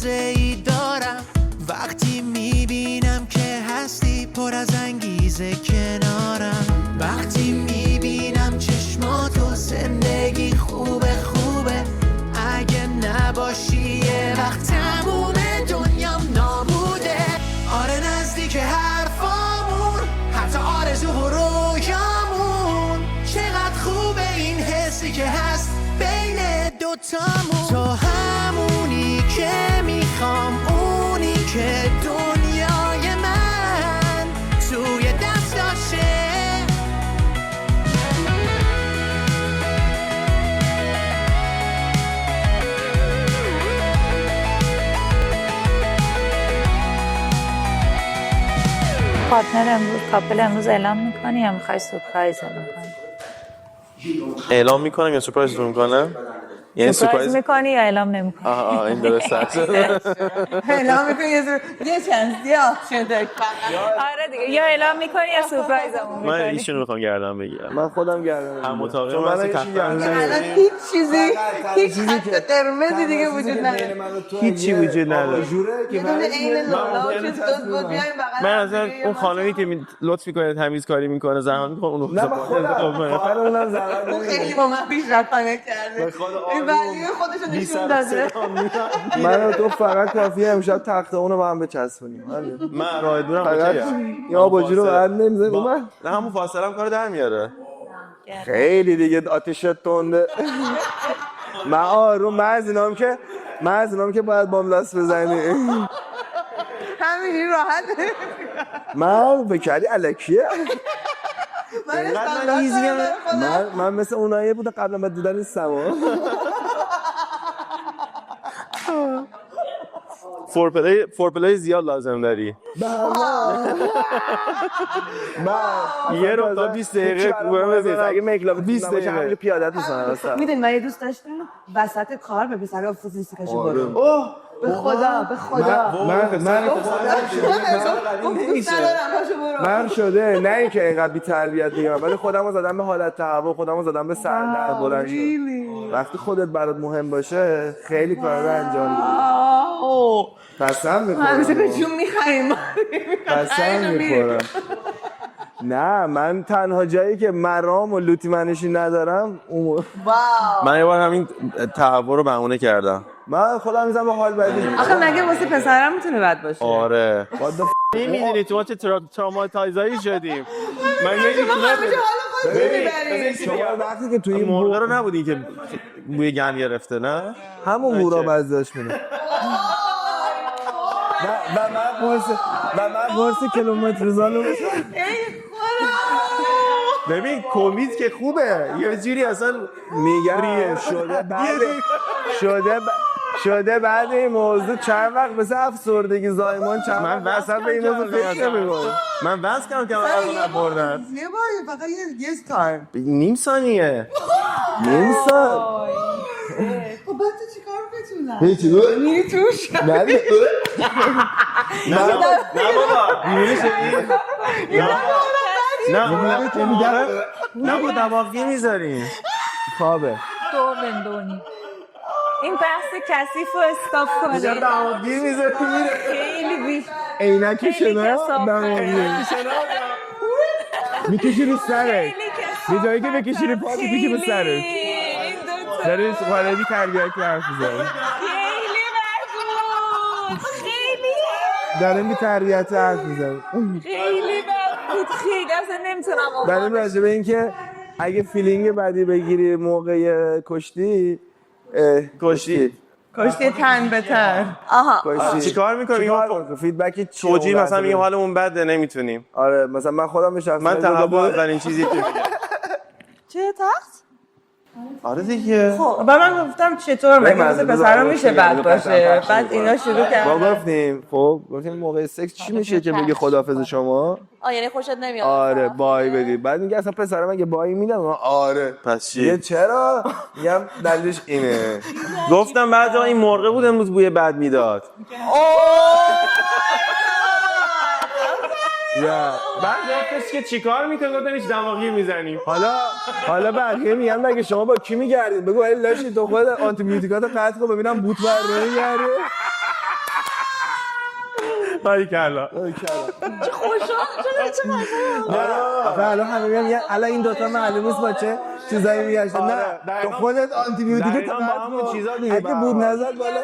موضعی دارم وقتی میبینم که هستی پر از انگیزه کنارم. وقتی میبینم چشماتو زندگی خوبه اگه نباشی یه وقت تموم دنیام نابوده. آره نزدیک حرفامون حتی آرزو و رویامون. چقدر خوبه این حسی که هست بین دوتامون. تو همونی که میخوام، اونی که دنیای من توی دستاشه. پارتنر امروز کاپل امروز اعلام میکنی یا میخوای سورپرایز اعلام کنی؟ اعلام میکنم یا سورپرایز میکنم؟ یعنی سورپرایز میکنی یا اعلام نمیکنی؟ این درسته. اعلام میکنی یه چانس یا آپشن داری. آره دیگه، یا اعلام میکنی یا سورپرایزمون میکنی. من ایشونو میخوام گردن بگیرم. من خودم گردن هم مطابق چون من الان هیچ چیزی هیچ خط قرمزی دیگه وجود نداره. هیچی وجود نداره. یه دونه عین لالا و چیز دوست بود بیایم بغل. من اصلا اون خانمی که لطف میکنه تمیز کاری میکنه زحمت میکنه اونو نه من خودم زحمت اون خیلی با من پیشرفت کرده. این ولیو خودشو نشون داده. من تو فقط کافیه امشب تخت اونو با هم بچسبونیم. من راه دورم فقط یا آباجی رو بعد نمیزنیم. من نه همون فاصله هم کارو در میاره. خیلی دیگه آتیش تنده. من آروم من از اینام که باید بام لاس بزنی. همینی راحت. من بکری الکیه. من من مثل اونایی بودم قبلا من دیدن نیستم. فورپلی زیاد لازم داری. یه رو تا 20 دقیقه اگه مکلاب 20 دقیقه پیاده دوستان. میدونی من یه دوست داشتم وسط کار به پسر فوتولیستیکاشو برد. اوه به خدا من شده نه اینکه اینقدر بی تربیت میگم ولی خودمو زدم به حالت تهوع، خودمو زدم به سردر بلند شد. وقتی خودت برات مهم باشه خیلی کارا رو انجام میدی. قسم میخورم همیشه به جون میخریم. قسم میخورم. نه من تنها جایی که مرام و لوتی منشی ندارم اون. من یه بار همین تهوع رو بهونه کردم. من خودم میزنم به حال بدی. آخه مگه واسه پسرم میتونه بد باشه؟ آره نمیدونی تو ما چه تراماتایزایی شدیم. من شما وقتی که توی این مرغ رو نبودی که بوی گند گرفته نه؟ همون مورا بزداش میده. و من قرص کیلومتر زالو ببین کومیت که خوبه یه جوری اصلا میگم شده بعد این موضوع چند وقت مثل افسردگی زایمان چند من وقت به این موضوع فکر نمی‌کنم. من واسه کردم که من نبردم یه بار فقط یه تایم. نیم ثانیه خب بعد تو چیکار می‌کنی؟ هیچی میری توش؟ نه نه با دماغی میذاریم خوابه دور بندونی این بحث کثیف رو استاپ کنی. دماغی میذاریم خیلی بیش عینک شنا دماغی میکشی رو سرت به جایی که بکشی رو پا میکشی رو سرت داره غالبی تربیتی حرف میزنه. خیلی بد بود. خیلی داره می تربیتی حرف میزنه. خیلی بد بود. خیلی اصلا نمیتونم برای راجع به این که اگه فیلینگ بعدی بگیری موقع کشتی تن به تن. چیکار میکنیم؟ فیدبک توجیه مثلا میگه حالمون بده نمیتونیم. آره مثلا من خودم به شخص من تهوع اولین چیزی که میگم چه تخت؟ آره دیگه. خب من گفتم چطور مگه پسرا میشه بد باشه. بعد اینا شروع کردن. ما گفتیم موقع سکس چی میشه که میگه خداحافظ شما؟ یعنی خوشت نمیاد؟ آره بای بگی. بعد میگه اصلا پسرم اگه بای میدم. آره پس چی؟ چرا؟ میگم دلیلش اینه. گفتم بعد جا این مرغ بود امروز بوی بد میداد. بعد گفتش که چیکار میکنی؟ گفتم هیچ دماغی میزنیم. حالا بقیه میگن مگه شما با کی میگردید؟ بگو ولی لاشی تو خود آنتی بیوتیکاتو قطع کن ببینم بوت بر نمیگردی. باریکلا. آره الان همه میگن الان این دوتا معلوم نیست با چه چیزایی میگشتن. نه تو خودت آنتی بیوتیک با همون چیزا دیگه. اگه بود نزد بالا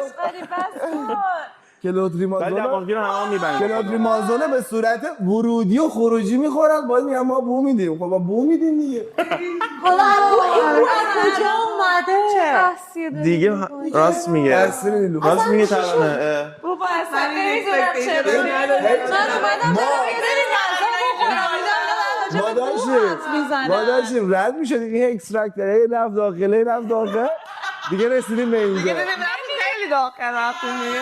کلوتریمازول هم میبندن. کلوتریمازول به صورت ورودی و خروجی میخورن. باید میگم ما بو میدیم. خب ما بو میدیم دیگه. حالا این کجا اومده؟ دیگه راست میگه. راست میگه ترانه. بابا اصلا نمیدونم چرا من اومدم برم ما داشتیم رد میشدیم این اکسترکتر هی رفت داخل دیگه رسیدیم به اینجا. خیلی داخل رفتیم دیگه.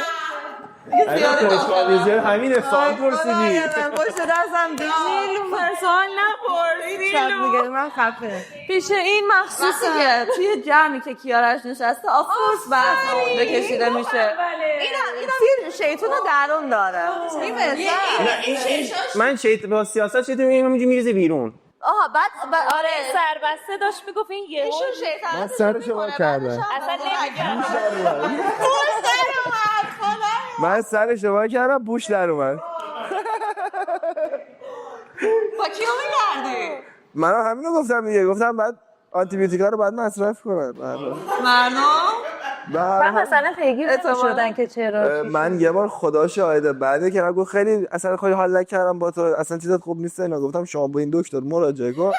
همین سوال پرسیدی. پشت دستم نیلوفر سوال نپرس. شب میگه من خفه پیش این مخصوصه دیگه توی جمعی که کیارش نشسته آفورس بحث اونجا کشیده میشه. این شیطون درون داره. این من با سیاست شیطون میریزه بیرون. آها بعد آره سربسته داشت میگفت این یه من سرش وا کردم. اصلا نمیگم من سرش وا کردم بوش در اومد. با کیو میگردی؟ من همینو گفتم دیگه. گفتم بعد آنتی بیوتیکا رو باید مصرف کنم. من مثلا پیگیر شدن که چرا من یه بار خدا شاهده بعده که من گفت خیلی اصلا خیلی حال نکردم با تو اصلا چیزات خوب نیست اینا. گفتم شما با این دکتر مراجعه کن.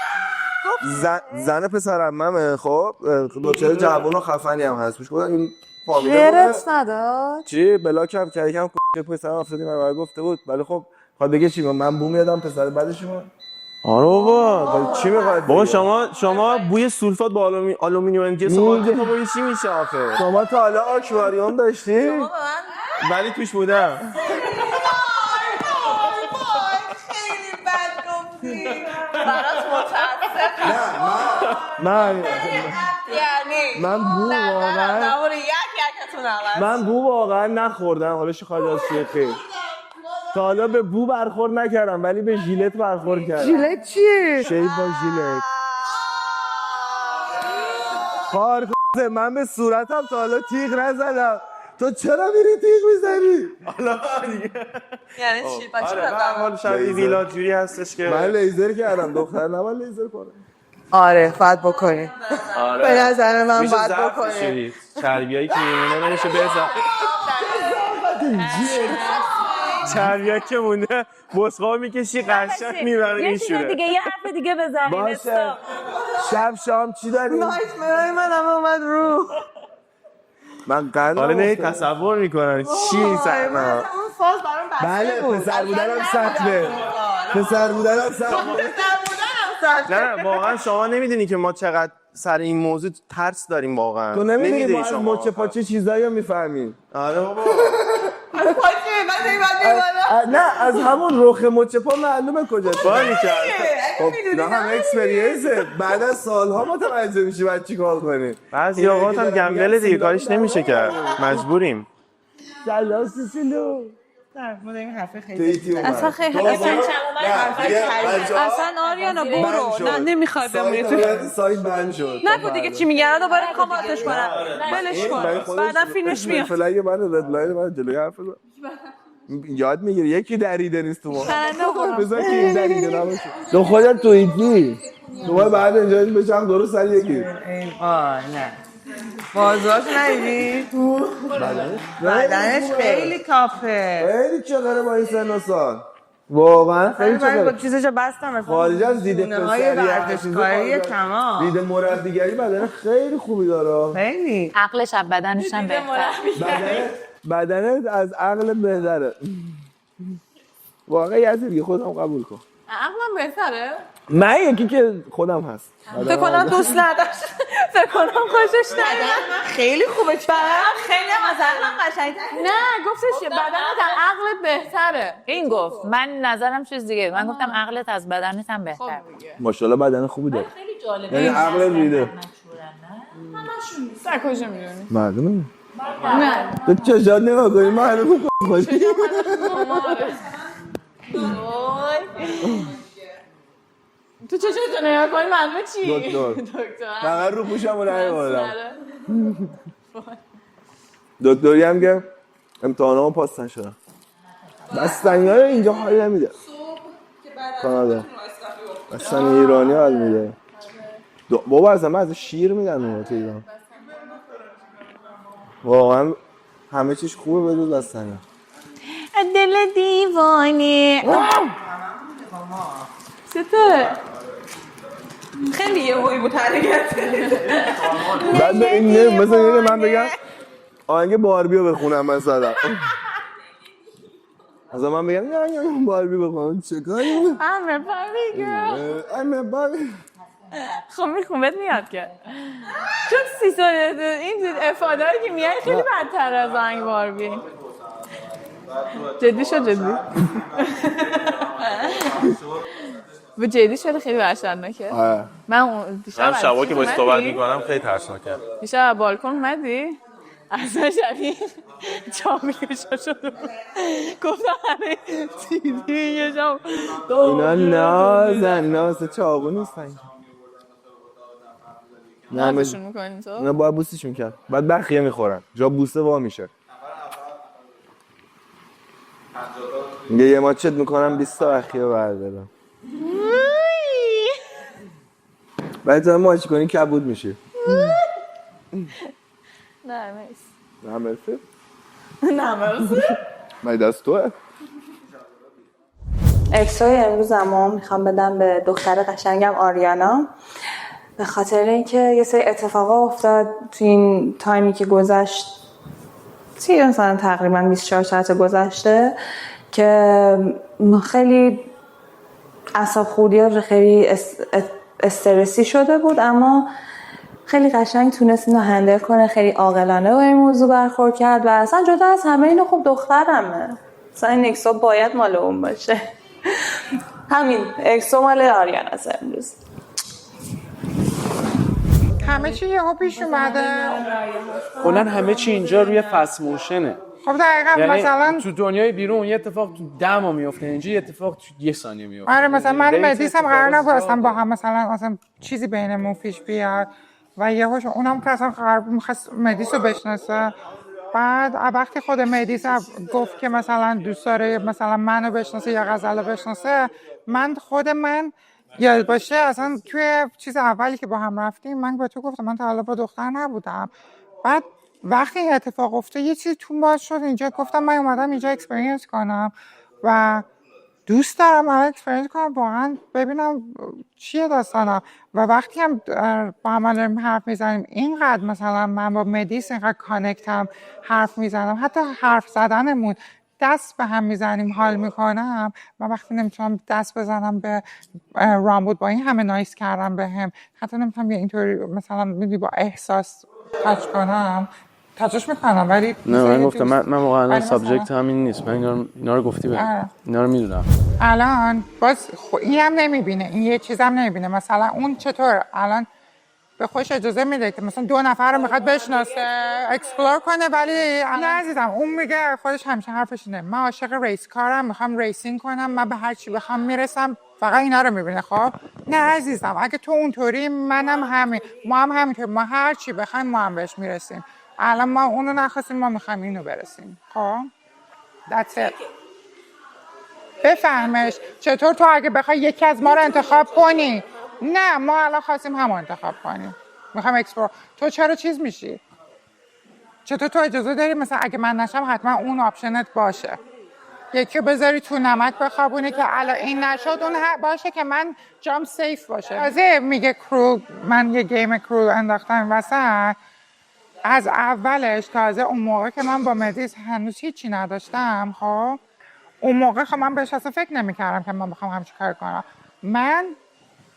زن پسر عممه. خب دکتر جوون و خفنی هم هست. گفتم این فامیله غیرت نداد چی بلاک هم کرد یکم پسرم افتادیم من گفته بود ولی خب خواهد بگه چی من بو میادم پسر بعدش ما. آره بابا چی میخواد بابا شما بوی سولفات با آلومینیوم انگیز تو بوی چی میشه آخه؟ شما تا حالا آکواریوم داشتی؟ ولی توش بودم. خیلی بد گفتی. برات متاسفم. من بو واقعا من بو واقعا نخوردم. حالا شخاید از شیخی تا حالا به بو برخورد نکردم ولی به ژیلت برخورد کردم. ژیلت چیه؟ شیب با ژیلت خار من به صورتم تا حالا تیغ نزدم. تو چرا میری تیغ میزنی؟ حالا دیگه یعنی چی؟ حال شبیه ویلاد جوری هستش که من لیزر کردم. دختر نباید لیزر کنه. آره فقط بکنی. آره به نظر من میشه باید ضبط بکنی. شدی چربیایی که میمونه نمیشه بزن. چربیایی که مونده بسخواه میکشی قشنگ میبره این شوره. دیگه یه حرف دیگه بزنیم. باشه شب شام چی داریم؟ نایتمرهای من هم اومد رو. من قلبم حالا نه تصور میکنن چی این صحنه. اون فاز برام بسته بود. بله پسر بودنم سخته. پسر بودنم سخته. نه واقعا شما نمیدونی که ما چقدر سر این موضوع ترس داریم واقعا. تو نمیدونی ما از شما مچ پاچه چیزایی رو میفهمیم. آره بابا نه از همون رخ مچ پا معلومه کجاست. باری کرد. خب نه هم اکسپریانسه. بعد از سالها متوجه میشی بعد چیکار کنی. بعضی اوقات هم گمبل دیگه کارش نمیشه کرد. مجبوریم. سلام سیسیلو. نه ما داریم حرف خیلی اصلا خیلی اصلا آریانا برو. نه نمیخوای بمونی تو. سایت بند شد. نگو دیگه چی میگن دوباره میخوام آتش کنم. ولش کن. بعدا فیلمش میاد. فلای من رد من جلوی حرف بزن. یاد میگیره یکی دریده نیست تو ما. بذار که این دریده نباشه. تو خودت توییتی. تو ما بعد اینجا بچم درست سر یکی. نه بازاش ندیدی؟ بدنش خیلی کافه. خیلی چقدره با این سن و سال. واقعا خیلی چقدره. چیزشو بستم. خارج از دیده ورزشکاری تمام. دیده مربیگری بدن خیلی خوبی داره. خیلی. عقلش از بدنش هم بهتر. بدنت از عقل بهتره. واقعا یه دیگه خودم قبول کن. عقلم بهتره؟ من یکی که خودم هست. فکر کنم دوست نداشت. فکر کنم خوشش نیاد. خیلی خوبه. خیلی مثلا قشنگ. نه گفتش بدنت از عقلت بهتره. این گفت. من نظرم چیز دیگه. من گفتم عقلت از بدنت هم بهتره. ماشاءالله بدن خوبی داره. خیلی جالبه. یعنی عقل ریده. همشون نیست. سر کجا میدونی؟ معلومه. نه. تو چجا نگاه کنی معلومه خوشی. تو چجوری تو نگاه کنی معلومه چی؟ دکتر. فقط رو پوشم رو نمی‌بردم. دکتری هم که امتحانامو پاس نشدم. بستنی‌های اینجا حال نمیده. کانادا بستنی ایرانی حال میده. بابا از شیر میدن اون تو ایران. واقعا همه چیش خوبه بدون بستنی. دل دیوانه چطوره؟ خیلی یه هوی بود حرکت بعد به این مثلا من بگم آهنگ باربیو بخونم مثلا من بگم نه باربی بخونم چه کاری؟ I'm a Barbie girl. I'm a Barbie. خب میخونمت میاد که چون 30 ساله این افاده‌ای که میاد خیلی بدتر از آهنگ باربی. جدی شد جدی. و جدی شده خیلی وحشتناکه. من دیشب شبا که باش صحبت میکنم خیلی ترسناکه. دیشب بالکن اومدی؟ اصلا شبیه چاقوی شده بود. گفتم همه دیدی یه جا اینا نازن چاقو نیستن. نازشون میکنی تو؟ اینا باید بوسیشون کرد. بعد بخیه میخورن. جا بوسه وا میشه. یه ماچت میکنم 20 تا بخیه بردارم. بعد تا ماچ کنی کبود میشه. نه مرسی. نه مرسی. نه مرسی. من دست توه. اکسای امروزمو میخوام بدم به دختر قشنگم آریانا، به خاطر اینکه یه سری اتفاقا افتاد تو این تایمی که گذشت، مثلا تقریبا 24 ساعت گذشته که خیلی اعصاب خوردی و خیلی استرسی شده بود، اما خیلی قشنگ تونست اینو هندل کنه، خیلی عاقلانه با این موضوع برخورد کرد و اصلا جدا از همه اینو خب دخترمه، اصلا این اکسو باید مال اون باشه. همین اکسو مال آریانا است امروز. همه چی یهو پیش اومده. کلا همه چی اینجا روی فست موشنه. خب دقیقاً یعنی مثلا تو دنیای بیرون یه اتفاق تو 10 ماه میفته، اینجا یه اتفاق تو 1 ثانیه میفته. آره مثلا من مدیس هم قرار نبود اصلا با هم مثلا چیزی بینمون پیش بیاد و یهوش اونم که اصلا قرار می‌خواست مدیس رو بشناسه. بعد وقتی خود مدیس گفت که مثلا دوست داره مثلا منو بشناسه یا غزل رو بشناسه، من یاد باشه اصلا توی چیز اولی که با هم رفتیم من به تو گفتم من تا حالا با دختر نبودم. بعد وقتی این اتفاق افتاد یه چیزی تو باز شد اینجا، گفتم من اومدم اینجا اکسپریانس کنم و دوست دارم اکسپریانس کنم واقعا ببینم چیه داستانم. و وقتی هم با هم داریم حرف میزنیم اینقدر مثلا من با مدیس اینقدر کانکتم، حرف میزنم، حتی حرف زدنمون دست به هم میزنیم، حال میکنم. من وقتی نمیتونم دست بزنم به رامبود با این همه نایس کردم به هم، حتی نمیتونم یه اینطوری مثلا میدونی با احساس تاچ کنم، تاچش میکنم ولی نه من گفتم من واقعا سابجکت همین نیست. من اینا رو گفتی بهم، اینا رو میدونم. الان باز این هم نمیبینه، این یه چیز هم نمیبینه. مثلا اون چطور الان به خودش اجازه میده که مثلا 2 نفر رو میخواد بشناسه، اکسپلور کنه، ولی نه عزیزم اون میگه خودش همیشه حرفش اینه من عاشق ریس کارم، میخوام ریسینگ کنم، من به هر چی بخوام میرسم، فقط اینا رو میبینه. خب نه عزیزم اگه تو اونطوری منم همین، ما هم همینطور، ما هر چی بخوایم ما هم بهش میرسیم. الان ما اونو نخواستیم، ما میخوایم اینو برسیم. خب that's it. بفهمش چطور تو اگه بخوای یکی از ما رو انتخاب کنی، نه ما الان خواستیم همو انتخاب کنیم، میخوام اکسپلور. تو چرا چیز میشی؟ چطور تو اجازه داری مثلا اگه من نشم حتما اون آپشنت باشه، یکی رو بذاری تو نمک بخوابونه که الان این نشد اون باشه که من جام سیف باشه. تازه میگه کرو، من یه گیم کرو انداختم وسط. از اولش تازه اون موقع که من با مدیس هنوز هیچی نداشتم، خب اون موقع خب من بهش اصلا فکر نمی‌کردم که من بخوام همچین کار کنم. من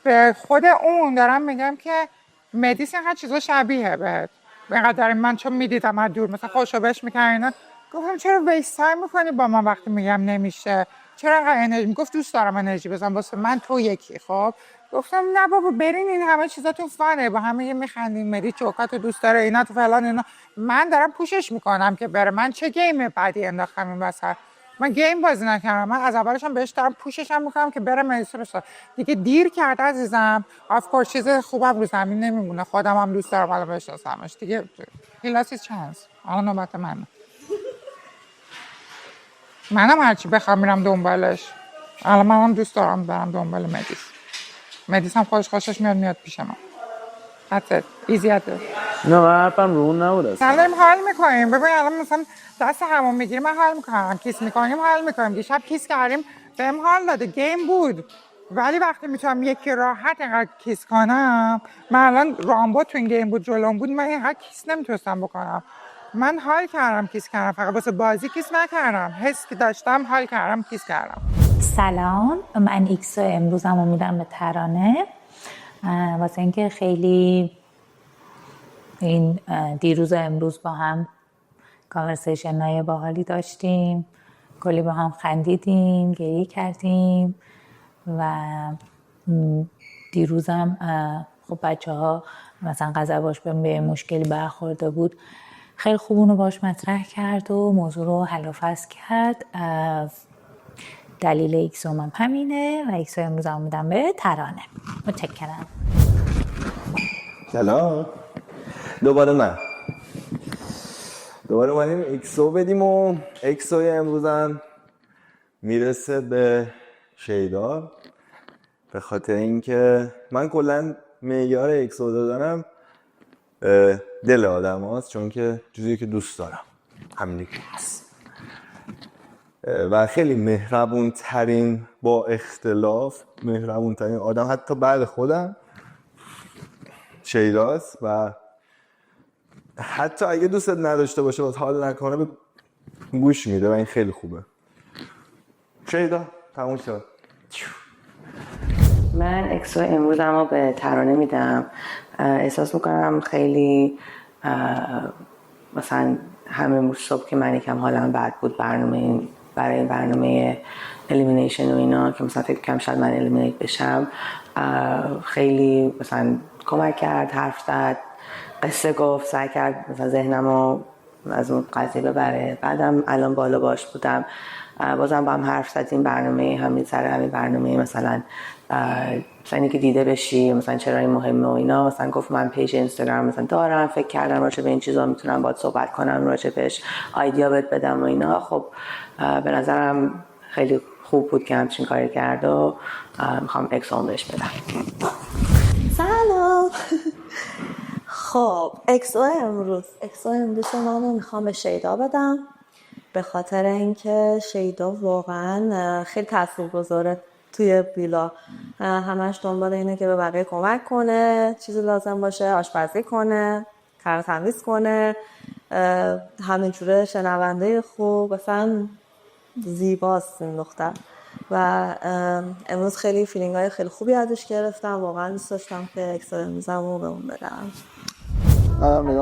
به خود اون دارم میگم که مدیس اینقدر چیزا شبیه بهت، اینقدر من چون میدیدم از دور مثلا خوشو بهش میکنم اینا، گفتم چرا ویست تایم میکنی با من وقتی میگم نمیشه، چرا اینقدر انرژی میگفت دوست دارم انرژی بزنم واسه من تو یکی. خب گفتم نه بابا برین این همه چیزاتون فانه، با همه یه میخندیم، مدی چوکاتو دوست داره اینا تو فلان اینا، من دارم پوشش میکنم که بره. من چه گیم بعدی انداختم این وسط؟ من گیم بازی نکردم، من از اولش هم بهش دارم پوشش هم میکنم که بره مدیس بشه. دیگه دیر کرد عزیزم. آف کورس چیز خوبم رو زمین نمیمونه، خودم هم دوست دارم الان بشناسمش دیگه. هی لاست هیز چانس. الان نوبت منه. منم هرچی بخوام میرم دنبالش. الان منم دوست دارم برم دنبال مدیس هم خوشش میاد پیش من. حتی ایزیاده. نه من حرفم رو اون نبود اصلا. داریم حال میکنیم. ببین الان مثلا دست همون میگیریم من حال میکنم، کیس میکنیم حال میکنیم. دیشب کیس کردیم بهم حال داده، گیم بود. ولی وقتی میتونم یکی راحت اینقدر کیس کنم، من الان رامبو تو این گیم بود جلوم بود، من اینقدر کیس نمیتونستم بکنم. من حال کردم کیس کردم، فقط واسه بازی کیس نکردم. حس که داشتم حال کردم کیس کردم. سلام، من ایکسو امروزم رو میدم به ترانه واسه اینکه خیلی این دیروز و امروز با هم کانورسیشن های باحالی داشتیم، کلی با هم خندیدیم، گریه کردیم و دیروزم خب بچه ها مثلا قذرباش به مشکلی برخورده بود، خیلی خوب اونو باش مطرح کرد و موضوع رو حل و فصل کرد. دلیل ایکسو هم همینه و ایکسو امروز هم میدم به ترانه. متشکرم. سلام. دوباره اومدیم ایکسو بدیم و ایکسو امروز هم میرسه به شیدا، به خاطر اینکه من کلا معیار ایکسو دادنم دل آدم هست، چون که چیزی که دوست دارم همینی که هست و خیلی مهربون ترین، با اختلاف مهربون ترین آدم حتی بعد خودم شیداست و حتی اگه دوستت نداشته باشه باز حال نکنه به گوش میده و این خیلی خوبه. شیدا تموم شد. من اکسو امروزم رو به ترانه میدم. احساس میکنم خیلی مثلا همه صبح که من یکم حالم بد بود برای برنامه الیمینیشن و اینا که مثلا فکر کنم شاید من الیمینیت بشم، خیلی مثلا کمک کرد، حرف زد، قصه گفت، سعی کرد مثلا ذهنمو از اون قضیه ببره. بعدم الان بالا باش بودم، بازم با هم حرف زدیم برنامه همین سر همین برنامه مثلا اینی که دیده بشی مثلا چرا این مهمه و اینا. مثلا گفت من پیج اینستاگرام مثلا دارم، فکر کردم راجع به این چیزا میتونم باهات صحبت کنم، راجع بهش آیدیا بهت بدم و اینا. خب به نظرم خیلی خوب بود که همچین کاری کرد و میخوام اکسون بهش بدم. سلام. خب اکسو امروز من میخوام به شیدا بدم، به خاطر اینکه شیدا واقعا خیلی تاثیرگذاره توی بیلا. همش دنبال اینه که به بقیه کمک کنه، چیزی لازم باشه آشپزی کنه، کار تمیز کنه، همینجوره شنونده خوب، مثلا زیباست این دختر و امروز خیلی فیلینگ های خیلی خوبی ازش گرفتم. واقعا دوست داشتم که اکسو امروزم رو به اون بدم.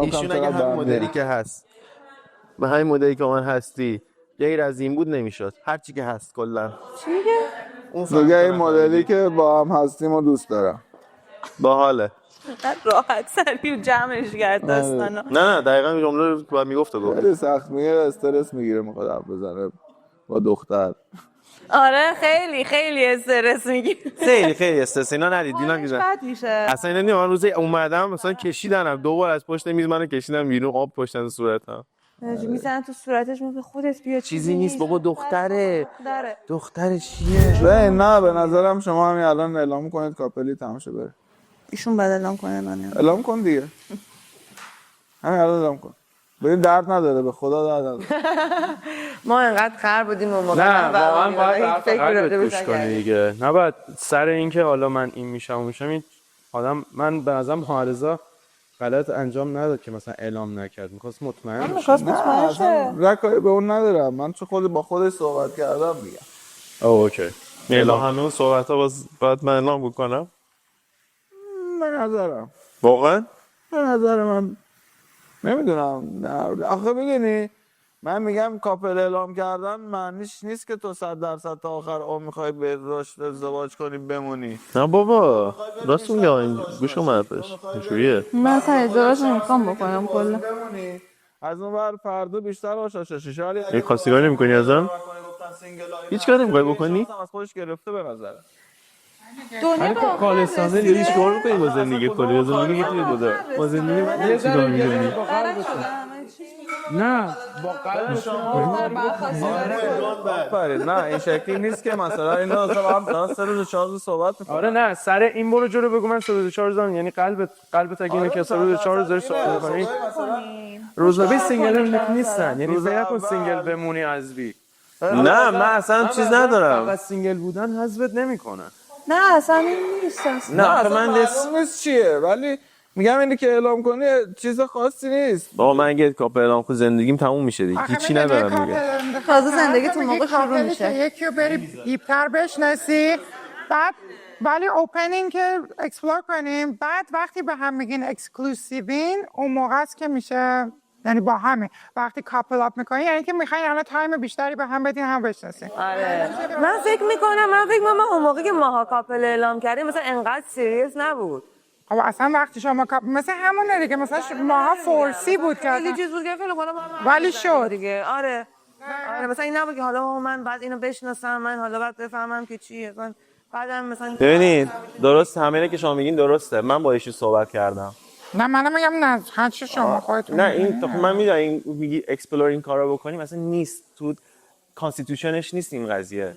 ایشون اگه همین مدلی که هست به همین مدلی که من هستی غیر از این بود نمیشد، هرچی که هست کلا. چی میگه؟ دیگه این مدلی که با هم هستیم و دوست دارم. باحاله. راحت سریع جمعش کرد داستانا. نه دقیقاً جمله رو باید میگفت و گفت. خیلی سخت میگیره، استرس میگیره، میخواد حرف بزنه با دختر. آره خیلی استرس میگیره. خیلی استرس. اینا ندید اینا بد میشه. اصلا اینا نمیدونم. من روزی اومدم مثلا کشیدنم دوبار از پشت میز منو کشیدن بیرون، آب پشت صورتم. میزنن تو صورتش میگه خودت بیا. چیزی نیست بابا، دختره چیه؟ نه به نظرم شما همین الان اعلام کنید کاپلی تماشا بره. ایشون بعد اعلام کنه من اعلام کن دیگه. همین الان اعلام کن. ببین درد نداره، به خدا درد نداره. ما انقدر خر بودیم و نه واقعا باید فکر گوش کنی دیگه. نباید سر اینکه حالا من این میشم این آدم، من به نظرم معارضه غلط انجام نداد که مثلا اعلام نکرد، می‌خواست مطمئن شه. رکای به اون ندارم، من چون خود با خودش صحبت کردم میگم. اوکی. اعلام همه صحبت‌ها باید من اعلام بکنم. به نظرم واقعا به نظر من نمیدونم. آخه میدونی من میگم کاپل اعلام کردن معنیش نیست که تو 100% تا آخر عمر میخوای به ازدواج کنی بمونی. نه بابا راست میگه، این گوش کن حرفش اینجوریه. من اصلا ازدواج نمیخوام بکنم کلا. از اون ور فردا بیشتر آشاشش شاری. این خواستگاری نمی‌کنی ازم؟ هیچ کاری نمی‌خوای بکنی؟ از خودش گرفته به نظر. دنیا با خالصانه دیگه هیچ کار می‌کنی با زندگی کلی؟ زندگی می‌تونی با زندگی چیکار می‌کنی؟ نه با قلب نه این شکلی نیست که مثلا اینا مثلا 3 روز 4 روز صحبت می‌کنن. آره نه سر این برو جلو بگو من 3 روز 4 روز یعنی قلبت اگه اینه که 3 روز 4 روز داری صحبت می‌کنی روزنامه سینگل نیستن یعنی فکر سینگل بمونی حذفی نه من اصلا چیز ندارم فقط سینگل بودن حذفت نمیکنن نه اصلا این نیست نه من نیست چیه ولی میگم اینی که اعلام کنی چیز خاصی نیست. بابا من اگه کاپ اعلام کنم زندگیم تموم میشه دیگه هیچی ندارم میگه تازه زندگی تو موقع شروع میشه یکی رو بری دیپتر بشناسی بعد ولی اوپنینگ که اکسپلور کنیم بعد وقتی به هم میگین اکسکلوسیوین اون موقع است که میشه یعنی با همه وقتی کاپل اپ میکنین یعنی که میخواین الان تایم بیشتری به هم بدین هم بشناسین. آره من فکر میکنم اون موقعی که ماها کاپل اعلام کردیم مثلا انقدر سیریس نبود. خب اصلا وقتی شما مثلا همونه دیگه مثلا ماها فورسی بود که خیلی چیز بود که فعلا ولی شد دیگه. آره مثلا این نبود که حالا من بعد اینو بشناسم من حالا بعد بفهمم که چیه مثلا بعدم مثلا ببینید درست همه که شما میگین درسته من با ایشون صحبت کردم نه منم میگم نه هر چی شما خودتون نه این من میدونم این میگی اکسپلور این کارو بکنیم مثلا نیست تو کانستیتوشنش نیست این قضیه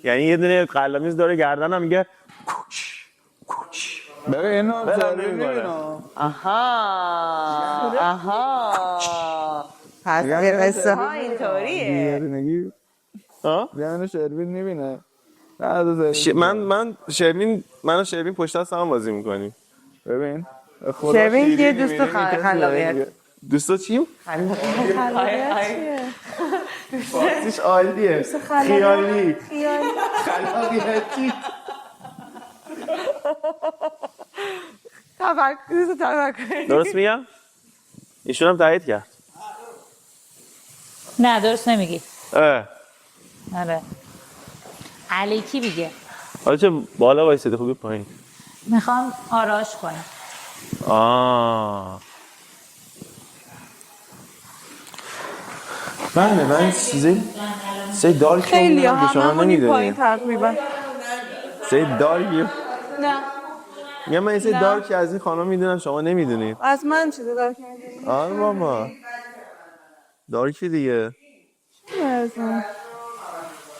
یعنی یه دونه قلامیز داره گردنم میگه کوچ ببین اینو آها پس قصه ها اینطوریه نگی بیانو شروین میبینه من شروین منو شروین پشت دست هم بازی میکنیم ببین شروین یه دوست خلاقیت دوستا چیم؟ خلاقیت چیه؟ دوستش عالیه خیالی خلاقیتی تفکر درست میگم؟ ایشون هم تایید کرد نه درست نمیگی آره علیکی میگه حالا چه بالا وایسیده خوبی پایین میخوام آراش کنم من سه دارکی خیلی هم که شما همونی پایین نمیدونید تقریبا سه دارکی نه میگم من سه دارکی از این خانم میدونم شما نمیدونید از من چیزی دارکی میدونی؟ آره بابا دارکی دیگه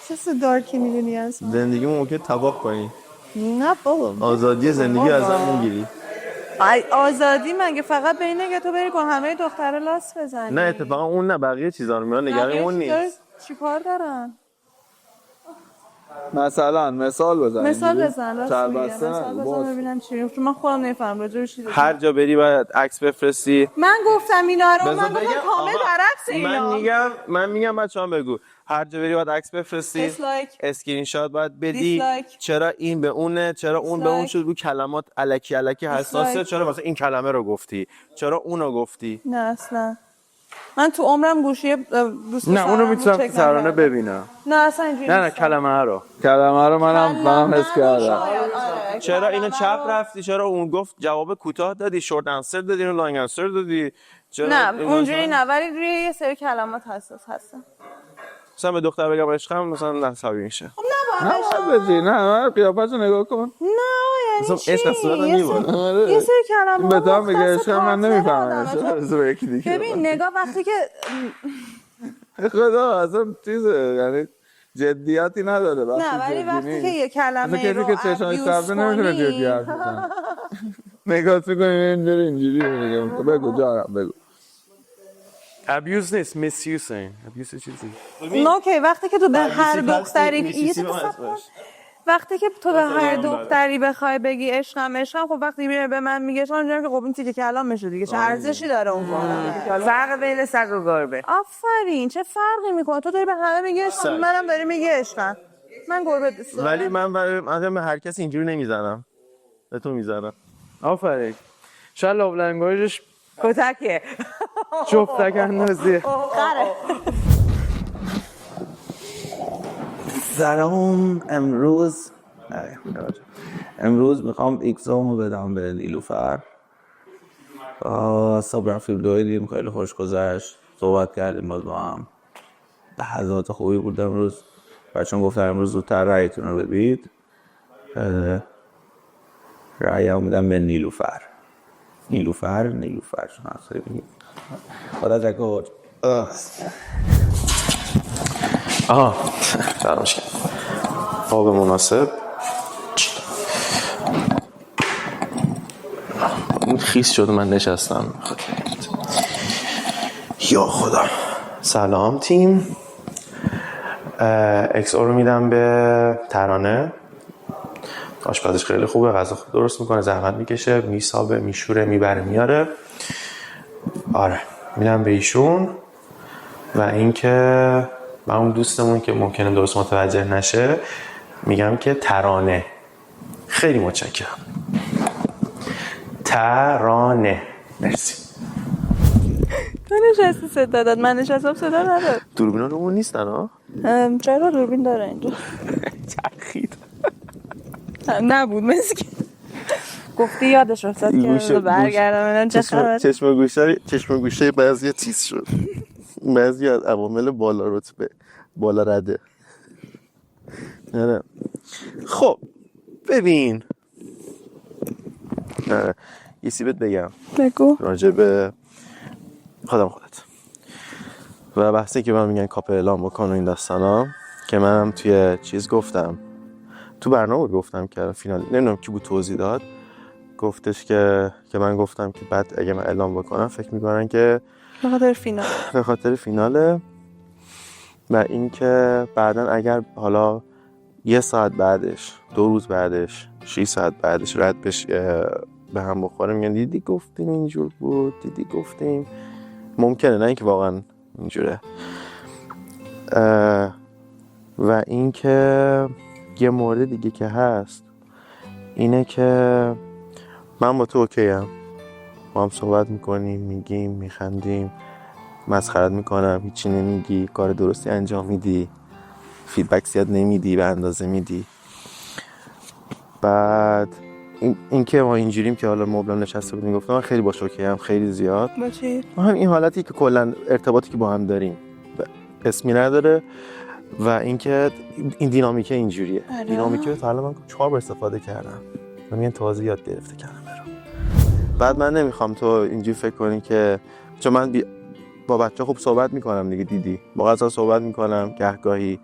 چه دارکی میدونی از من؟ زندگیمون ممکنه تباه کنی نه بابا آزادی زندگی ازم میگیری آزادی مگه فقط به اینه که تو بری با همه دختره لاس بزنی نه اتفاقا اون نه بقیه چیزا رو میگن نگران اون نیست چیکار دارن مثلا مثال بزن مثال ببینم چی چون من خودم نمیفهمم راجع چیزی هر جا بری باید عکس بفرستی من گفتم اینا رو من گفتم کامل برعکس اینا من میگم بچه‌ها بگو هر جا بری باید عکس بفرستی اسکرین شات باید بدی چرا این به اونه چرا اون به اون شد رو کلمات الکی حساسه چرا مثلا این کلمه رو گفتی چرا اونو گفتی نه اصلا من تو عمرم گوشی دوست نه اونو میتونم ترانه ببینم نه اصلا اینجوری نه کلمه رو منم حس کردم چرا اینو چپ رفتی چرا اون گفت جواب کوتاه دادی شورت آنسر دادی اینو لانگ آنسر دادی نه اونجوری نه ولی روی یه سری کلمات حساس هستن مثلا به دختر بگم عشقم مثلا نصابی میشه خب نه نه من قیافتو نگاه کن نه یعنی چی عشق صورتم میبره یه سری کلمات به دام بگه عشقم من نمیفهمم ببین نگاه وقتی که خدا اصلا چیزه یعنی جدیتی نداره نه ولی وقتی که یه کلمه رو که چشمای سبزه نمیتونه جدی حرف بزنه نگاه میکنی اینجوری میگم بگو جارم بگو ابیوز نیست میسیوزه ابیوز چیزی اوکی وقتی که تو به هر دختری وقتی که تو به هر دختری بخوای بگی عشقم خب وقتی میره به من میگه اونجوری که خب این تیکه کلامشه دیگه چه ارزشی داره اون فرق بین سگ و گربه آفرین چه فرقی میکنه تو داری به همه میگی عشقم منم داری میگی عشقم من گربه دوست دارم ولی من به هر کسی اینجوری نمیزنم به تو میزنم آفرین شاید لوب لنگویجش کتکه جفتک اندازیه سلام امروز میخوام ایکسامو بدم به نیلوفر صبح رفتیم دویدیم خیلی خوش گذشت صحبت کردیم باز با هم لحظات خوبی بود امروز بچه‌ها گفتن امروز زودتر رأیتون رو بدید رأیمو میدم به نیلوفر شما خیلی خدا تکر فراموش کردم. آب مناسب. این خیس شد من نشستم. یا خدا. سلام تیم. XO رو میدم به ترانه. آشپزش خیلی خوبه، غذا خوب درست میکنه، زحمت میکشه، میسابه، میشوره، میبره، میاره. آره میدم به ایشون. و اینکه من اون دوستمون که ممکنه درست متوجه نشه میگم که ترانه. خیلی متشکرم. ترانه. مرسی. تو نشستی صدا داد، من نشستم صدا نداد. دوربینا رومون نیستن ها؟ چرا دوربین داره اینجا؟ چرخید. نبود مثل گفتی یادش افتاد که برگردم چه خبر. چشم گوشه بعضی چیز شد. بعضی از عوامل بالا رتبه، بالا رده. نه خب ببین یه سیبت بگم بگو راجع به خودت و بحثی که من میگن کاپ اعلام بکن و این داستانا که منم توی چیز گفتم، تو برنامه گفتم که فینال نمیدونم کی بود توضیح داد، گفتش که من گفتم که بعد اگه من اعلام بکنم فکر میکنن که به خاطر فیناله و اینکه بعدن اگر حالا 1 ساعت بعدش 2 روز بعدش 6 ساعت بعدش رد بش به هم بخوره میگن دیدی گفتیم اینجور بود، دیدی گفتیم. ممکنه نه اینکه واقعا اینجوره. و اینکه یه مورد دیگه که هست اینه که من با تو اوکی ام، ما هم صحبت میکنیم، میگیم، میخندیم، مسخرت میکنم، هیچی نمیگی، کار درستی انجام میدی، فیدبک زیاد نمیدی، به اندازه میدی. بعد این که ما اینجوریم که حالا مبلم نشسته بودیم گفتم من خیلی با اوکی ام، خیلی زیاد. با چی؟ ما هم این حالتی که کلا ارتباطی که با هم داریم اسمی نداره و اینکه این دینامیک اینجوریه. دینامیکی رو تا الان من 4 بار استفاده کردم و میگن تازه یاد گرفته کردم برام. بعد من نمیخوام تو اینجوری فکر کنی که چون من با بچه خوب صحبت میکنم دیگه، دیدی با غذا صحبت میکنم، گهگاهی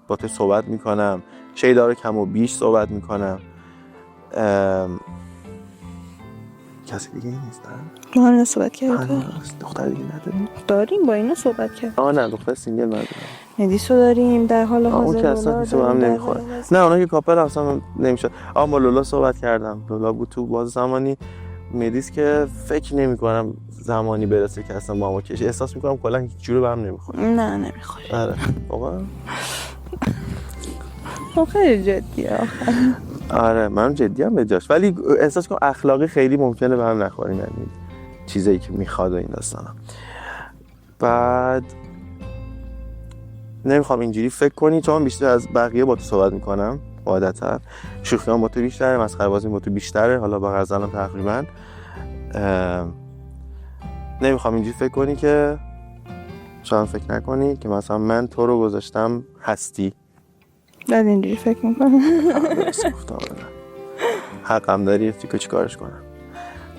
با تو صحبت میکنم، شیدا رو کم و بیش صحبت میکنم. کسی دیگه نیستن؟ ما هم صحبت کردیم. دختر دیگه نداریم؟ داریم با اینا صحبت کردیم. نه دختر سینگل نداریم. ندیسو داریم در حال حاضر. اون که اصلا کسی با هم نمیخوره. نه اونا که کاپل اصلا نمیشه. با لولا صحبت کردم. لولا بود تو باز زمانی مدیس که فکر نمی‌کنم زمانی برسه که اصلا با ما کشه. احساس می‌کنم کلا هیچ جوری به هم نمیخوره. نه نمیخوره. آره. واقعا. خیلی جدیه آخه. آره من جدی ام به جاش، ولی احساس کنم اخلاقی خیلی ممکنه به هم نخوریم، یعنی چیزایی که میخواد و این داستانا. بعد نمیخوام اینجوری فکر کنی چون بیشتر از بقیه با تو صحبت میکنم عادتا، شوخیام با تو بیشتره، مسخره بازی با تو بیشتره، حالا با غزلم تقریبا. نمیخوام اینجوری فکر کنی که شاید فکر نکنی که مثلا من تو رو گذاشتم هستی. بعد اینجوری فکر میکنم. حقم داری که چیکارش کنم.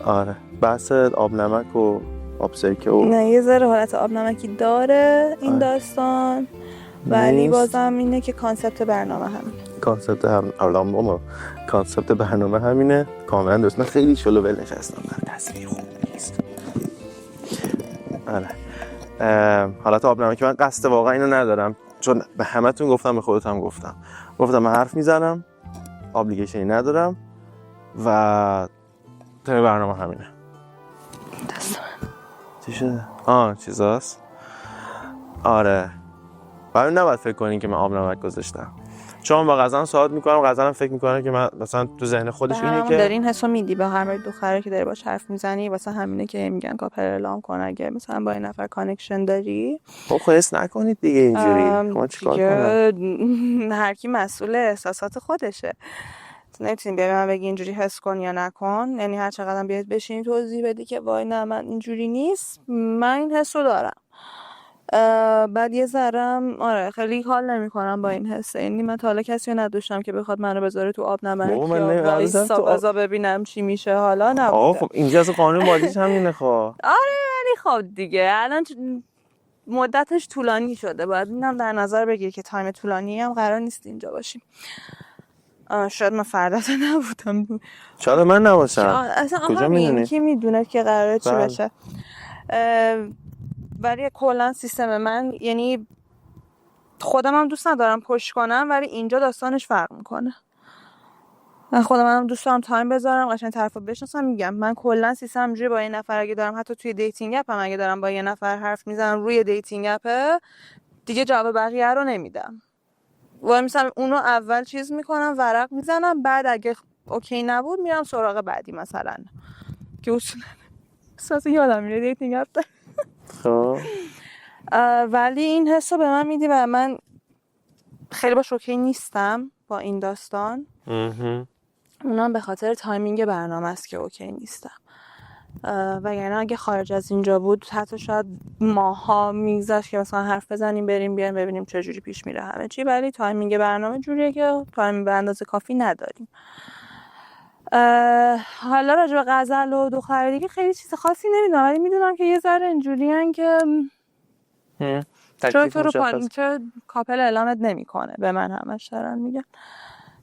آره بحث آب نمک و آب سرکه و نه یه ذره حالت آب نمکی داره این داستان، ولی بازم اینه که کانسپت برنامه همینه. کانسپت برنامه همینه کاملا درست. من خیلی شلوول نشستم در تصویر خوب نیست. آره حالت آب نمکی من قصد واقعا اینو ندارم، چون به همتون گفتم، به خودت هم گفتم من حرف میزنم، ابلیگیشنی ندارم و تر برنامه همینه. چی شده؟ چیزاست؟ آره برای نباید فکر کنین که من آب نمک گذاشتم، چون با غزلم صحبت میکنم، غزلم فکر میکنه که من مثلا تو ذهن خودش اینه که داری این حسو میدی به هر دختره که داری باهاش حرف میزنی، واسه همینه که میگن کاپل اعلام کن اگه مثلا با این نفر کانکشن داری. خب حس نکنید دیگه اینجوری. ما چیکار کنم؟ هر کی مسئول احساسات خودشه. نمیتونی بیای من بگی اینجوری حس کن یا نکن، یعنی هر چقدرم بیاد بشین توضیح بدی که وای نه من اینجوری نیست، من این حسو دارم. بعد یه ذرم آره خیلی حال نمی‌کنم با این حسه، یعنی من تا حالا کسی رو نداشتم که بخواد منو بذاره تو آب نمک یا وایسا ببینم چی میشه. حالا نه خب اینجا از قانون بازیش همینه. خب آره ولی خب دیگه الان مدتش طولانی شده، باید اینم در نظر بگیر که تایم طولانی هم قرار نیست اینجا باشیم. شاید من فردت نبودم، شاید من نباشم. اصلا کجا میدونی؟ کی میدونه که قراره چی بله. بشه. ولی کلا سیستم من، یعنی خودم هم دوست ندارم پشت کنم، ولی اینجا داستانش فرق میکنه. من خودم هم دوست دارم تایم بذارم، قشنگ طرفو بشناسم. میگم من کلا سیستم اینجوری با یه نفر اگه دارم، حتی توی دیتینگ اپ هم اگه دارم با یه نفر حرف میزنم روی دیتینگ اپ، دیگه جواب بقیه رو نمیدم. وای میسم اونو اول چیز میکنم، ورق میزنم، بعد اگه اوکی نبود میرم سراغ بعدی مثلا. که اصلا یادم میره دیتینگ اپ. خب ولی این حسو به من میدی و من خیلی باش اوکی نیستم با این داستان. اونم به خاطر تایمینگ برنامه است که اوکی نیستم. وگرنه اگه خارج از اینجا بود حتی شاید ماها میگذشت که مثلا حرف بزنیم بریم بیایم ببینیم چه جوری پیش میره همه چی، ولی تایمینگ برنامه جوریه که تایم به اندازه کافی نداریم. حالا راجع به غزل و دختر دیگه خیلی چیز خاصی نمیدونم، ولی میدونم که یه ذره اینجوریان که چرا کاپل اعلامت نمیکنه. به من همش دارن میگن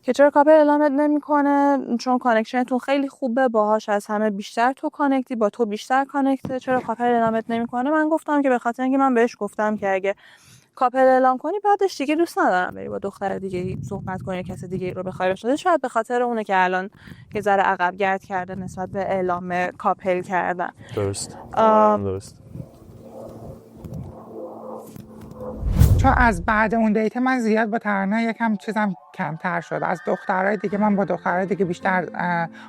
که چرا کاپل اعلامت نمیکنه، چون کانکشنتون خیلی خوبه، باهاش از همه بیشتر تو کانکتی، با تو بیشتر کانکته، چرا کاپل اعلامت نمیکنه؟ من گفتم که به خاطر اینکه من بهش گفتم که اگه کاپل اعلام کنی بعدش دیگه دوست ندارم بری با دختر دیگه صحبت کنی، کسی دیگه رو بخوای بشناسه. شاید به خاطر اونه که الان یه ذره عقب گرد کرده نسبت به اعلام کاپل کردن. درست. درست. چون از بعد اون دیت من زیاد با ترانه یکم چیزم کمتر شد. از دخترای دیگه من با دخترای دیگه بیشتر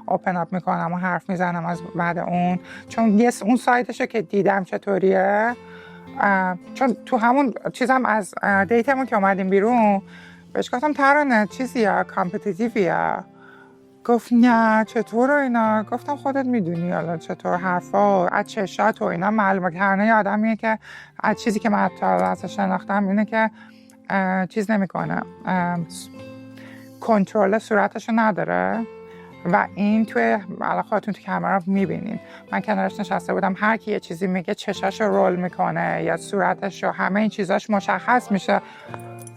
اوپن اپ میکنم و حرف میزنم از بعد اون، چون اون سایتشو که دیدم چطوریه. چون تو همون چیزم از دیتمون که اومدیم بیرون بهش گفتم ترانه چیزیه کامپتیتیویه، گفت نه چطور اینا. گفتم خودت میدونی حالا چطور حرفا از چشات و اینا معلومه. ترانه آدمیه که از چیزی که من ازش شناختم اینه که چیز نمیکنه، کنترل صورتشو نداره و این توی خودتون تو کامرا میبینین. من کنارش نشسته بودم، هر کی یه چیزی میگه چشاشو رول میکنه یا صورتشو، همه این چیزاش مشخص میشه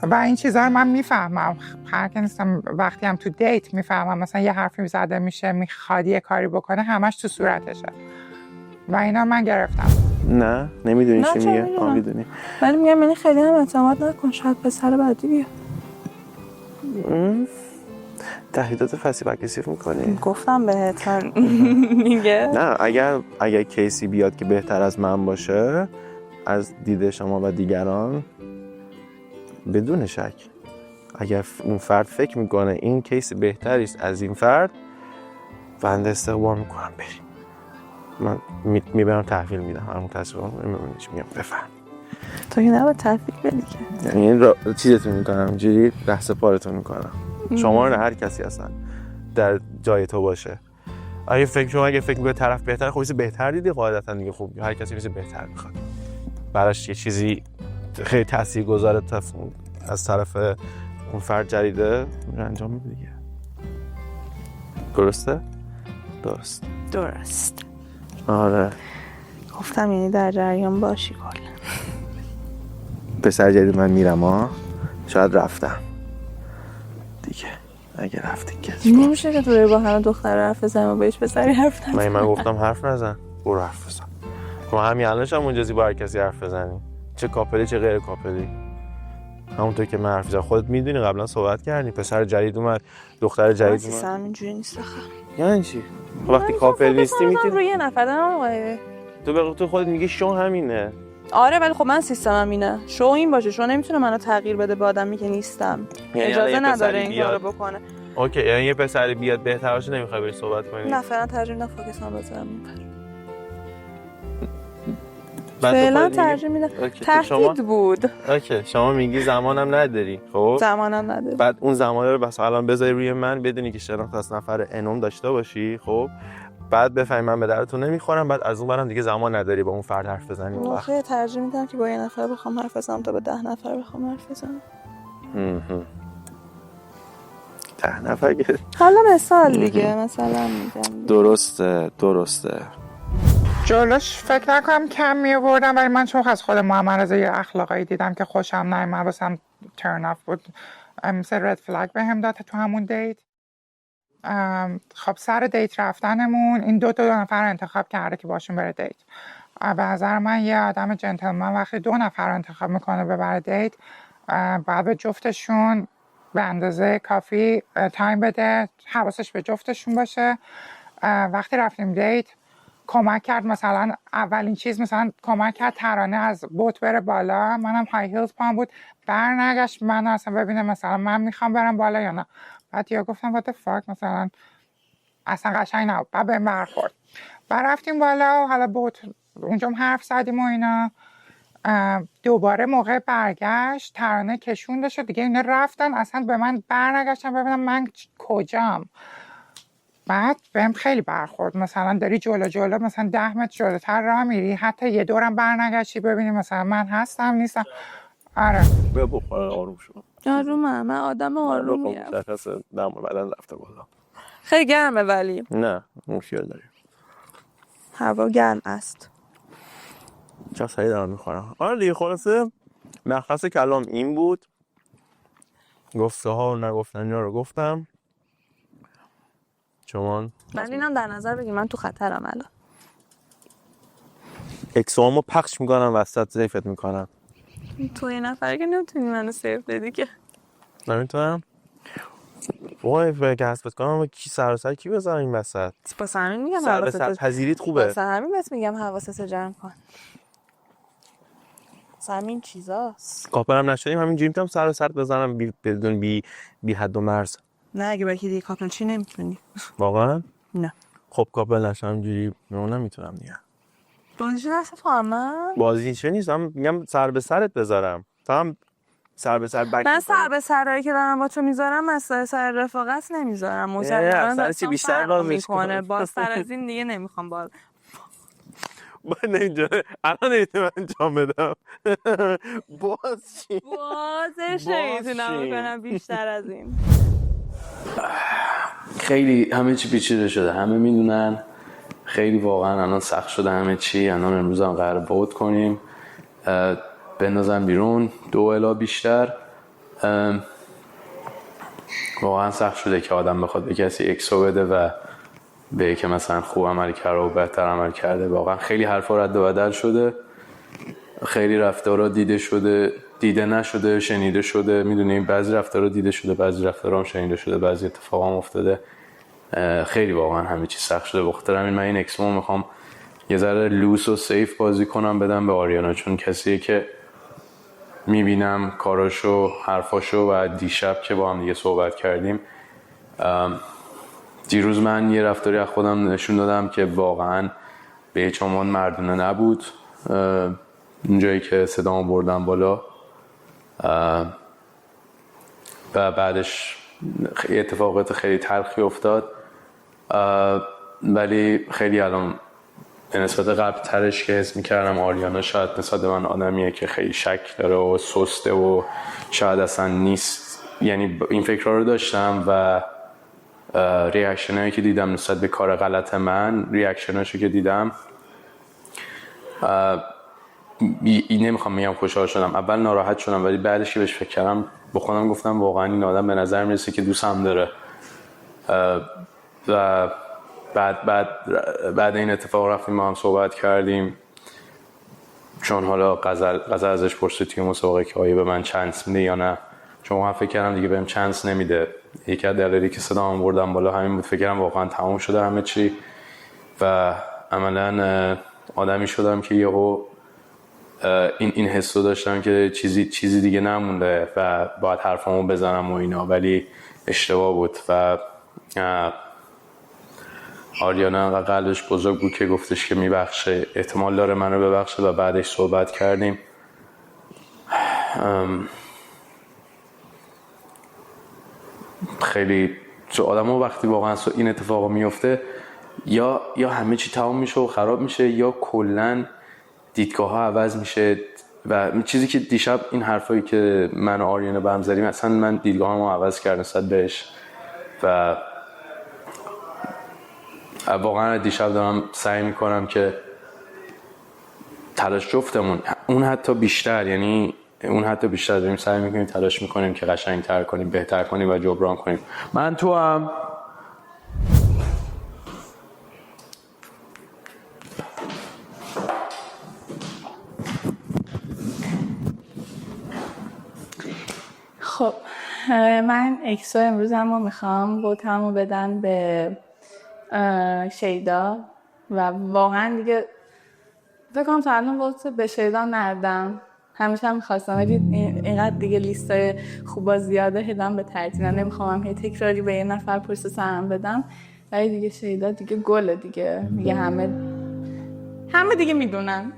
و این چیزا رو من میفهمم. هر کی نیستم وقتی هم تو دیت میفهمم مثلا یه حرفی زده میشه میخواد یه کاری بکنه همش تو صورتشه و اینا من گرفتم. نه نمیدونی چی میگه؟ میدونی. ولی میگم من خیلی هم اعتماد نکن، شاید پسر بعدی بیاد. تهدیدات فصیح اگریسیو میکنی؟ گفتم بهت میگه نه اگر کیسی بیاد که بهتر از من باشه از دید شما و دیگران، بدون شک اگر اون فرد فکر میکنه این کیس بهتری است از این فرد، بنده استقبال میکنم بریم، من میبرم تحویل میدم، همون تصویر میگم بفهم تو که نباید تحویل بدی که، یعنی چیزتون میکنم اینجوری دست پارتون میکنم. شما رو هر کسی هستن در جای تو باشه. اگه فکر میکنه طرف بهتره، خب چیز بهتر دیدی قاعدتا دیگه. خب هر کسی چیز بهتر میخواد، براش یه چیزی خیلی تاثیرگذار از طرف اون فرد جریده انجام میده دیگه. درسته؟ درست. آره گفتم یعنی در جریان باشی کلا. پسر جدید من میرم شاید رفتم دیگه. اگه رفتی که نمیشه که تو با همه دختر حرف بزنی و بهش پسری حرف نزنی. من گفتم حرف نزن، برو حرف بزن. تو همین الانش هم اونجازی با هر کسی حرف بزنی، چه کاپلی چه غیر کاپلی. همونطور که من حرف زدم خودت میدونی، قبلا صحبت کردیم، پسر جدید اومد، دختر جدید اومد. سیستم اینجوری نیست آخه. یعنی چی؟ وقتی کاپل نیستی میتونی روی یه نفر دارم تو خودت میگی شو همینه. آره ولی خب من سیستمم اینه، شو این باشه. شو نمیتونه منو تغییر بده به آدمی که نیستم. اجازه نداره این کارو بکنه. اوکی، یعنی یه پسری بیاد بهتر باشه نمیخوای بری صحبت کنی؟ نه فعلا ترجیح میدم فوکسم بذارم فعلا ترجیح میدم. تهدید بود. اوکی شما میگی زمانم نداری. خب زمانم نداری. بعد اون زمان رو بس الان بذاری روی من، بدونی که شناخت از نفر انوم داشته باشی. خب بعد بفهمی من به درتون نمیخورم، بعد از اون برم دیگه زمان نداری با اون فرد حرف بزنی. واقعا ترجیح میدم که با یه نفر بخوام حرف بزنم تا با 10 نفر بخوام حرف بزنم. 10 نفر که حالا مثال دیگه مثلا میگم. درسته. جلوش فکر نکنم کم می‌آوردم، ولی من چون از خود محمد رضا یه اخلاقایی دیدم که خوشم نیامد، واسم ترن آف بود، مثل رد فلگ بهم داد تو همون دیت. خب سر دیت رفتنمون این دو نفر انتخاب کرده که باشون بره دیت. به نظر من یه آدم جنتلمن وقتی 2 نفر انتخاب میکنه ببره دیت، باید به جفتشون به اندازه کافی تایم بده، حواسش به جفتشون باشه. وقتی رفتیم دیت کمک کرد، مثلا اولین چیز مثلا کمک کرد ترانه از بوت بره بالا، منم های هیلز پام بود، برنگشت من اصلا ببینه مثلا من میخوام برم بالا یا نه. بعد یا گفتم what the fuck، مثلا اصلا قشنگ نبود، بعد بهم برخورد. بعد رفتیم بالا و حالا بوت اونجا حرف زدیم و اینا. دوباره موقع برگشت ترانه کشونده شد دیگه، اینا رفتن، اصلا به من برنگشتن ببینم من کجام. بعد بهم خیلی برخورد، مثلا داری جلو مثلا 10 متر جلوتر راه میری، حتی یه دورم برنگشتی ببینی مثلا من هستم نیستم. آره بیا بخور آروم شو. آرومم، من آدم آرومیم. مشخص دم بدن رفته بالا. خیلی گرمه ولی نه مشکل داری. هوا گرم است. چه سری دارم میخورم. آره دیگه خلاصه مخصص کلام این بود. گفته ها و نگفتنی ها رو گفتم. چون من اینم در نظر بگیر من تو خطرم الان. اکسوامو پخش میکنم وسط زیفت میکنم. تو یه نفر که نمیتونی منو سیف بدی که. نمیتونم؟ وای که حسبت کنم و کی سر و سر کی بذارم این وسط؟ پس همین میگم سر به سر پذیریت خوبه. پس همین بس میگم حواست جمع کن. همین چیزاست. کاپلم نشدیم همینجوری میتونم سر و سر بزنم بدون بی حد و مرز. نه اگه برای دیگه کاپل چی نمیتونی. واقعا؟ نه. خب کاپل نشم اینجوری نمیتونم دیگه. بازیش دست تو هم؟ بازی چه نیست، من میگم سر به سرت بذارم. تو هم سر به سر من سر به سرایی که دارم با تو میذارم مثلا سر رفاقت نمیذارم. مسلماً سر بیشتر باز میکنه. باز سر از این دیگه نمیخوام باز. من اینجا الان نمیتونم انجام بدم. باز چی؟ بازش نمیتونم بکنم بیشتر از این. خیلی همه چی پیچیده شده، همه میدونن، خیلی واقعا الان سخت شده همه چی. الان امروز هم قرار بود کنیم بندازن بیرون 2 الی بیشتر. واقعا سخت شده که آدم بخواد به کسی اکسو بده و به که مثلا خوب عمل کرده و بهتر عمل کرده. واقعا خیلی حرفا رد و بدل شده، خیلی رفتارا دیده نشده، شنیده شده. میدونیم بعضی رفتارا دیده شده، بعضی رفتارا هم شنیده شده، بعضی اتفاقا هم افتاده. خیلی واقعا همه چی سخت شده. بخاطر همین من این اکسمو میخوام یه ذره لوس و سیف بازی کنم بدم به آریانا، چون کسیه که میبینم کاراشو، حرفاشو و دیشب که با هم دیگه صحبت کردیم. دیروز من یه رفتاری از خودم نشون دادم که واقعا به هیچ عنوان مردونه نبود. اونجایی که صدامو بردم بالا و بعدش اتفاقات خیلی تلخی افتاد، ولی خیلی الان به نسبت قبل ترش که حس میکردم آریانا شاید نسبت من آدمیه که خیلی شک داره و سسته و شاید اصلا نیست. یعنی این فکرها رو داشتم و ریاکشن هایی که دیدم نسبت به کار غلط من، ریاکشن هاشو که دیدم نمیخوام میگم خوشحال شدم. اول ناراحت شدم ولی بعدش که بهش فکر کردم با خودم گفتم واقعا این آدم به نظر میرسه که دوستم داره. و بعد این اتفاق رفتیم ما هم صحبت کردیم، چون حالا غزل ازش پرسید توی مسابقه که آیا به من چانس میده یا نه، چون من فکر کردم دیگه بهم چانس نمیده. یکی از دلایلی که صدامو بردم بالا همین بود، فکر کردم واقعا تموم شده همه چی و عملاً آدمی شدم که یهو این حسو داشتم که چیزی دیگه نمونده و باید حرفامو بزنم و اینا، ولی اشتباه بود. و آریانا قلبش بزرگ بود که گفتش که میبخشه، احتمال داره منو ببخشه و بعدش صحبت کردیم. خیلی آدم‌ها وقتی واقعا این اتفاق میفته یا همه چی تمام میشه و خراب میشه یا کلاً دیدگاه ها عوض میشه. و چیزی که دیشب این حرفایی که من و آریانا با هم زدیم اصلا من دیدگاهمو عوض کرد نسبت بهش و واقعا دیشب دارم سعی میکنم که تلاش جفتمون، اون حتی بیشتر، یعنی اون حتی بیشتر داریم سعی میکنیم تلاش میکنیم که قشنگتر کنیم، بهتر کنیم و جبران کنیم. من تو هم خب من اکسو امروز هم میخوام بوتمو بدم به شیدا و واقعا دیگه فکر کنم تا الان بوت به شیدا ندم، همیشه هم میخواستم ولی اینقدر دیگه لیستای خوبا زیاده هدام به ترتیب نمیخوام هم هی تکراری به یه نفر پشت سرم بدم، ولی دیگه شیدا دیگه گله دیگه همه دیگه میدونن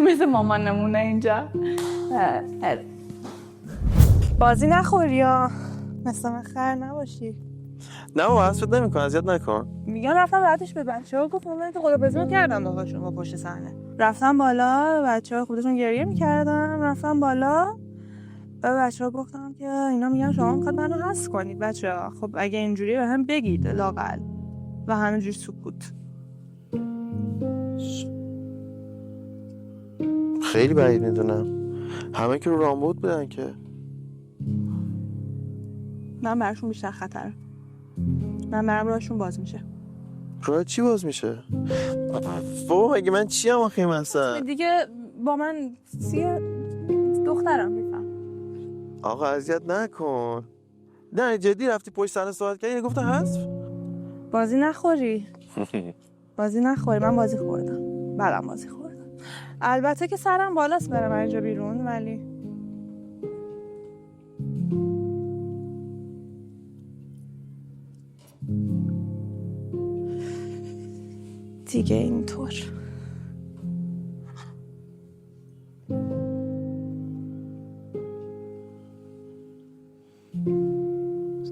مثل مامانمونه اینجا. بازی نخوری یا مثل من خر نباشی. نه بابا حسفت نمی‌کنم، اذیت نکن. میگم رفتم بعدش به بچه‌ها گفتم من خدافظی کردم باهاشون با پشت صحنه. رفتم بالا، بچه‌ها خودشون گریه می‌کردن، رفتم بالا به بچه‌ها گفتم که اینا میگن شما می‌خواد منو حذف کنید بچه‌ها. خب اگه اینجوری به هم بگید لااقل. و همینجوری سکوت. خیلی بعید میدونم. همه که رو رامبد بودن که. من براشون بیشتر خطره. من برام راهشون باز میشه. راه چی باز میشه؟ بابا مگه من چی هم آخه مثلا؟ دیگه با من دخترم میفهم. آقا اذیت نکن. نه جدی رفتی پشت صحنه صحبت کردی گفتن حذف؟ بازی نخوری. بازی نخوری، من بازی خوردم. بعدم بازی خوردم. البته که سرم بالاست برم اینجا بیرون ولی دیگه اینطور.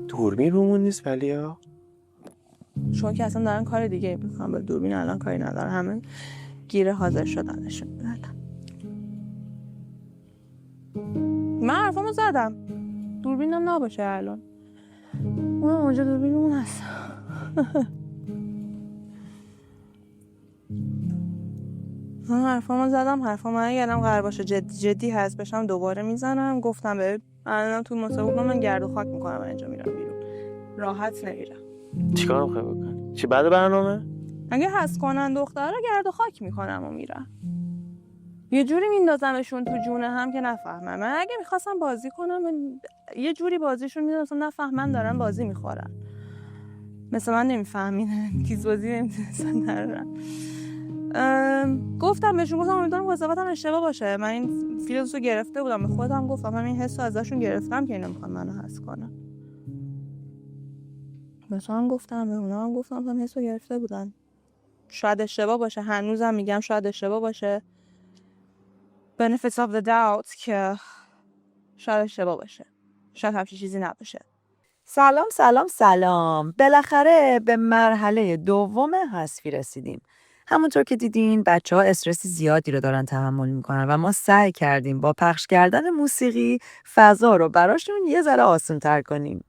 دوربین رومون نیست ولی ها شما که اصلا دارن کار دیگه میکنن، به دوربین الان کاری ندارن، همه گیره حاضر شدنشون. من حرفامو زدم دوربینم نباشه الان، اونم اونجا دوربینمون هست. من حرفامو زدم، حرفامو اگرم قرار باشه جدی هست بشم دوباره میزنم. گفتم به الانم تو مسابقه من گرد و خاک میکنم، من اینجا میرم بیرون، راحت نمیرم. چیکار میخوای بکنی؟ چی بعد برنامه؟ اگه حس کنن دخترها گرد و خاک میکنم و میرم، یه جوری میندازمشون تو جونه هم که نفهمن. من اگه میخواستم بازی کنم یه جوری بازیشون میدونستم نفهمن دارن بازی میخورن، مثل من نمیفهمین تیز بازی نمیتونستن درارن. گفتم بهشون، گفتم امیدوارم قضاوتم اشتباه باشه، من این فیلمو گرفته بودم، به خودم گفتم من این حسو ازشون گرفتم که اینا میخوان منو حس کنن. مثلا گفتم به اونا، گفتم من حسو گرفته بودن، شاید اشتباه باشه، هنوزم میگم شاید اشتباه باشه، benefits of the doubt که شاید اشتباه باشه، شاید همچین چیزی نباشه. سلام. بالاخره به مرحله دوم حذفی رسیدیم. همونطور که دیدین بچه‌ها استرس زیادی رو دارن تحمل میکنن و ما سعی کردیم با پخش کردن موسیقی فضا رو براشون یه ذره آسان‌تر کنیم.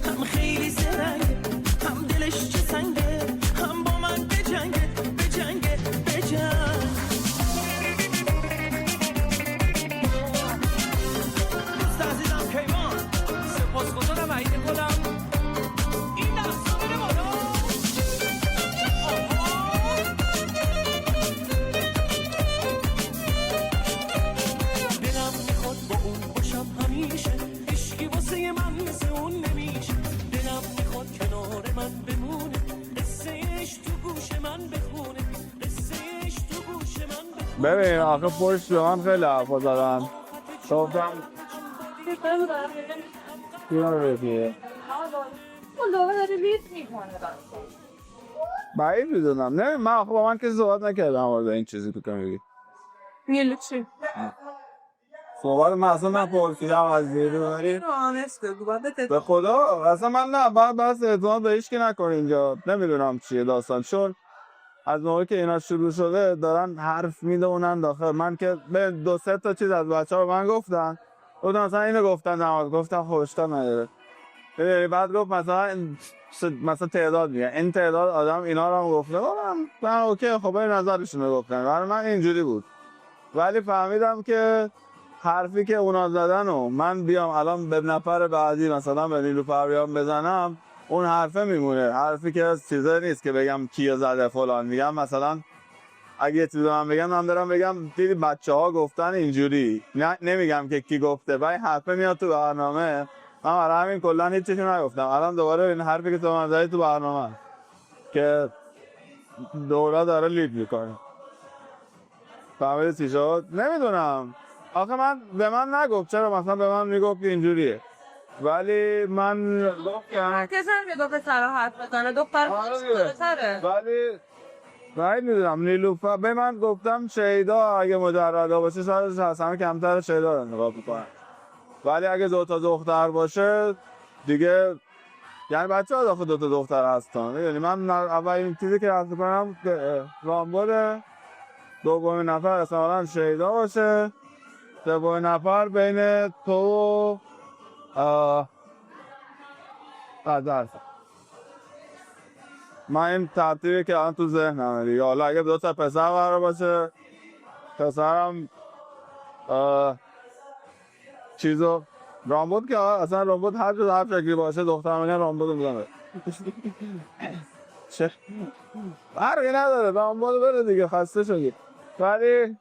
هم خیلی زرنگ هم دلش چه ببین آخه پشت به من خیلی حرفا زدن گفتم کیا رو بگیه بعید میدونم نه من آخه با من کسی صحبت نکردم وارد این چیزی که میگی میگه چی؟ صحبت من اصلا نپرسیدم از دیگه ببرید به خدا اصلا من نه بس اعتماد به هیچ کی نکن اینجا نمیدونم چیه داستان چون از موقعی که اینا شروع شده دارن حرف میدونن داخل من که به 2-3 تا چیز از بچه‌ها به من گفتن مثلا اینو گفتن گفتم خوشتا نداره بعد گفت مثلا تعداد میگن این تعداد آدم اینا رو هم گفته من اوکی خب این نظرشون رو گفتن برای من اینجوری بود ولی فهمیدم که حرفی که اونا زدن و من بیام الان به نفر بعدی مثلا به نیلوفر بیام بزنم اون حرفه میمونه حرفی که چیزا نیست که بگم کیه زده فلان میگم مثلا اگه یه چیزی من بگم من دارم بگم دیدی بچه‌ها گفتن اینجوری نمیگم که کی گفته ولی حرفه میاد تو برنامه من برای همین کلا هیچ چیزی نگفتم الان دوباره این حرفی که تو من زدی تو برنامه که دولا داره لید میکنه فهمیدی چی شد نمیدونم آخه به من نگفت چرا مثلا به من میگفت اینجوریه ولی من گفتم کسی نمیگه پسرا حرف بزنه دختر بزنه ولی میدونم نیلوفر به من گفتم شیدا اگه مجردا باشه شاید از همه کمتر شیدا رو انتخاب میکنن ولی اگه 2 تا دختر باشه دیگه یعنی بچه‌ها داخل 2 تا دختر هستن یعنی من اولین چیزی که حس می‌کنم رامبد دومین نفر احتمالاً شیدا باشه سومین نفر بین تو و قدر من این ترتیبی که الان تو ذهنمه دیگه حالا اگه 2 تا پسر قرار باشه پسرم چیزو رامبد که اصلا رامبد هر جور هر شکلی باشه دخترم میگن رامبد رو میزنه چه؟ فرقی نداره رامبد بره دیگه خسته شدی ولی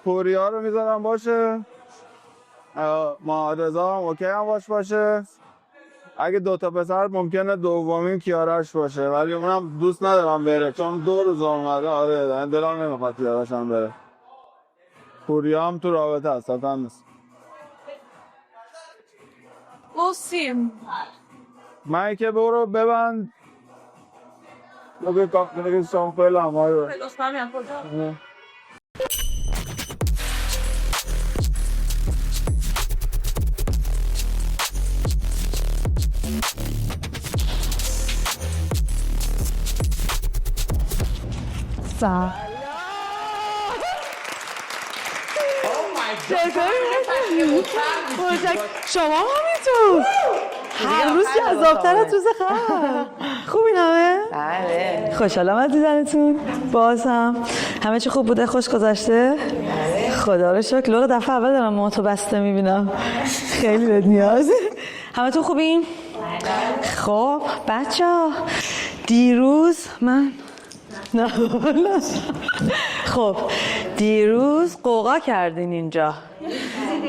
پوریا رو میذارم باشه معارضا هم اوکی هم باشه اگه 2 تا پسر ممکنه دومین کیارش باشه ولی اونم دوست ندارم بره چون 2 روز اومده آره دلم نمیخواد کیارش هم بره پوریا هم تو رابطه هست اصلا نیست من که برو ببند بگه کافی شامپل هم آره شما همینطور هر روز جذاب‌تر از روز قبل خوبین همه؟ بله خوشحالم از دیدنتون باز همه چی خوب بوده خوش گذشته؟ خدا رو شکر لورا دفعه اول دارم ما تو بسته میبینم خیلی بهت نیازه همه تو خوبین؟ خب بچه ها دیروز من نه خب دیروز قوقا کردین اینجا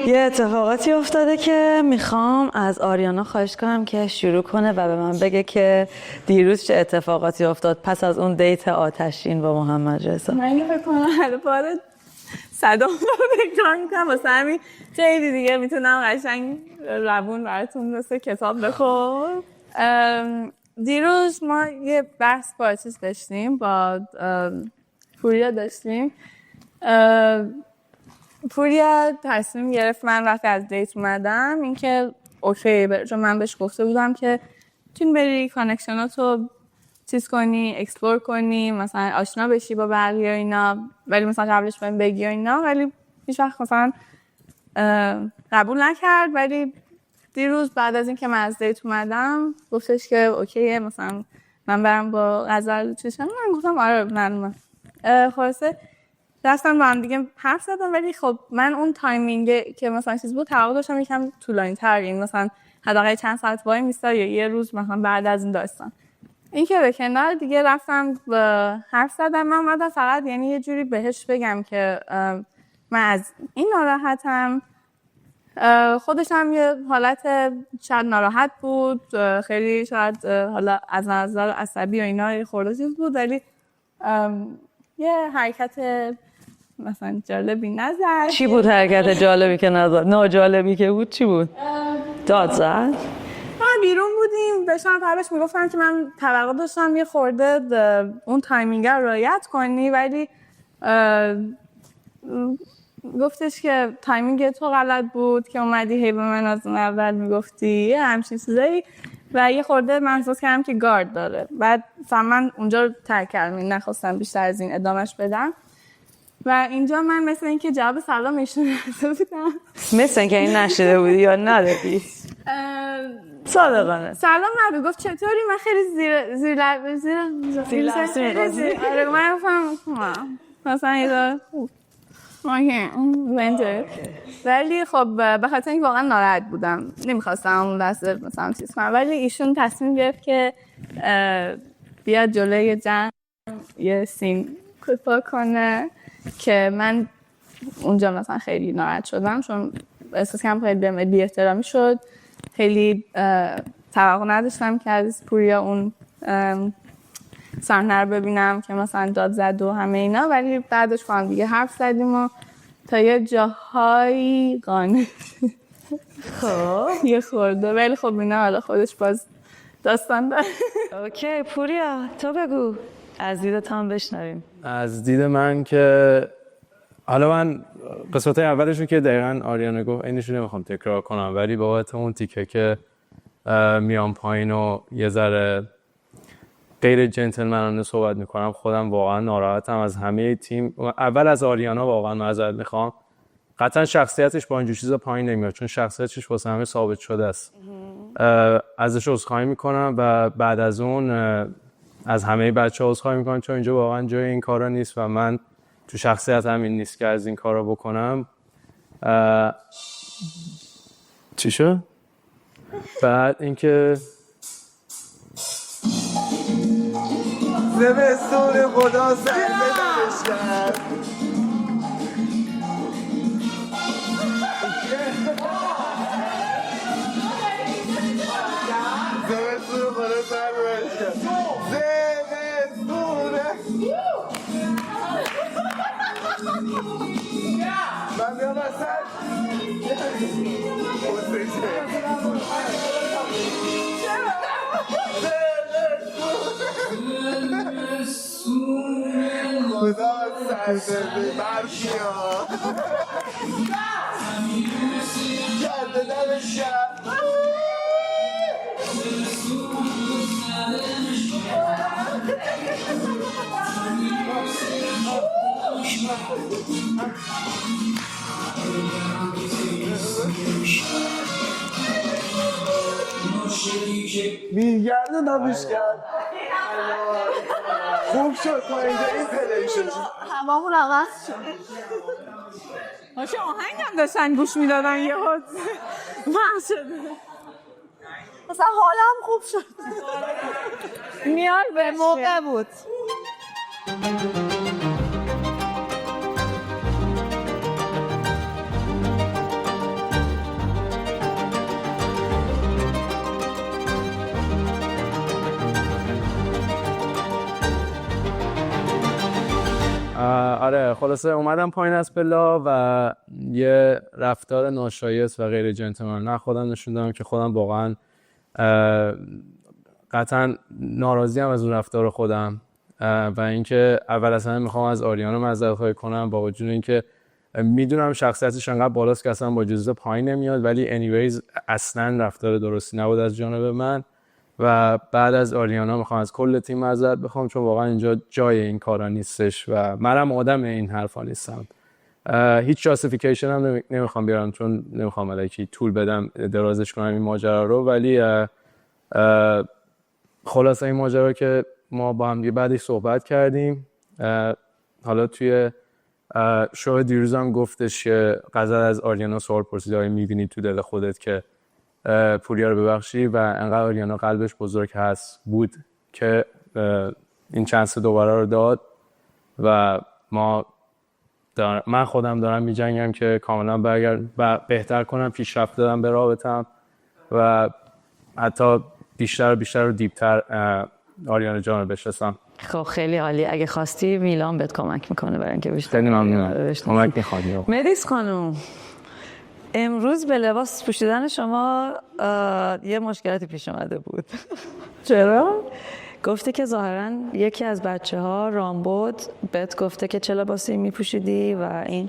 یه اتفاقاتی افتاده که میخوام از آریانا خواهش کنم که شروع کنه و به من بگه که دیروز چه اتفاقاتی افتاد پس از اون دیت آتشین با محمد رضا. من فکر کنم هر بار صدام رو تکرار میکنم واسه همین خیلی دیگه میتونم قشنگ روون براتون مثل کتاب بخونم. دیروز ما یه بحث با چیز داشتیم با پوریا داشتیم پوریا تصمیم گرفت من وقتی از دیت اومدم اینکه اوکی چون من بهش گفته بودم که تون بری کانکشناتو چیز کنی اکسپلور کنی مثلا آشنا بشی با بقیه و اینا ولی مثلا قبلش بهم بگی و اینا ولی هیچ وقت مثلا قبول نکرد ولی دیروز بعد از اینکه من از دیت اومدم گفتش که اوکیه مثلا من برم با غزل چشم من گفتم آره من خلاصه رفتم با هم دیگه حرف زدم ولی خب من اون تایمینگ که مثلا چیز بود توقع داشتم یکم طولانی‌تر یعنی مثلا حداقل چند ساعت وای میستا یا یه روز مثلا بعد از این داستان این که به کنار دیگه رفتم حرف زدم من اومدم فقط یعنی یه جوری بهش بگم که من از این ناراحتم خودش هم یه حالت شاید ناراحت بود خیلی شاید حالا از نظر عصبی و اینا خورده چیز بود ولی یه حرکت مثلا جالبی نزد. چی بود حرکت جالبی که نزد؟ ناجالبی که بود چی بود؟ داد زد؟ ما بیرون بودیم داشتم قبلش میگفتم که من توقع داشتم یه خورده اون تایمینگ رو رعایت کنی، ولی گفتش که تایمینگ تو غلط بود که اومدی هی به من از اون اول میگفتی همچین چیزایی و یه خورده من احساس کردم که گارد داره. بعد من اونجا رو ترک کردم، نخواستم بیشتر از این ادامهش بدم و اینجا من مثل اینکه جواب سلام ایشون نشده بودم. مثل اینکه این نشده بودی یا ندادی؟ صادقانه سلام نبی، گفت چطوری؟ من خیلی زیر آره من گفتم مثلا یه دار ولی خب به خاطر اینکه واقعا ناراحت بودم نمیخواستم اون لحظه مثلا چیز کنم، ولی ایشون تصمیم گرفت که بیاد جلوی جمع یه سین کوتاه کنه که من اونجا مثلا خیلی ناراحت شدم، چون احساس کردم خیلی بهم بی احترامی شد. خیلی توقع نداشتم که از پوریا اون صحنه رو ببینم که مثلا داد زد و همه اینا، ولی بعدش با هم دیگه حرف زدیم و تا یه جاهایی قانع خب یه خورده، ولی خب اینا حالا خودش باز داستان داره. اوکی پوریا تو بگو از دیدت هم بشنویم. از دید من که حالا من قسمت اولش رو که دقیقاً آریانا گفت اینش رو نمیخوام تکرار کنم، ولی بابت اون تیکه که میام پایین و یه ذره غیر جنتلمنانه صحبت میکنم، خودم واقعا ناراحتم از همه تیم. اول از آریانا واقعا معذرت میخوام، قطعا شخصیتش با اینجور چیزا پایین نمیاد، چون شخصیتش واسه همه ثابت شده است. ازش عذرخواهی میکنم و بعد از اون از همه بچه‌ها عذرخواهی میکنم، چون اینجا واقعا جای این کارا نیست و من تو شخصیتم این نیست که از این کارا بکنم. چی شد؟ بعد اینکه زمستون خدا سر بدنش کرد. زمستون خدا سر بدنش کرد. من بیام وسط. خدا سرزنده برشیا کرده دم شب میگردونمش کرد. خوب شد ما اینجا این پلی شد، همامون عوض شد. باشه آهنگم داشتن گوش میدادن یه حد محض شده مثلا حالم خوب شد. میار به موقع بود. آره خلاصه اومدم پایین از پلا و یه رفتار ناشایست و غیر جنتلمن خودم نشون دادم که خودم واقعا قطعا ناراضی ام از اون رفتار خودم و اینکه اول از همه میخوام از آریانا معذرت خواهی کنم، با وجود اینکه میدونم شخصیتش انقدر بالاست که اصلا با جزء پایین نمیاد، ولی anyways اصلا رفتار درستی نبود از جانب من و بعد از آریانا میخوام از کل تیم معذرت بخوام، چون واقعا اینجا جای این کارا نیستش و منم آدم این حرفا نیستم. هیچ جاستیفیکیشن هم نمیخوام بیارم، چون نمیخوام الکی طول بدم درازش کنم این ماجرا رو، ولی خلاصه این ماجرا که ما با هم بعدش صحبت کردیم. حالا توی شو دیروز هم گفتش که غزل از آریانا سوال پرسید آیا میبینی تو دل خودت که پوریا رو ببخشی و انقدر آریانا قلبش بزرگ هست بود که این چانس دوباره رو داد و من خودم دارم میجنگم که کاملا برگرد و بهتر کنم، پیشرفت دادم به رابطم و حتی بیشتر و دیپتر آریانا جان رو بشناسم. خب خیلی عالی. اگه خواستی میلان بهت کمک میکنه برای اینکه بیشتر. خیلی ممنونم. کمک میخواد. مدیس خانم، امروز به لباس پوشیدن شما یه مشکلاتی پیش اومده بود. چرا؟ گفته که ظاهراً یکی از بچه‌ها رامبد بهت گفته که چه لباسی میپوشیدی و این.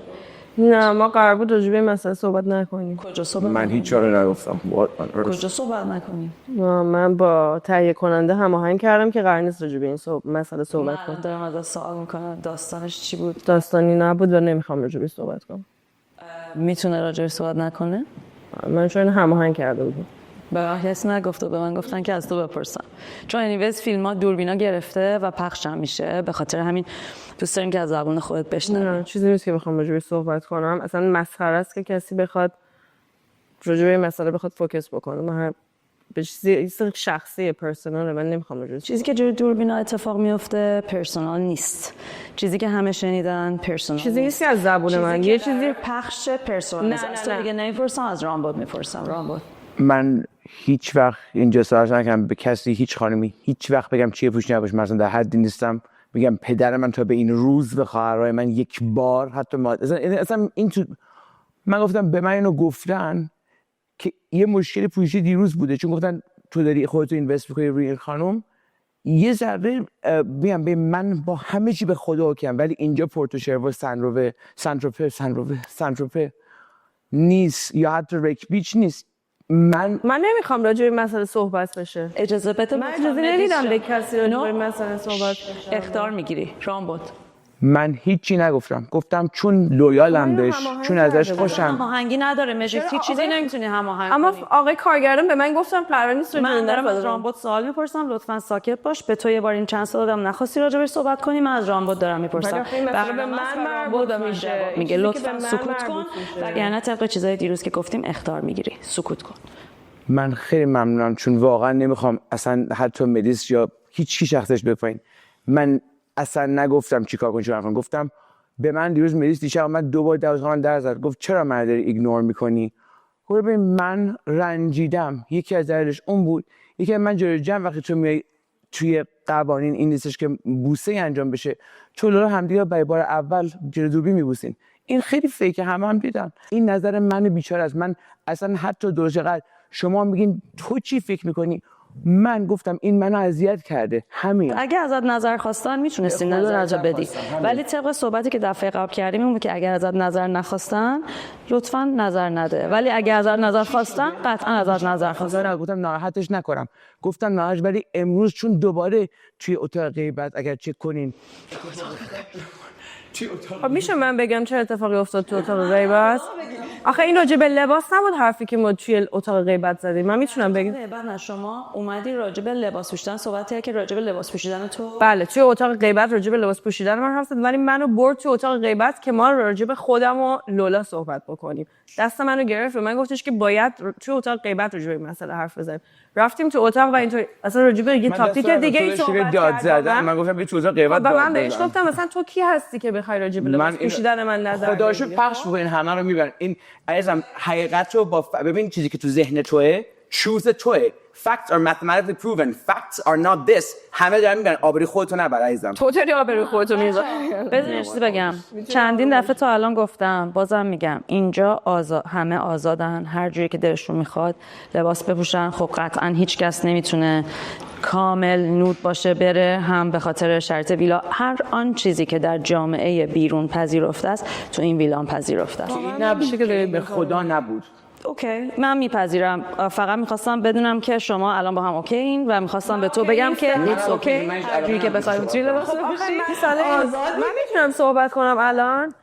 نه ما قرار بود راجع به این مسئله صحبت نکنیم. کجا صحبت؟ من هیچ چاره نگفتم. کجا صحبت نکنیم؟ من با تهیه کننده هماهنگ کردم که قرار نیست راجع به این مسئله صحبت کنم. دارم ازت سوال میکنم داستانش چی بود؟ داستانی نبود و نمیخوام راجع به صحبت کنم. میتونه راجع به صحبت نکنه؟ من چون هماهنگ کرده بودم. به من کسی نگفته، به من گفتن که از تو بپرسم. چون انیویز فیلم‌ها دوربینا گرفته و پخش هم میشه، به خاطر همین دوست داریم که از زبون خودت بشنویم. نه چیزی نیست که بخوام راجع به صحبت کنم. اصلا مسخره است که کسی بخواد راجع به این مسئله بخواد فوکس بکنه. من به چیزی شخصی پرسونال من نمیخوام راجع. چیزی که جلوی دوربینا اتفاق میفته پرسونال نیست. چیزی که همه شنیدن پرسونال. چیزی نیست از زبون من. یه چیزی پخش پرسونال. نه دیگه نمیپرسم، از رامبد میپرسم. رامبد من هیچ وقت اینجا سرش نکنم به کسی، هیچ خانمی هیچ وقت بگم چیه پوش نباش. مثلا در حدی نیستم میگم پدر من تا به این روز به خواهرای من یک بار حتی اصلا این تو من گفتم به من اینو گفتن که یه مشکل پوشی دیروز بوده، چون گفتن تو داری خودتو اینوست می‌کنی روی این خانم. یه ذره بیام به من با همه چی به خدا اوکیم، ولی اینجا پورتوشرو سنتروپه نیست یا حتی ریک بیچ نیست. من نمیخوام راجع به این مسئله صحبت بشه. اجازه بده. من اجازه نمیدم به کسی راجع به این مسئله صحبت بشه. اخطار میگیری رامبد. من هیچی نگفتم، گفتم چون لویالم بهش، چون ازش خوشم. هماهنگی نداره مژیک، هیچ چیزی نمیتونی هماهنگ کنی. اما آقای کارگردان به من گفتم قرار نیست من دارم از رامبد سوال میپرسم، لطفا ساکت باش. به تو یه بار این چند سال دادم نخواستی راجع بهش صحبت کنی، من از رامبد دارم میپرسم. به من مربوط میشه. میگه لطفا سکوت کن، وگرنه طبق چیزای دیروز که گفتیم اخطار میگیری. سکوت کن. من خیلی ممنونم، چون واقعا نمیخوام اصلا حتی مدیس یا هیچ کی شخصش بپایین. من اصلا نگفتم چیکار کنی چیکار کنم. گفتم به من دیروز مدیس دیشب من 2 بار دروازه من در زد، گفت چرا من داری ایگنور میکنی؟ گفت ببین من رنجیدم. یکی از دلایلش اون بود. یکی من جلوی جمع وقتی تو میای توی قوانین این نیستش که بوسه انجام بشه، تو لورا همدیگه برای بار اول جلوی دوربین میبوسین. این خیلی فیکه، هم دیدن. این نظر من بیچاره است. من اصلا حتی درجه قدر شما میگین تو چی فکر میکنی، من گفتم این منو اذیت کرده. همین. اگه ازت نظر خواستن میتونستی نظر بدی، ولی طبق صحبتی که دفعه قبل کردیم این بود که اگر ازت نظر نخواستن لطفا نظر نده، ولی اگه ازت نظر خواستن قطعا ازت نظر خواستن. گفتم ناراحتش نکنم، گفتم ناراحت، ولی امروز چون دوباره توی اتاق غیبت اگر چک کنین خب میشه من بگم چه اتفاقی افتاد تو اتاق غیبت؟ آخه این راجع به لباس نبود حرفی که ما توی اتاق غیبت زدیم. من میتونم بگم بعد شما اومدی راجع به لباس پوشیدن صحبت کردی که راجع به لباس پوشیدن تو. بله توی اتاق غیبت راجع به لباس پوشیدن من حرف زد، ولی منو برد توی اتاق غیبت که ما راجع به خودم و لولا صحبت بکنیم. دست منو گرفت و من گفتش که باید توی اتاق غیبت راجع به این مسئله حرف بزنیم. رفتیم تو اتاق و اینطوری اصلا راجع به یه تاپیک دیگه ای صحبت کردم. من گفتم تو اتاق غیبت من بهش گفتم مثلا تو کی هستی که بخوای راجع به لباس پوشیدن من نظر بدی؟ خداشو پخش بکنین همه رو میبرن. این عزیزم حقیقت رو با ببین چیزی که تو ذهن توئه چوز توئه. Facts are mathematically proven. Facts are not this. همه دارن میگن آبروی خودتو نبر عزیزم. تو داری آبروی خودتو میذاری. بذار چیزی بگم. چندین دفعه تا الان گفتم، بازم میگم اینجا همه آزادن، هر جوری که دلشون میخواد لباس بپوشن. خب قطعا هیچ کس نمیتونه کامل نود باشه بره، هم به خاطر شرط ویلا. هر آن چیزی که در جامعه بیرون پذیرفته است تو این ویلان پذیرفته است. نباشه که به خدا نبود. اوکی من میپذیرم، فقط میخواستم بدونم که شما الان با هم اوکی این و میخواستم به تو بگم که ایتس اوکی جوری که بخوایم توی لباس بپوشی. من میتونم صحبت کنم الان؟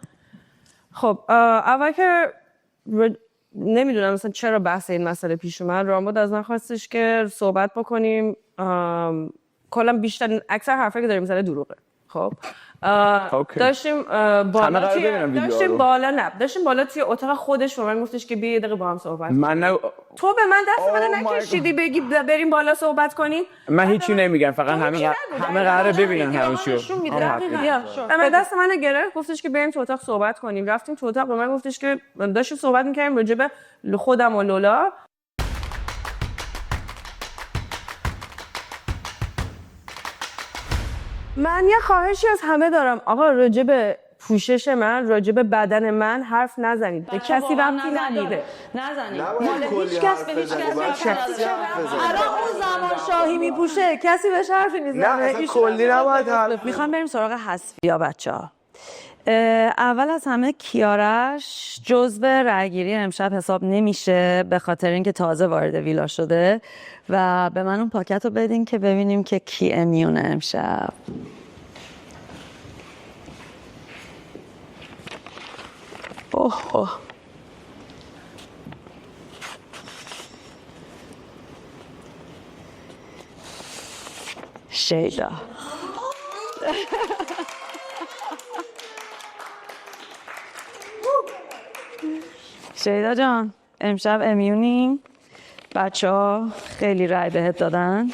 خب اول که نمیدونم مثلا چرا بحث این مسئله پیش اومد. رامبد از من خواستش که صحبت بکنیم. کلا بیشتر اکثر حرفایی که داریم مثلا دروغه. خب داشتیم بالا توی اتاق خودش و من گفتش که بیا یه دقیقه با هم صحبت کنیم. تو به من دست منو نکشیدی بگی بریم بالا صحبت کنیم. من هیچی نمیگم، فقط همه قراره ببینن همه چیو. من دست منو گرفت گفتش که بریم تو اتاق صحبت کنیم. رفتیم تو اتاق و من گفتش که داشتیم صحبت می‌کردیم راجع به خودم و لولا. من یه خواهشی از همه دارم آقا، راجع به پوشش من، راجع به بدن من حرف نزنید. به کسی ربطی نداره. نزنید. مال هیچ کس به هیچ کس الان اون زمان شاهی میپوشه کسی بهش حرفی میزنه. نه اصلا کلی نباید حرف. میخوام بریم سراغ حذفیا بچه‌ها. اول از همه کیارش جزو رأیگیری امشب حساب نمیشه به خاطر اینکه تازه وارد ویلا شده و به من اون پاکت رو بدین که ببینیم که کی امیونه امشب. اوه شیدا شیدا جان امشب امیونی، بچه ها خیلی رای بهت دادن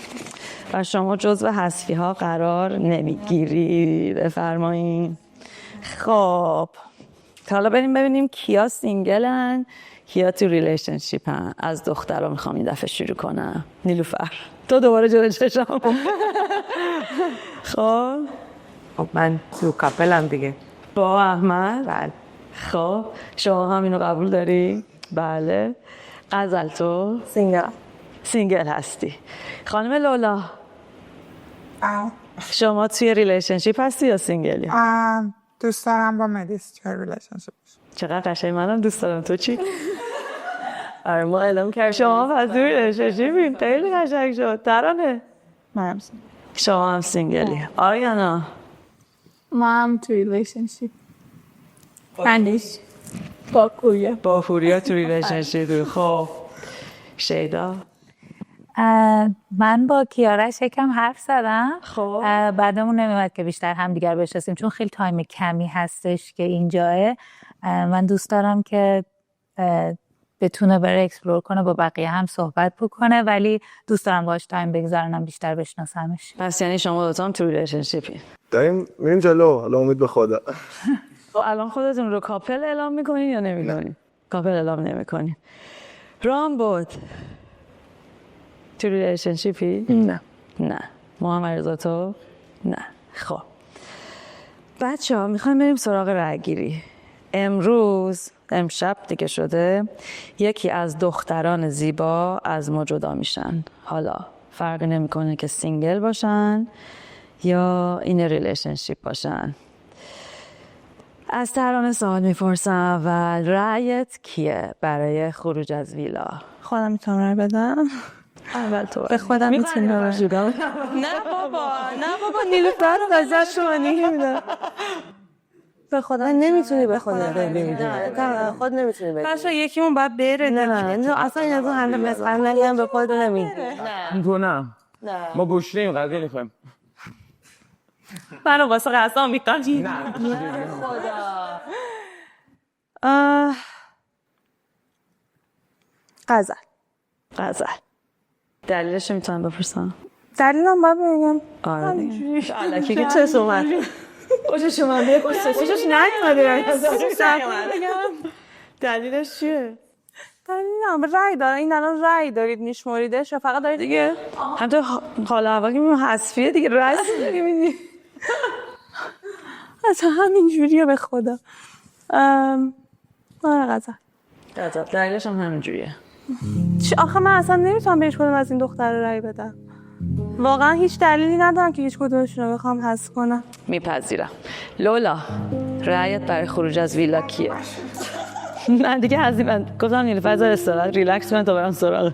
و شما جزو حذفی ها قرار نمیگیری. بفرمایین. خب حالا بریم ببینیم کیا سینگلن کیا تو ریلیشنشیپن. از دخترها میخوام این دفعه شروع کنم. نیلوفر تو دوباره جلوی چشم. خب من تو کاپلم دیگه با احمد. بله. خب شما هم اینو قبول داری؟ بله. غزل تو؟ سینگل هستی. خانم لولا شما توی ریلیشنشیپ هستی یا سینگلی؟ دوست دارم با مدیس توی ریلیشنشیپ. چقدر قشنگ. منم دوست دارم. تو چی؟ آره ما اعلام کردیم شما پس توی ریلیشنشیپین. خیلی قشنگ شد. ترانه منم شما هم سینگلی. آریانا ما هم تو ریلیشنشیپ. پندیش با پوریا. با پوریا تو ریلیشنشیپ. خب شیدا من با کیارش یکم حرف زدم. خب بعدمون نمیاد که بیشتر همدیگر بشناسیم چون خیلی تایم کمی هستش که اینجاه. من دوست دارم که بتونه بره اکسپلور کنه، با بقیه هم صحبت بکنه، ولی دوست دارم باهاش تایم بگذارنم بیشتر بشناسمش. پس یعنی شما دوتا هم تو ریلیشنشیپین. داریم میریم جلو. حالا امید به خدا. الان خودتون رو کاپل اعلام میکنین یا نمیکنین؟ کاپل اعلام نمیکنین. رام بود تو ریلیشنشیپی؟ نه. محمد رضا تو؟ نه. خب بچه ها میخوایم بریم سراغ رای گیری. امشب دیگه شده یکی از دختران زیبا از ما جدا میشن. حالا فرقی نمیکنه که سینگل باشن یا این ریلیشنشیپ باشن. از ترانه سوال میپرسم اول رأیت کیه برای خروج از ویلا؟ خودم میتونم رای بدم. اول تو. به خودم میتونم رای بدم. نه بابا نیلوفر رو غزل شما نمیدم. به خودم نمیتونی به خودت بدی. نه خود نمیتونی بدی. باشه یکیمون باید بره. نه اصلا این از اون حل مسئله هم به خودت نمیدی. نه ما بوشیم قضیه میخوایم. منو واسه قسم میکنی؟ نه خدا. غزل. دلیلش میتونم بپرسم؟ دلیلم باید بگم. آره دیگه. الکی که چه اومد؟ خوشش اومده. خوشش نیومده. دلیلش چیه؟ دلیلم رأی داره. این الان رأی دارید میشموریدش و فقط دارید دیگه همینطور حال هوا که میگم حذفیه دیگه رأی داری میدی. اصلا همین جوریه به خدا. غزل. دلیلش هم همین جوریه. آخه من اصلا نمیتونم به هیچ کدوم از این دخترها رأی بدم. واقعا هیچ دلیلی ندارم که هیچ کدومشون رو بخوام حذف کنم. میپذیرم. لولا رأیت برای خروج از ویلا کیه؟ من دیگه از این گفتم نیلوفر زار استراحت ریلکس کنم تا برم سراغش.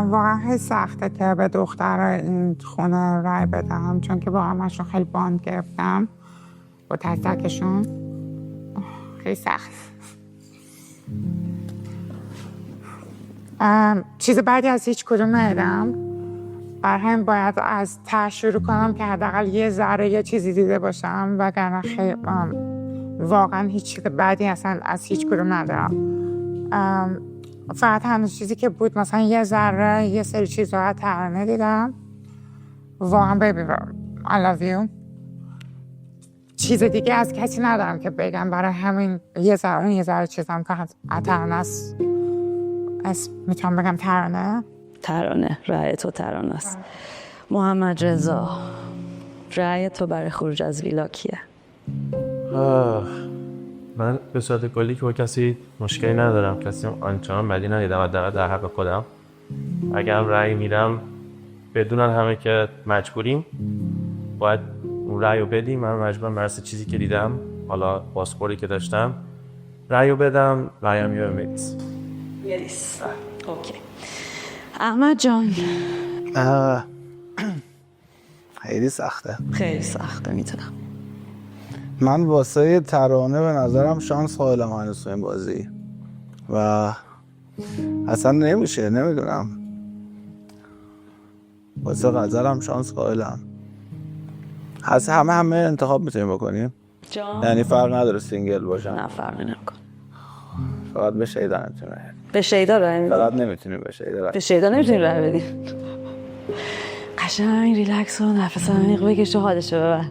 واقعا خیلی سخته که به دخترها این خونه رای بدم چون که با همشون خیلی باند گرفتم با تک تکشون. خیلی سخت. چیز بعدی از هیچ کدوم ندیدم. برای همین باید از ته شروع کنم که حداقل یه ذره یه چیزی دیده باشم وگرنه خیلی واقعا هیچ چیز بعدی اصلا از هیچ کدوم ندارم. فقط هنوز چیزی که بود مثلا یه ذره یه سری چیزها ترانه دیدم. واقعا ببین I love you. چیز دیگه از کسی ندارم که بگم. برای همین یه ذره چیزم که ترانه است. میتونم بگم ترانه. رأی تو ترانه است. محمد رضا رأی تو برای خروج از ویلا کیه؟ من به صورت کلی که با کسی مشکلی ندارم، کسی آنچنان بدی ندیدم حداقل در حق خودم. اگرم رأی میدم بدونن همه که مجبوریم باید اون رأی رو بدیم. من مجبورم بر اساس چیزی که دیدم، حالا پاسپورتی که داشتم، رأی رو بدم. رأیم یه مدیس. اوکی. احمد جان. خیلی سخته. خیلی سخته میتونم. من واسه ترانه به نظرم شانس قائلم هنوز تو این بازی و اصلا نمیشه، نمیدونم. واسه غزلم شانس قائلم. از همه انتخاب میتونیم بکنیم. یعنی فرق نداره سینگل باشم. نه فرقی نمیکنه. فقط به شیدا نمیتونه. به شیدا رای میدی؟ فقط نمیتونیم به شیدا رای. به شیدا نمیتونی رای بدی. قشنگ ریلکس و نفس عمیق بکش و حالشو ببر.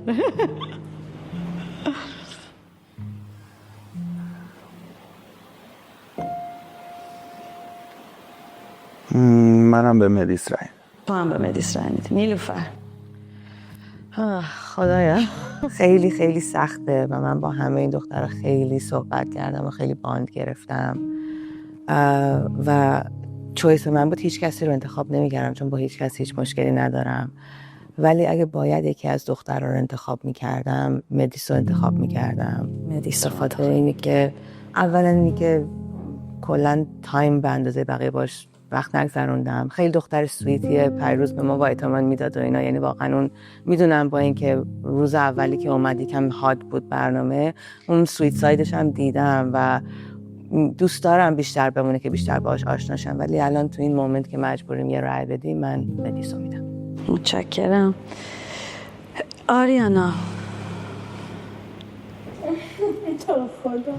منم به مدیس رای. تو هم به مدیس رای میدی. نیلوفر. خدایا خیلی خیلی سخته و من با همه این دخترها خیلی صحبت کردم و خیلی باند گرفتم و چویس من بود هیچ کسی رو انتخاب نمی‌کردم چون با هیچ کسی هیچ مشکلی ندارم، ولی اگه باید یکی از دخترها رو انتخاب می‌کردم مدیس رو انتخاب می‌کردم. مدیس به خاطر اینی که اولا اینی که کلا تایم به اندازه بقیه باش وقت نگذروندم. خیلی دختر سویتیه، پیروز به ما وایتامین میداد و اینا، یعنی واقعا اون میدونم با اینکه روز اولی که اومد یکم هات بود برنامه، اون سویت سایدش هم دیدم و دوست دارم بیشتر بمونه که بیشتر باهاش آشناشم، ولی الان تو این مومنت که مجبوریم یه رای بدیم من مدیسو میدم. متشکرم. آریانا. تو خدا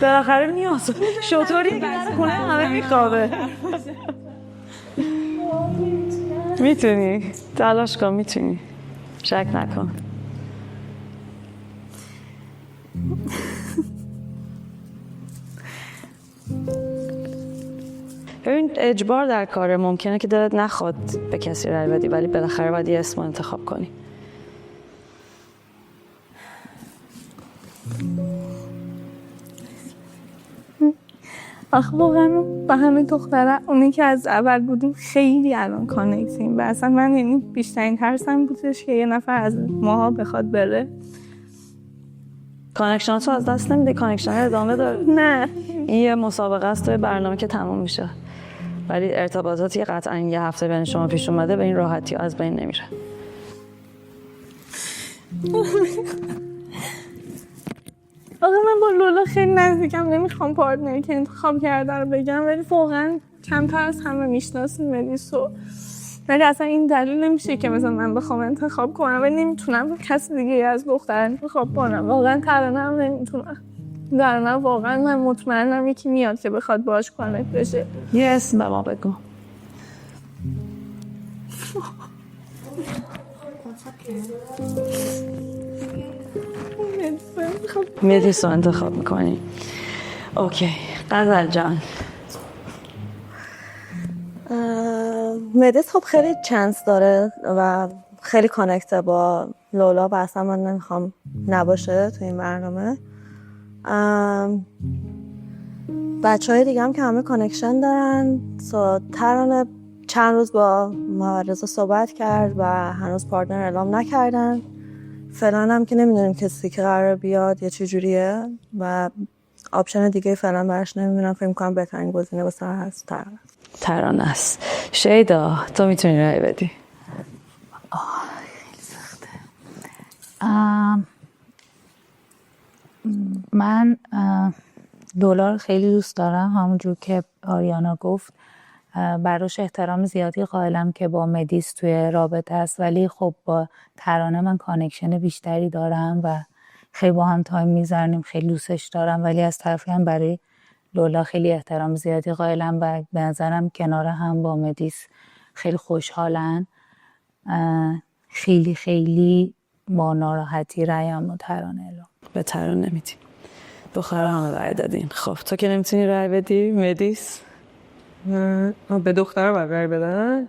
بالاخره نیاز شطوری که در خونه همه میخوابه. میتونی تلاش کن، میتونی، شک نکن. ببین اجبار در کاره، ممکنه که دلت نخواد به کسی رای بدی ولی بالاخره باید یه اسم انتخاب کنی. آخه واقعا با همه دختره اونی که از اول بودیم خیلی الان کانکتیم و اصلا من یعنی بیشترین ترسم بودش که یه نفر از ماها بخواد بره. کانکشن تو از دست نمیده، کانکشن ادامه داره. نه این یه مسابقه است، توی برنامه که تموم میشه، ولی ارتباطاتی قطعا یه هفته بین شما پیش اومده به این راحتی از بین نمیره. آقا من با لولا خیلی نزدیکم، نمیخوام پارتنری که انتخاب کرده رو بگم، ولی واقعا کمتر از همه میشناسیم مدیسو، ولی اصلا این دلیل نمیشه که مثلا من بخوام انتخاب کنم و نمیتونم کسی دیگه از دختر انتخاب کنم. واقعا ترانه هم نمیتونم. ترانه واقعا من مطمئنم یکی میاد که بخواد باهاش کانکت بشه. یه اسم به ما بگو. مدیسو انتخاب میکنی. اوکی. غزل جان. مدیس خب خیلی چانس داره و خیلی کانکته با لولا و اصلا من نمیخوام نباشه تو این برنامه. بچه های دیگه هم که همه کانکشن دارن. ترانه چند روز با رضا صحبت کرد و هنوز پارتنر اعلام نکردن. فعلا هم که نمیدونیم کسی که قرار بیاد یا چه جوریه و آپشن دیگه فعلا براش نمیدونم. فکر می‌کنم بهترین گزینه واسه هست ترانه است. شیدا تو میتونی رای بدی. خیلی سخته. من لولا رو خیلی دوست دارم، همونجور که آریانا گفت براش احترام زیادی قائلم که با مدیس توی رابطه است، ولی خب با ترانه من کانکشن بیشتری دارم و خیلی با هم تایم میذاریم، خیلی دوستش دارم، ولی از طرفی هم برای لولا خیلی احترام زیادی قائلم و به نظرم کنار هم با مدیس خیلی خوشحالن. خیلی خیلی با ناراحتی رأیم و ترانه اعلام. به ترانه نمیدی. 2 همه رأی دادین. خب تو که نمیتونی رأی بدی، مدیس به دختر باید رای بدن.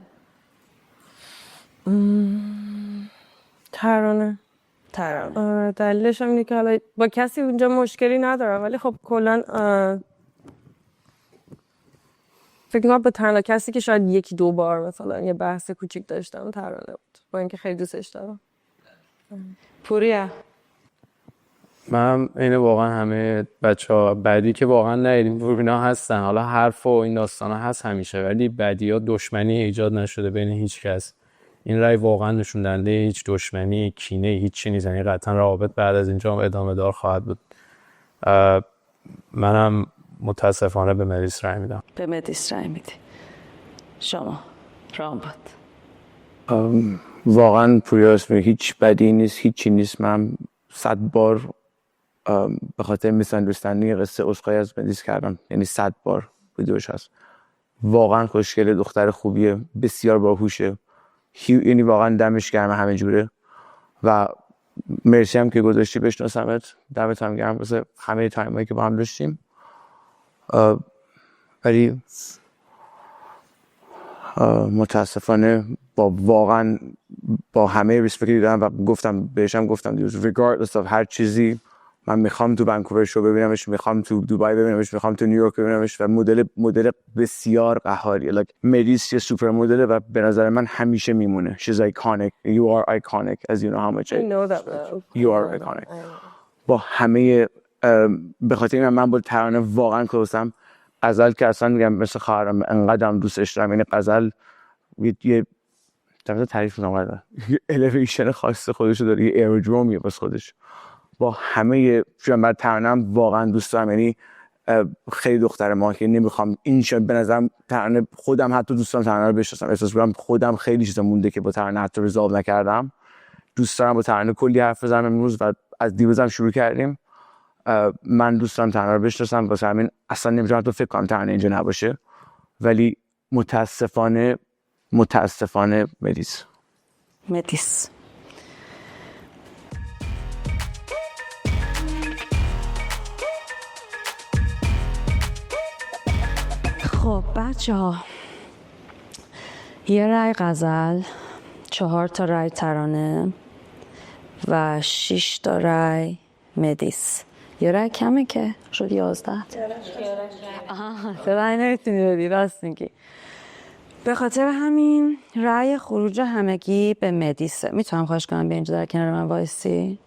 ترانه. دلیلش هم اینه که حالا با کسی اونجا مشکلی ندارم، ولی خب کلا فکر می‌کنم به تنها کسی که شاید یکی دو بار مثلا یه بحث کوچیک داشتم ترانه بود، با اینکه خیلی دوستش دارم. پوریا. من اینه واقعا همه بچه‌ها بعدی که واقعا ندیدیم اینا هستن، حالا حرف و این داستانا هست همیشه، ولی بعدی‌ها دشمنی ایجاد نشده بین هیچ کس. این رای واقعا نشون دهنده هیچ دشمنی، کینه، هیچ چیزی نیست. یعنی قطعا روابط بعد از اینجا ادامه دار خواهد بود. منم متاسفانه به مدیس رای میدم. به مدیس رای میدی. شما رامبد. واقعا پوریاس هیچ بدی نیست، هیچی نیست. من 100 بار به خاطر میس‌اندرستندینگ قصه عذرخواهی از مدیس کردم، یعنی 100 بار ویدیوش هست. واقعا خوشگله، دختر خوبیه، بسیار باهوشه، یعنی واقعا دمش گرم همه جوره و مرسی هم که گذاشتی بشناسمت. دمت هم گرم واسه همه تایمایی که با هم داشتیم. ولی متاسفانه واقعا با همه ریسپکتی دارم و گفتم دیروز regardless of هر چیزی من میخوام تو ونکوور شو ببینمش، میخوام تو دوبای ببینمش، میخوام تو نیویورک ببینمش و مدل بسیار قهاریه. مدیس یه سوپر مدله و به نظر من همیشه میمونه. She's iconic. You are iconic as you know how much I know that. You are iconic. با همه به خاطر من با ترانه واقعا کلوسم. غزل که اصلا میگم مثل خواهرم، انقدرم دوستش دارم. یعنی غزل یه تعریف میکنم، یه الیویشن خاص خودشو داره، یه ایرودرومیه واسه خودش. با همه من ترانه‌ام واقعا دوست دارم. یعنی خیلی دختر ما که نمیخوام این شد به نظرم ترانه، خودم حتی دوست دارم ترانه رو بشناسم. احساس می‌کنم خودم خیلی چیزا مونده که با ترانه حتی ریزالو نکردم. دوست دارم با ترانه کلی حرف بزنم امروز و از دیروزم شروع کردیم. من دوست دارم ترانه رو بشناسم، واسه همین اصلا نمیتونم تو فکر کنم ترانه اینجا نباشه. ولی متاسفانه مدیس. خب بچه‌ها، یه رای غزل، 4 تا رای ترانه و 6 تا رای مدیس. یه رای کمه که شد 11. تو رای نمیتونی بدی، راست میگی. به خاطر همین رای خروج همگی به مدیسه. میتونم خواهش کنم بیا اینجا در کنار من وایسی؟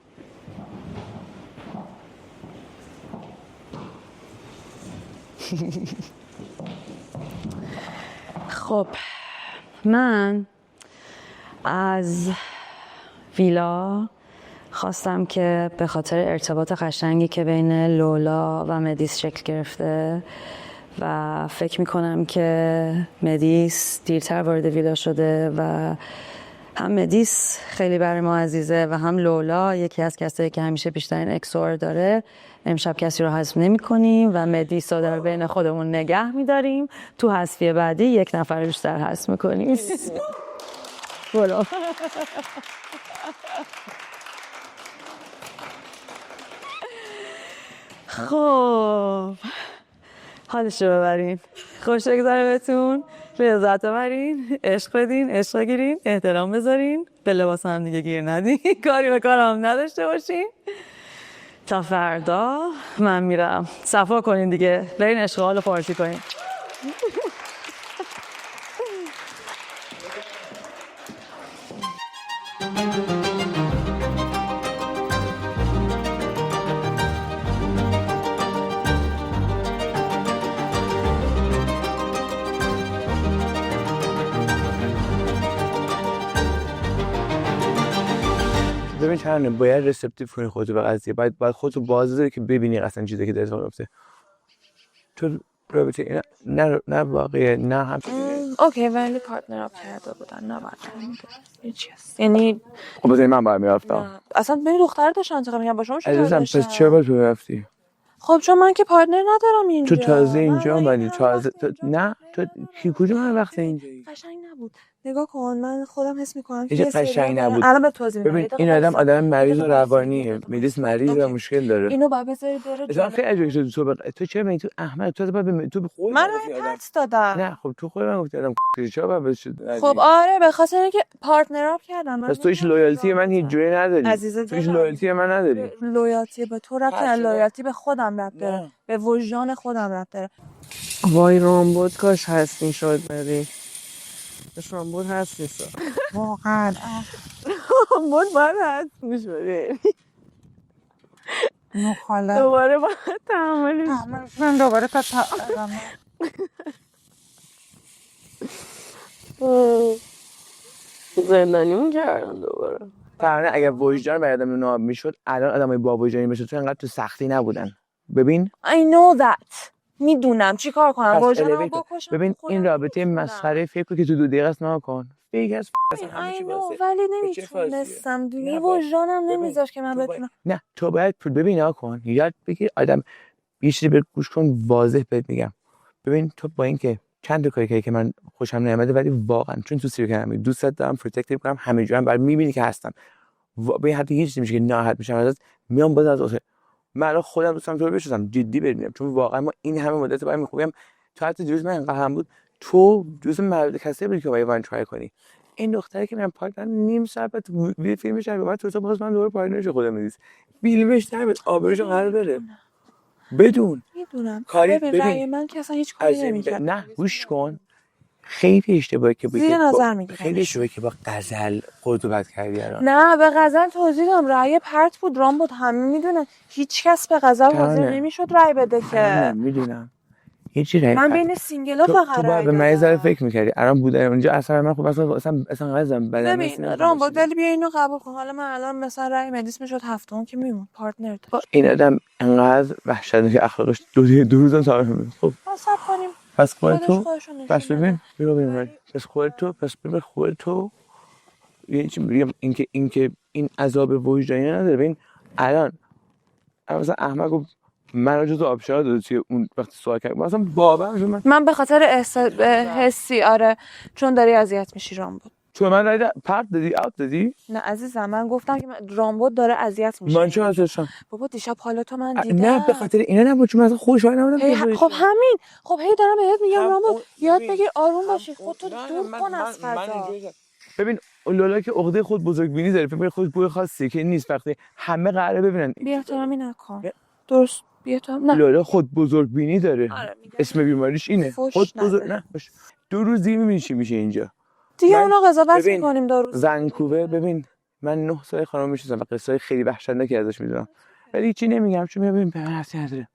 خب من از ویلا خواستم که به خاطر ارتباط قشنگی که بین لولا و مدیس شکل گرفته و فکر میکنم که مدیس دیرتر وارد ویلا شده و هم مدیس خیلی برای ما عزیزه و هم لولا یکی از کسایی که همیشه بیشترین اکسور داره. امشب کسی رو حذف نمی کنیم و مدیس رو در بین خودمون نگه میداریم. تو حذفی بعدی 1 نفر بیشتر حذف میکنیم. برو. خب حالش رو ببرین، خوش بگذره بهتون، لذت ببرین، عشق بدین، عشق گیرین، احترام بذارین، به لباس هم دیگه گیر ندین، کاری به کارم نداشته باشین. تا فردا من میرم. صفا کنین دیگه، برین عشق حال و پارتی کنین. ببین ترانه، باید رسپتیو کنی خودتو به قضیه، باید خودتو بازداری که ببینی اصلا چیزی که در اتفاق میفته. تو رابطه اینا نه واقعیه، نه هم اوکی، ولی پارتنر اپ کرده بودن، نه بعد یعنی خب بذاری من باید میرفتم. اصلا ببین دختر داشتن انتخاب میکنم با شما شروع عزیزم پس چرا باید تو رفتی؟ خب چون من که پارتنر ندارم اینجا. تو تازه اینجا اومدی، تازه نه تو کی کجا من وقت اینجایی؟ قشنگ نبود. نگاه کن من خودم حس میکنم که هیچ یه سری قشنگ نبود. الان به توضیح میدم. ببین این آدم مریض روانیه، مریض و مشکل داره. اینو باید بذاری بره اصلا خیلی عجیبه که تو چرا میگی تو احمد تو باید تو به خود من رای پرت دادم. نه خب تو خود من گفتی آدم چرا باید خب آره به خاطر اینکه پارتنراب کردم. پس تو هیچ لویالتی من هیچ جوری نداری. عزیز تو هیچ لویالتی من نداری. لویالتی به تو ربط نداره، لویالتی به خودم ربط داره، به وجدان خودم ربط داره. وای رامبد کاش هست میشد بری. کاش رامبد هست نیست. واقعا رامبد باید هست میشد. مخالف دوباره باید تحملش کنم دوباره تا زندانیمون کردن دوباره. ترانه اگر وجدان برای آدم ناب میشد الان آدمای با وجدانی بشه تو انقدر تو سختی نبودن. ببین I know that. میدونم چی کار کنم وجدانمو بکشم. ببین این رابطه مسخره فکر که تو 2 دقیقه است نکن. فکر از I know ولی نمیتونستم دیگه وجدانم نمیذاش که من بتونم. نه تو باید ببین نکن یاد بگیر آدم یه چیزی بهت گوش کن واضح بهت میگم. ببین تو با اینکه چند تا کاری که من خوشم نمیاد ولی واقعا چون تو سیرکل هم دوست دارم پروتکتیو کنم همه جا هم برای میبینی که هستم به حتی هیچ چیزی میشه که ناراحت میشم ازت میام باز از من الان خودم دوستم تو رو بشناسم جدی ببینم چون واقعا ما این همه مدت باید میخوام تو حتی دیروز من انقدر هم بود تو دوست مرد کسی بودی که باید وان ترای کنی این دختری که من پارتنر نیم ساعت بعد فیلمش رو بعد تو باز من دوباره پارتنرش خودم میدیس فیلمش در آبروش قرار بره بدون میدونم کاری ببین من که اصلا هیچ کاری نمی‌کردم. نه گوش کن خیلی اشتباهی که زیر نظر میگیرم خیلی اشتباهی که با غزل خودتو بد کردی الان نه به غزل توضیح دادم رأی پرت بود رام بود همه میدونن هیچ کس به غزل حاضر نمیشد رأی بده که میدونم هیچی رأی من بین سینگلا فقط تو باید به من ذره فکر می‌کردی الان بودن اونجا اصلا من خب اصلا غزم بدن ببین رام بود ولی بیا اینو قبول کن حالا من الان مثلا رأی مدیس میشد هفتم که میمون پارتنر این آدم انقدر وحشتناک که اخلاقش دو روزا تمام خب حساب کنیم پس خودتو پس ببین پس خودتو یعنی چی میگم اینکه این عذاب وجدانی نداره ببین الان مثلا احمد گفت من جزو آبشار داده توی اون وقتی سوال کرد مثلا باور من به خاطر حسی آره چون داری اذیت میشی رام بود تو من رای پرت دادی اوت دادی نه عزیزم من گفتم که رامبد داره اذیت میشه من چه ازشم بابا دیشب حالا تو من دیدم نه به خاطر اینا نبود چون مثلا خوشحال نبودم خب همین خب هی دارم بهت میگم رامبد یاد بگیر آروم باشی خودتو دور کن از فضا ببین لولا که عقده خود بزرگبینی داره فکر خود بوی خاصی که نیست وقتی همه قراره ببینن بی احترامی نکن درست بی احترام نه لولا خود بزرگبینی داره اسم بیماریش اینه خود بزرگ نه باش 2 روز دیگه میبینی چی میشه اینجا دیگه اونا قضاوت میکنیم 2 روز ونکوور ببین من 9 سال خانم میشناسم و قصه‌های خیلی وحشتناکی ازش میدونم ولی چی نمیگم چون ببین به من حرفی نداره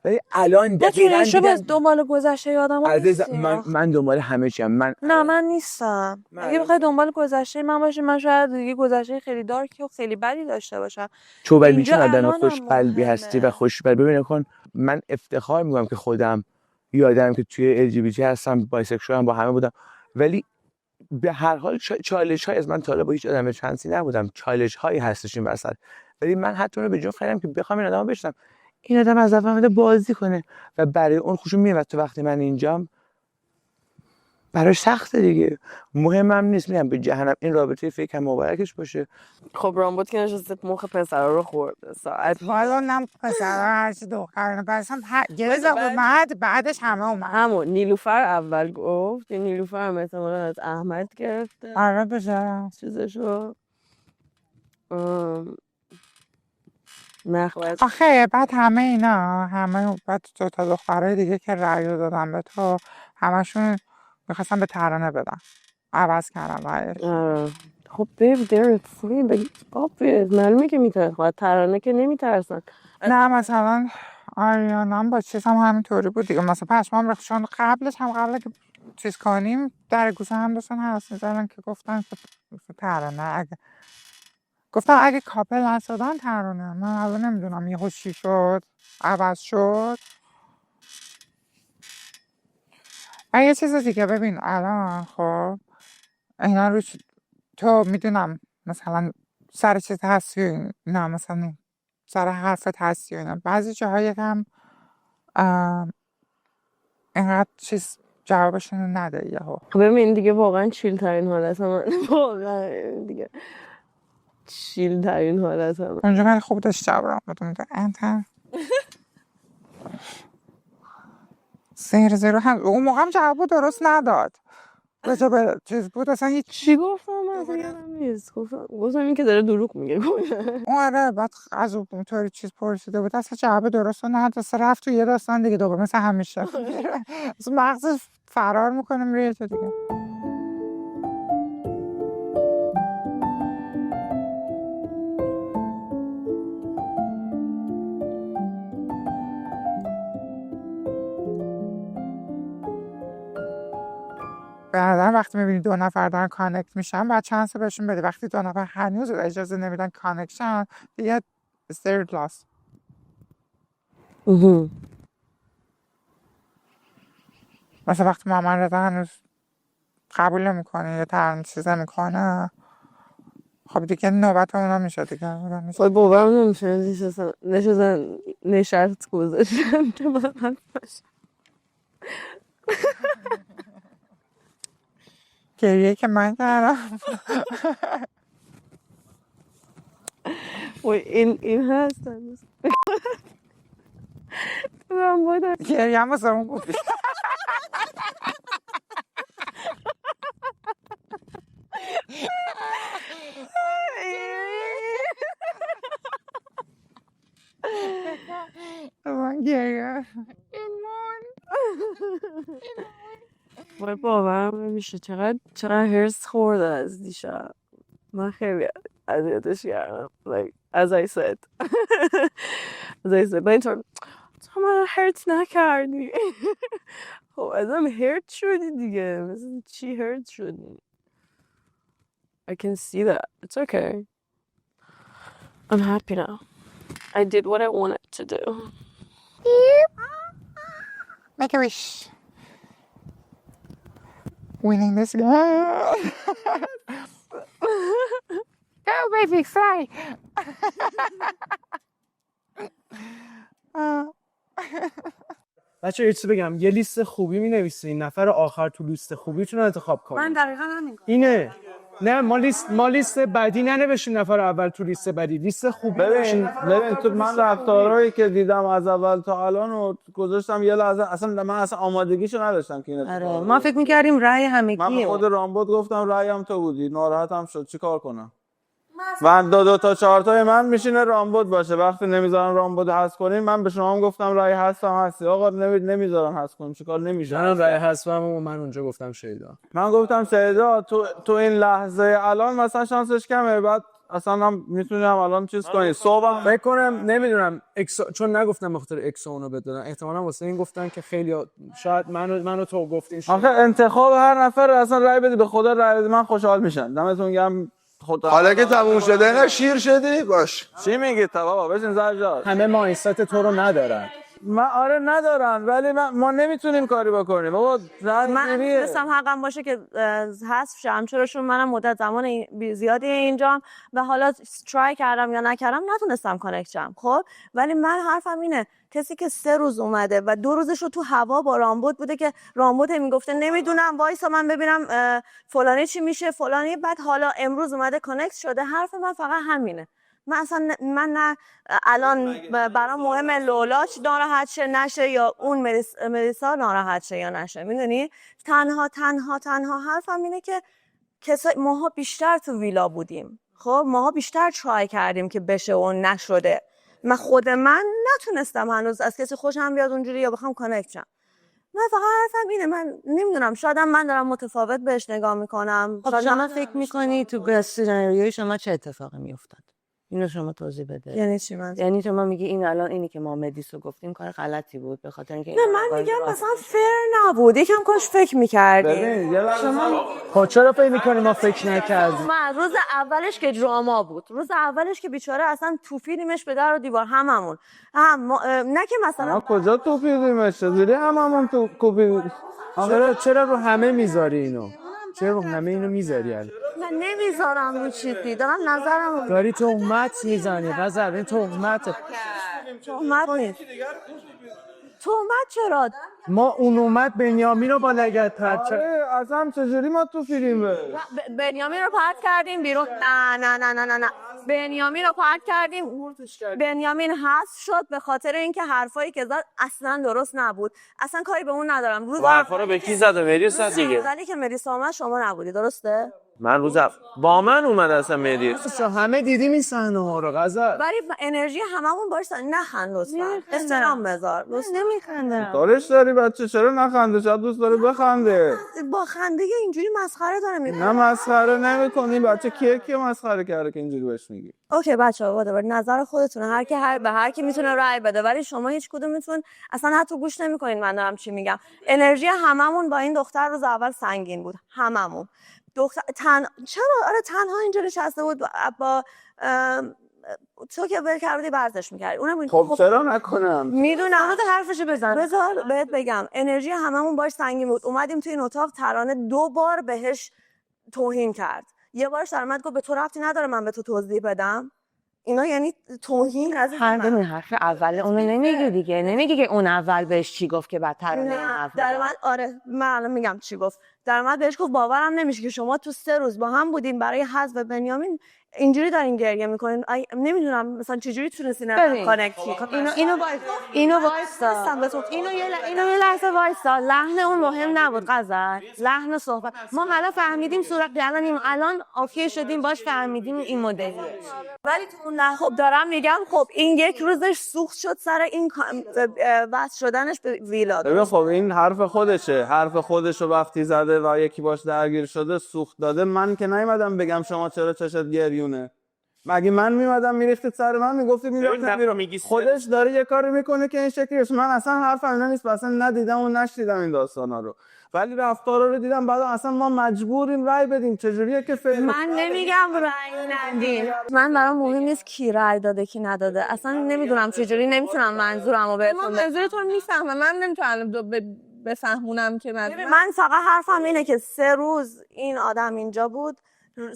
ولی الان دقیقاً دیدم دنبال گذشته آدم‌ها عزیز من دنبال همه چیم من نیستم اگه بخوای دنبال گذشته من باشی من شاید دیگه گذشته خیلی دارکی و خیلی بدی داشته باشم تو ولی چون آدم خوشقلبی هستی و خوشبال ببین کن من افتخار میکنم که خودم یادم که توی ال جی بی تی هستم بایسکشوالم با همه بودم ولی به هر حال چالش های از من تا با هیچ آدم چانسی نبودم چالش هایی هستش این وسط ولی من حتی اون رو به جون خریدم که بخوام این آدمو بشنم این آدم از اول اومده بازی کنه و برای اون خوشم میاد تو وقتی من اینجام براش سخته دیگه مهمم نیست میگم به جهنم این رابطه فکر هم مبارکش باشه خب رامبد که نشسته مخ پسرا رو خورده ساعت حالا نم پسرا هرچی دخترانه بسن بعدش همه اومد همون نیلوفر اول گفت این نیلوفر هم احتمالا از احمد گرفته آره بذارم چیزشو نخواهد آخه بعد همه بعد 2 تا دخترای دیگه که رأی دادن به تو همشون میخواستم به ترانه بدن عوض کردم رأیش خب babe they're free but obvious معلومه که میترسن ترانه که نمیترسن نه مثلا آریانا هم با چیز هم همینطوری بود دیگه مثلا پشمام ریخت چون قبل که چیز کنیم در گوشه هم داشتن حرف می‌زدن که گفتن که ترانه گفتم اگه کاپل نشدن ترانه من الان نمیدونم یهو چی شد عوض شد و یه چیز دیگه ببین الان خب اینا رو تو میدونم مثلا سر چیز هستی نه مثلا سر حرفت هستی اینا بعضی جاها یکم اینقدر چیز جوابشون نده یهو. ببین دیگه واقعا چیل ترین حالت من واقعا دیگه چیل ترین حالت من اونجا من خوب داشت جواب رو بدون انتر 0 هم اون موقع هم جواب درست نداد بجا به چیز بود اصلا هیچ چی گفتم من اصلا یادم نیست گفتم این که داره دروغ میگه اون آره بعد از اونطوری چیز پرسیده بود اصلا جواب درست رو نداد رفت تو یه داستان دیگه دوباره مثل همیشه اصلا مغزش فرار میکنه میره تو دیگه. بعدن وقتی میبینی 2 نفر دارن کانکت میشن بعد چانس بهشون بده. وقتی 2 نفر هنوز اجازه نمیدن کانکشن دیگه استریت لاس. مثلا وقتی محمد رضا هنوز قبول نمیکنه یا ترانه چیز نمیکنه خب دیگه نوبت اونا میشه دیگه. خب باورم نمیشه نشست گذاشتن که من باشم گریه که من کردم این هست گریه هم واسه اون بود من گریه وای باورم نمیشه چقدر هرس خورده از دیشب. من خیلی اذیتش کردم as I said من اینطور تو من هرت نکردی خب ازم هرت شدی دیگه مثلا چی هرت شدی. I can see that. It's okay. I'm happy now. I did what I wanted to do. Make a wish. Winning this game. Go baby fly. بچه یه چیزی بگم یه لیست خوبی می نویسین نفر آخر تو لیست خوبیتون رو انتخاب کنین. من دقیقاً همین کارو اینه نه ما لیست بعدی ننوشیم نفر اول تو لیست بعدی لیست خوبی ببین تو من رفتارهایی که دیدم از اول تا الان رو گذاشتم یه لحظه اصلا من آمادگیشو نداشتم که این آره ما فکر می‌کردیم رأی همگی من به خود رامبد گفتم رأیم تو بودی ناراحتم شد چیکار کنم من 2 تا 4 تای من میشینه رامبد باشه وقتی نمیذارن رامبد حذف کنین من به شما هم گفتم رأی حذفم هستی آقا نمیذارن حذف کنیم چیکار نمیشه منم رأی حذفم و من اونجا گفتم شیدا من گفتم شیدا تو این لحظه الان مثلا شانسش کمه بعد اصلا هم میتونم الان چیز کنی صبح فکر کنم نمیدونم چون نگفتم به خاطر اکس اونو بدادن احتمالاً واسه این گفتن که خیلی شاید منو تو گفتین آخه انتخاب هر نفر اصلا رأی بدی به خدا رأی بدی من خوشحال میشم دمتون گرم حالا که تموم شده اینقدر شیر شدی باش چی میگی تا بابا بشین زرجار همه مایندست تو رو ندارن من آره ندارن ولی ما نمیتونیم کاری بکنیم بابا من نمی‌دونستم حقم باشه که حذف شم چون منم مدت زمان زیادی اینجام و حالا ترای کردم یا نکردم نتونستم کانکت شم خب ولی من حرفم اینه کسی که 3 روز اومده و 2 روزش رو تو هوا با رامبد بوده که رامبد میگفته نمیدونم وایسا من ببینم فلانی چی میشه فلانی بعد حالا امروز اومده کانکت شده حرف من فقط همینه من نه الان برام مهمه لولا ناراحت شه نشه یا اون ملیسا ناراحت شه یا نشه میدونی تنها حرفم اینه که ماها بیشتر تو ویلا بودیم خب ماها بیشتر ترای کردیم که بشه و نشده خود من نتونستم هنوز از کسی خوشم بیاد اونجوری یا بخوام کانکت شم من فقط حرفم اینه من نمیدونم شایدم من دارم متفاوت بهش نگاه میکنم خب شما فکر میکنی تو بست سناریوی شما چه اتفاقی میافتاد اینو شما توضیح بده یعنی چی من یعنی شما میگی این الان اینی که ما مدیسو گفتیم کار غلطی بود به خاطر اینکه نه من میگم مثلا فیر نبود یکم کاش فکر می‌کردیم شما خب چرا فکر می‌کنی ما فکر نکردیم من روز اولش که دراما بود روز اولش که بیچاره اصلا توفیدیمش به در و دیوار هممون نه که مثلا کجا توفیدیمش چجوری هممون تو کوبی چرا رو همه میذاری اینو چرا رو همه اینو میذاری من نمیذارم رو چیزی دارم نظرم داری تهمت میزنی نظر این تهمت نیست تهمت چرا؟ ما اون اومد بنیامین رو با لگد پرت کرد. آره اصلا چجوری ما تو فیلمه بنیامین رو پرت کردیم بیرون. نه بنیامین رو پرت کردیم. بنیامین حذف شد به خاطر اینکه حرفایی که زد اصلا درست نبود. اصلا کاری به اون ندارم. روز حرفا رو به کی زده؟ مریس زد دیگه. ولی که مریسا اومد شما نبودی، درسته؟ من با من اومد اصلا مریس. همه دیدیم این صحنه ها رو غزل. ولی انرژی هممون باش نخند لطفا. احترام بذار. نمیخندم. دارش داری بچه چرا نخنده؟ شاید دوست داره بخنده. با خنده اینجوری مسخره داره میکنه. نه مسخره نمی‌کنی بچه کی مسخره کرده که اینجوری بهش میگی؟ اوکی بچه‌ها نظر خودتونه. هر کی میتونه رأی بده، ولی شما هیچ کدومتون اصلا حتی گوش نمی‌کنین من دارم چی میگم. انرژی هممون با این دختر روز اول سنگین بود. هممون. چرا تنها اینجا نشسته بود با تو که ول کردی ورزش می‌کردی. اونم خب چرا نکنم؟ میدونم حرفشو بزن. بذار بهت بگم انرژی هممون باش سنگین بود. اومدیم تو این اتاق، ترانه 2 بار بهش توهین کرد. یه بارش در اومد گفت به تو ربطی نداره من به تو توضیح بدم. اینا یعنی توهین از حرف اول اونو نمیگه دیگه. نمیگه که اون اول بهش چی گفت که بعد ترانه نه در من من الان میگم چی گفت. در اومد بهش گفت باورم نمیشه که شما تو 3 روز با هم بودین برای حذف بنیامین اینجوری دارین گریه میکنین. نمیدونم مثلا چجوری تونستین کانکت اینو وایسا اینو یه لحظه وایسا. لحن اون مهم نبود غزل، لحن صحبت. ما حالا فهمیدیم صورت الان اوکی شدیم باش، فهمیدیم این مدلیه. ولی تو اون خب دارم میگم خب این 1 روزش سوخت شد سر این وصل شدنش به ویلا. ببین خب این حرف خودشو وقتی زده و یکی باش درگیر شده سوخت داده. من که نیومدم بگم شما چرا چشت گریونه. مگه من میمدم میریختید سر من میگفتید میرفتم. خودش داره یه کاری میکنه که این شکلیش. من اصلا حرفم اینا نیست، اصلا ندیدم و نشنیدم این داستانا رو، ولی رفتارا رو دیدم. بعد اصلا ما مجبوریم رأی بدیم. چجوریه که من نمیگم رأی ندین. من برام مهم نیست کی رأی داده کی نداده. اصلا نمیدونم چجوری، نمیتونم منظورمو بهتون بگم. منظورتون میفهمم. من نمیتونم بفهمونم که من فقط حرفم اینه که 3 روز این آدم اینجا بود.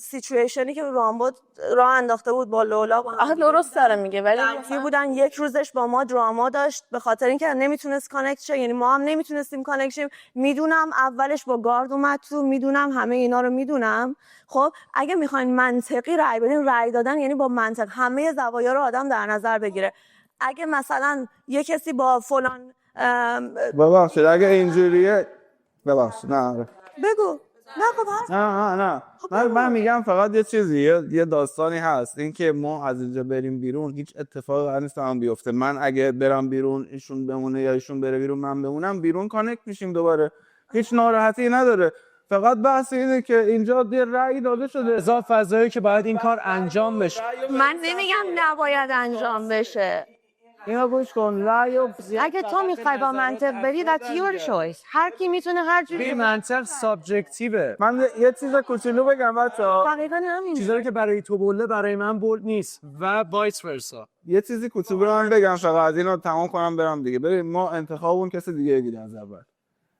سیچویشنی که رامبد راه انداخته بود با لولا درست داره میگه، ولی بودن 1 روزش با ما دراما داشت به خاطر اینکه نمیتونست کانکت شه. یعنی ما هم نمیتونستیم کانکت شیم. میدونم اولش با گارد اومد تو، میدونم همه اینا رو میدونم. خب اگه میخواین منطقی رأی بدین، رأی دادن یعنی با منطق همه زوایا رو آدم در نظر بگیره. اگه مثلا یه کسی با فلان ببخشید اگه اینجوریه ببخشید نه بگو نه من میگم فقط یه چیزی، یه داستانی هست این که ما از اینجا بریم بیرون هیچ اتفاقی قرار نیست هم بیفته. من اگه برم بیرون ایشون بمونه یا ایشون بره بیرون من بمونم بیرون کانکت میشیم دوباره. هیچ ناراحتی نداره. فقط بحث اینه که اینجا یه رأی داده شده. ازا فضایی که باید این کار انجام بشه. من نمیگم نباید انجام بشه. اینا گوش کن. اگه تو میخوای با منطق بری that's your choice. هر کی میتونه هر جوری. منطق سابجکتیوه. من یه چیز کوچولو بگم بچه‌ها. دقیقاً همین. چیزایی که برای تو بوله برای من بولد نیست و وایس ورسا. یه چیزی کوچولو من بگم فقط اینو تمام کنم برم دیگه. ببین ما انتخابون کسی دیگه دیگه از اول.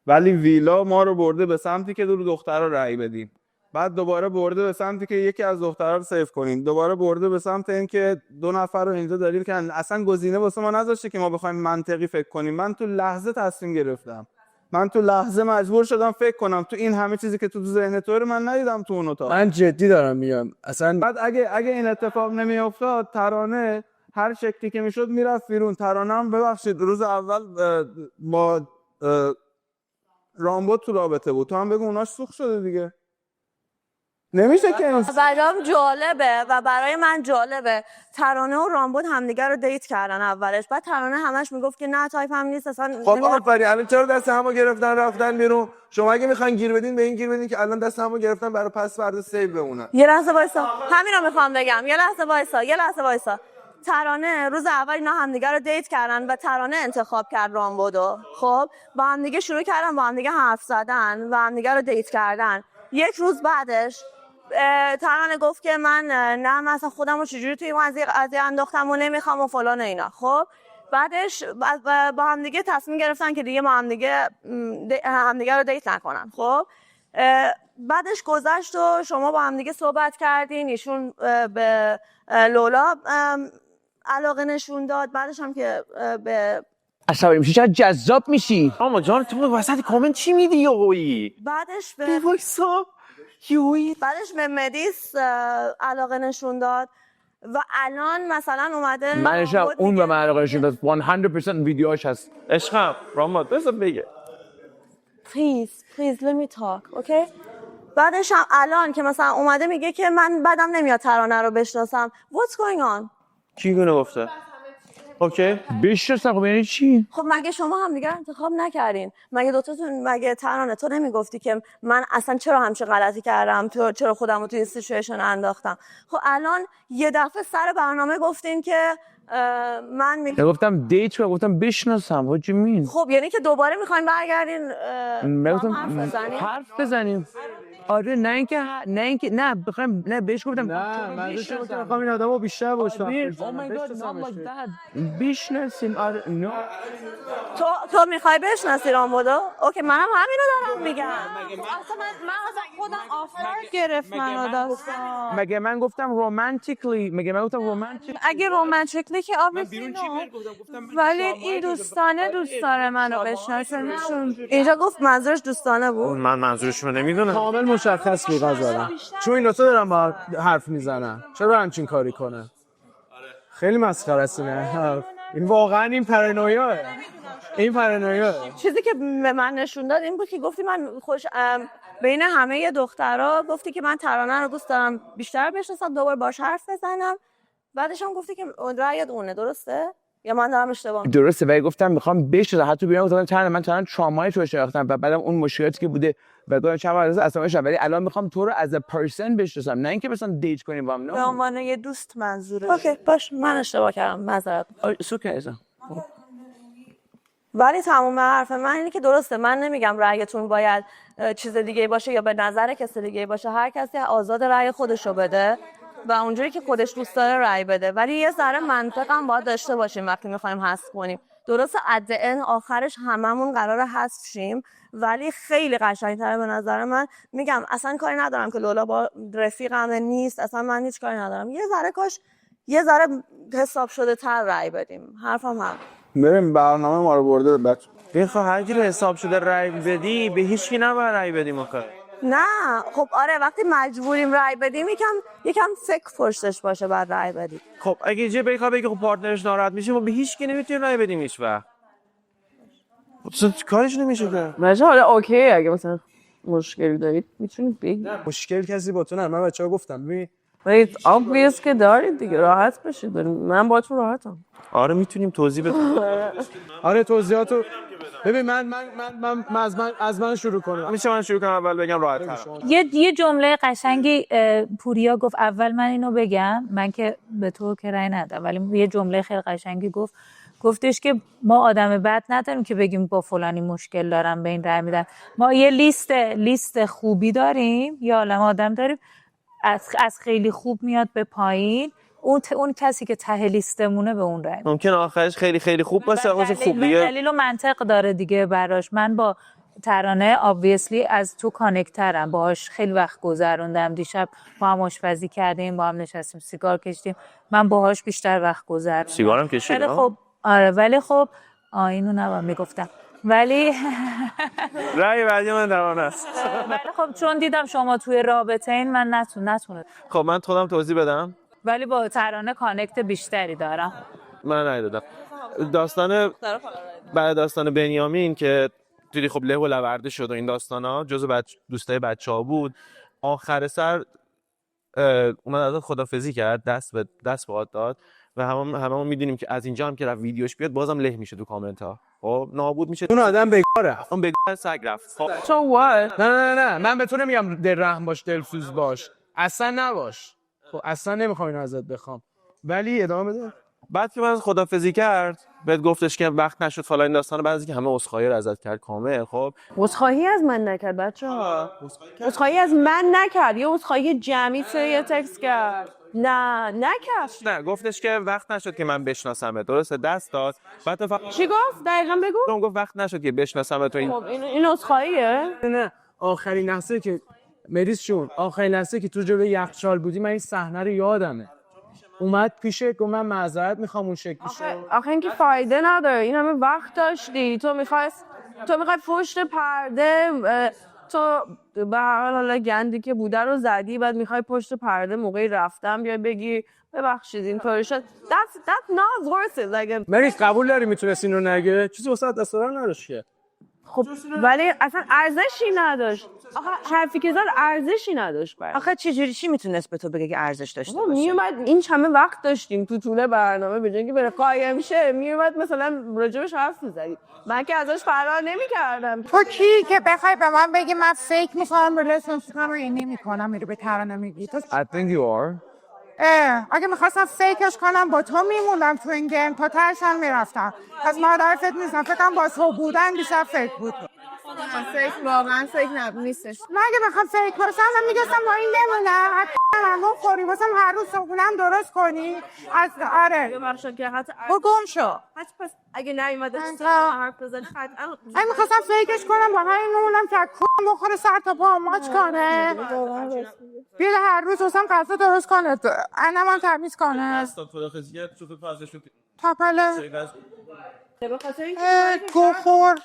ولی ویلا ما رو برده به سمتی که دو دخترا رأی بدیم. بعد دوباره برده به سمتی که یکی از دخترها رو سیو کنیم. دوباره برده به سمت اینکه 2 نفر رو اینجا داریم که اصلا گزینه واسه ما نذاشته که ما بخوایم منطقی فکر کنیم. من تو لحظه تصمیم گرفتم. من تو لحظه مجبور شدم فکر کنم. تو این همه چیزی که تو ذهن تو رو من ندیدم تو اون اتاق. من جدی دارم میگم. اصلا بعد اگه این اتفاق نمیافتاد ترانه هر شکلی که میشد میرفت بیرون. ترانه هم ببخشید روز اول با رامبد تو رابطه بود. تو هم بگو اوناش سوخت شده دیگه. نمیشه که برام جالبه و برای من جالبه ترانه و رامبد همدیگه رو دیت کردن اولش. بعد ترانه همش میگفت که نه تایپ هم نیست اصلا. خب آفرین. الان چرا دست همو گرفتن رفتن بیرون؟ شما اگه میخواین گیر بدین به این گیر بدین که الان دست همو گرفتن برای پس فردا سیو بمونن. یه لحظه وایسا. همین رو میخوام بگم. یه لحظه وایسا. ترانه روز اول اینا همدیگه رو دیت کردن و ترانه انتخاب کرد رامبدو. خب با همدیگه شروع کردن با همدیگه حرف زدن و همدیگه رو دیت کردن. 1 روز بعدش ترانه گفت که من نه مثلا خودم رو چجوری توی اون قضیه انداختم و نمیخوام و فلان اینا. خب بعدش با همدیگه تصمیم گرفتن که دیگه ما همدیگه رو دیت نکنن. خب بعدش گذشت و شما با همدیگه صحبت کردین. ایشون به لولا علاقه نشون داد. بعدش هم که به عصبانی میشی چقدر جذاب میشی. اما جان تو وسط کامنت چی میدی یهویی؟ بعدش بعدش به مدیس علاقه نشون داد و الان مثلا اومده من نشم اون به من علاقه نشون داد 100% ویدیوهاش هست. عشقم رامات بذار بگه. Please let me talk, okay? بعدش هم الان که مثلا اومده میگه که من بدم نمیاد ترانه رو بشناسم. What's going on? کی گونه گفته؟ اوکی بشناسم خب یعنی چی؟ خب مگه شما هم دیگه انتخاب نکردین؟ مگه دوتاتون مگه ترانه تو نمیگفتی که من اصلا چرا همچین غلطی کردم؟ تو چرا خودم رو تو این سیچویشن انداختم؟ خب الان یه دفعه سر برنامه گفتین که من گفتم دیت رو گفتم بشناسم. What do you mean؟ خب یعنی که دوباره میخواین برگردین حرف بزنیم. آره نه اینکه نه بخوام نه بهش گفتم نه من میخوام این آدمو بیشتر باشه. بشناسیم. آره نه تو میخوای بشناسی رامبودو؟ اوکی منم همینو دارم میگم. اصلا من اصلا خودم آفر گرفت منو دستم. مگه من گفتم رومانتیکلی؟ اگه رومانتیکلی که آبیسی ولی این دوستانه دوست داره منو بشناسه. اینجا گفت منظورش دوستانه بود. من منظورشو نمیدونم. کامل مشخص بود قضاوتم. چون این دوتا دارن با حرف میزنن. چرا همچین کاری کنه؟ خیلی مسخره است این واقعا این پارانویاه. چیزی که به من نشون داد این بود که گفتی من بین همه دخترها گفتی که من ترانه رو دوست دارم بیشتر بشناسم دوباره باش حرف بزنم. بعدش هم گفتی که رأیت اونه. درسته؟ یا من دارم اشتباه می‌کنم؟ درسته ولی گفتم میخوام بشناسم. حتی بیام گفتم ترانه ترامای تو شناختم و بعدم اون مشکلاتی که بوده و گفتم چند بار اصلا ولی الان میخوام تو رو از ا پرسن بشناسم نه اینکه مثلا دیت کنیم با هم. به عنوان یه دوست منظوره. اوکی باش من اشتباه کردم معذرت. اوکی ولی تمام حرف من اینه که درسته من نمیگم رأیتون باید چیز دیگه باشه یا به نظر کسی دیگه باشه. هر کسی آزاد رأی خودشو بده و اونجوری که خودش دوست داره رأی بده. ولی یه ذره منطق هم باید داشته باشیم وقتی میخوایم حذف کنیم. درسته ادعا آخرش هممون قراره حذف شیم ولی خیلی قشنگ‌تره به نظر من. میگم اصلا کاری ندارم که لولا با رفیقمه نیست. اصلا من هیچ کاری ندارم. یه ذره حساب شده تر رأی بدیم. حرفم هم بریم برنامه ما رو برده بچه. بخواه هر جور حساب شده رای بدی به هیچ کی نباید رای بدیم آخه. نه خب آره وقتی مجبوریم رای بدیم یکم فکر پشتش باشه بعد رای بدیم. خب اگه جه بخواه بگه خب پارتنرش ناراحت میشه ما به هیچ کی نمیتونیم رای بدیم هیچ وقت. خب کارش نمیشه که. بچه حالا اوکی اگه مثلا مشکلی دارید میتونید بگید. مشکل کسی با تو نه. من بچه‌ها گفتم ببین ولی obvious که دارید دیگه راحت بشید. من باهاتون راحتم. آره میتونیم توضیح بدیم. آره توضیحاتو ببین من از من شروع کنم. میشه من شروع کنم اول بگم راحت تر. یه جمله قشنگی پوریا گفت. اول من اینو بگم من که به تو که رأی ندادم ولی یه جمله خیلی قشنگی گفتش که ما آدم بد نداریم که بگیم با فلانی مشکل دارم به این رأی میدن. ما یه لیست خوبی داریم یه عالمه آدم داریم از خیلی خوب میاد به پایین. اون کسی که ته لیستمونه به اون رأی ممکن آخرش خیلی خیلی خوب باشه آخرش خوب دیگه. دلیل و منطق داره دیگه براش. من با ترانه obviously از تو کانکترم. باهاش خیلی وقت گذروندم. دیشب با هم آشپزی کردیم با هم نشستیم سیگار کشیدیم. من باهاش بیشتر وقت گذروندم. سیگارم کشیدم. ولی خب آره ولی خب اینو نباید میگفتم ولی رأی بعدی من ترانه است. ولی خب چون دیدم شما توی رابطه این من نتونه. خب من خودم توضیح بدم. ولی با ترانه کانکت بیشتری دارم. من ندادم. بعد داستان بنیامین که دیدی خب له و لورده شد و این داستانا جزو دوستای بچه‌ها بود. آخر سر اومد ازت خدافظی کرد دست بهت داد و هممون میدونیم که از اینجا هم که رفت ویدیوش بیاد بازم له میشه تو کامنت ها. خب نابود میشه. اون آدم بگاره. اون بگاره سگ رفت. خب So what؟ نه من به تو نمیگم دل رحم باش دلسوز باش. اصلا نباش. خب اصلا نمیخوام اینو ازت بخوام. ولی ادامه بده. بعد که من خدافظی کرد بهت گفتش که وقت نشد فلان این داستانا. بعد از اینکه همه عذرخواهی رو ازت کرد کامل. خب عذرخواهی از من نکرد بچه‌ها. عذرخواهی از من نکرد. یه عذرخواهی جمعی توی تکست کرد. نه نکرد. نه گفتش که وقت نشد که من بشناسمت. درسته دست داد. بعد چی گفت؟ دقیقاً بگو. اون گفت وقت نشد که بشناسمت. خب این عذرخواهیه؟ نه آخرین لحظه که مریض شون آخرین لحظه که تو جلوی یخچال بودی من این صحنه رو یادمه. اومد پیشت گفت من معذرت میخوام اون شکلی شد. آخه اینکه فایده نداره. این همه وقت داشتی، تو میخوای پشت پرده، تو به هر حال حالا گندی که بوده رو زدی، بعد میخوای پشت پرده موقعی رفتم بیای بگی ببخشید این طوری شد. That's not worth it. Like مریض قبول داری میتونست اینو نگه؟ چیزی واسه دست دادن نداشت که. خب ولی اصلا ارزشی نداشت. آخه حرفی که زد ارزشی نداشت برای. آخه چی میتونست به تو بگه که ارزش داشته باشه؟ میومد این همه وقت داشتیم تو طول برنامه به جای اینکه بره قایم شه، میومد مثلا راجبش حرف می‌زدی. من که ازش فرار نمی‌کردم. تو کی که بخوای به من بگی من فیک می‌کنم ریلیشنشیپم رو یا نمی‌کنم میری به ترانه میگی؟ تو I think you are. اگه میخواستم فیکش کنم با تو میموندم تو این گیم تا ترشم میرفتم. پس مادرفت نیستم، فکرم با تو بودن بیشتر فیک بود. فیک واقعا فیک نیستش. من اگه بخوام فیک باشم من میگستم با این نمونم من خوری واسم هر روز صبحونم درست کنی از آره که حتی گم شو. حتی پس اگه نیومده حرف بزنی اگه میخواستم فیکش کنم با همین نمونم که کم بخوره سر تا پا ماچ کنه بیاد هر روز واسم غذا درست کنه انم هم تمیز کنه تاپله گوخور.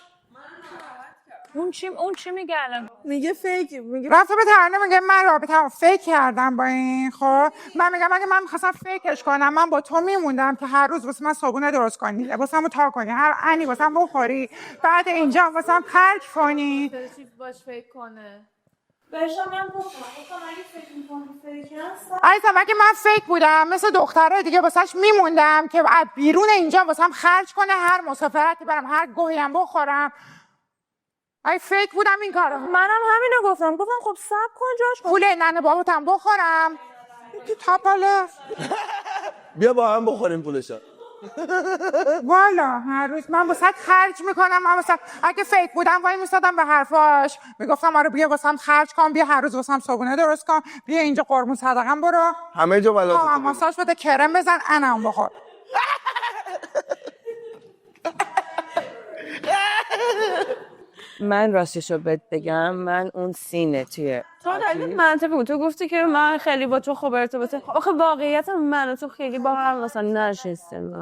اون چی میگه الان؟ میگه فیک. رفته به ترانه میگه من رابطه‌مو فیک کردم با این. خب من میگم اگه من می‌خواستم فیکش کنم من با تو میموندم که هر روز واسه من صبحونه درست کنی، لباسمو تا کنی، هر انی واسم بخوری، بعد اینجا واسم پرک کنی. چیز باش فیک کنه. بهشم میگم گفتم اگه فکر می‌کنی فیک هست. عزیزم اگه من فیک بودم مثل دخترای دیگه واسش میموندم که از بیرون اینجا واسم خرج کنه، هر مسافرتی برم، هر گوهی هم بخورم. ای فیک بودم این کارو. منم همینو گفتم خب صبر کن جاش پول ننه باباتم بخورم. تو تاپاله بیا با هم بخوریم پولشو. والا هر روز من واسه خرج میکنم. من واسه اگه فیک بودم وای میستادم به حرفاش میگفتم آره بیا واسم خرج کن، بیا هر روز واسم صبحونه درست کن، بیا اینجا قربون صدقم برو، همه جا بلاتو ماساژ بده، کرم بزن، انم بخور. من راستشو بهت بگم من اون سینه توی تو دلیل منطقی بود. تو گفتی که من خیلی با تو خوب ارتباطه. آخه واقعیت من و تو خیلی با هم مثلا نشستیم.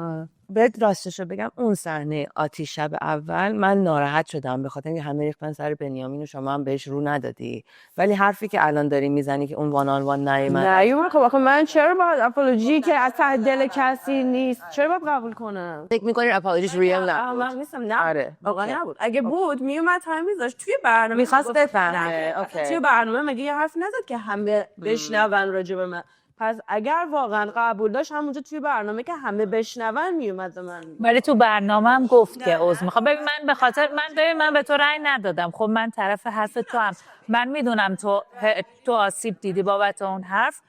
بهت راستشو بگم اون صحنه آتیش شب اول من ناراحت شدم به خاطر اینکه همه ریختن سر بنیامین و شما هم بهش رو ندادی، ولی حرفی که الان داری میزنی که اون وان آن وان نیومد خب آخه من چرا باید اپولوژی که از ته دل کسی نیست چرا باید قبول کنم؟ فکر می‌کنی اپولوژیش ریل نه من نیستم. نه آره واقعا نبود. اگه بود میومد همین میذاشت توی برنامه می‌خواست بفهمه. اوکی توی برنامه مگه یه حرف نزد که همه بشنون راجع به من؟ پس اگر واقعا قبول داشت همونجا توی برنامه که همه بشنون میومد من. ولی تو برنامه هم گفت که عذر میخوام. ببین من به خاطر من به تو رأی ندادم. خب من طرف حرف تو هم. من میدونم تو آسیب دیدی بابت اون حرف.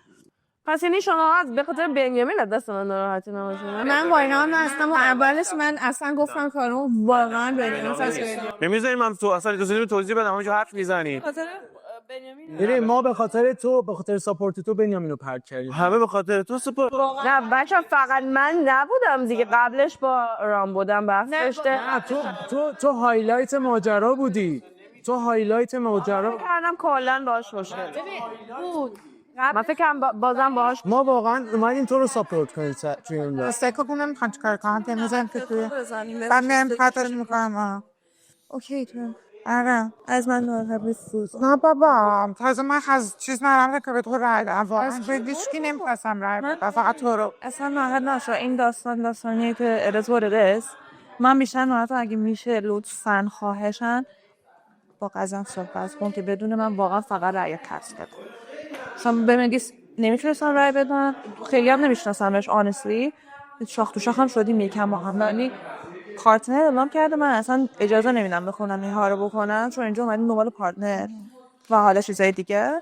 پس یعنی شما به خاطر بنیامین از دست من ناراحتی نباشید. من واینا هستم و اولش من اصلا گفتم کارو واقعا بنیامین سازه. نمیذاریم من تو اصلا اجازه توضیح بدم همونجا حرف میزنی. ببین ما به خاطر ساپورت تو بنیامینو پرت کردیم. همه به خاطر تو ساپورت. نه بچا فقط من نبودم دیگه، قبلش با رام بودم بحث داشته. نه تو هایلایت ماجرا بودی. تو هایلایت ماجرا کردم کلا باهاش مشکل بود. من فکرم بازم باهاش ما واقعا اومدیم تو رو ساپورت کنیم توی این وقت. استیکو کنم میخوان چیکار کنم تمیزم که توی بعد میرم خاطرش میکنم. اوکی تو آره از من ناراحت نیستی. نه بابا تازه من از چیز نرم که به تو رای دادم واقعا به هیچکی نمیخواستم رای بدم فقط تو رو. اصلا ناراحت نشو. این داستانیه که ارز وردس من بیشتر ناراحتم. اگه میشه لطفاً خواهشن با قزم صحبت کن که بدون من واقعا فقط رای کس بده. مثلا بمیگی نمیتونستم رای بدم، خیلی هم نمیشناسمش آنستلی، شاخ تو شاخ هم شدیم یکم با هم، ولی پارتنر اعلام کرده من اصلا اجازه نمیدم بخونم این ها رو بکنم چون اینجا اومدیم دنبال پارتنر و حالا چیزای دیگه.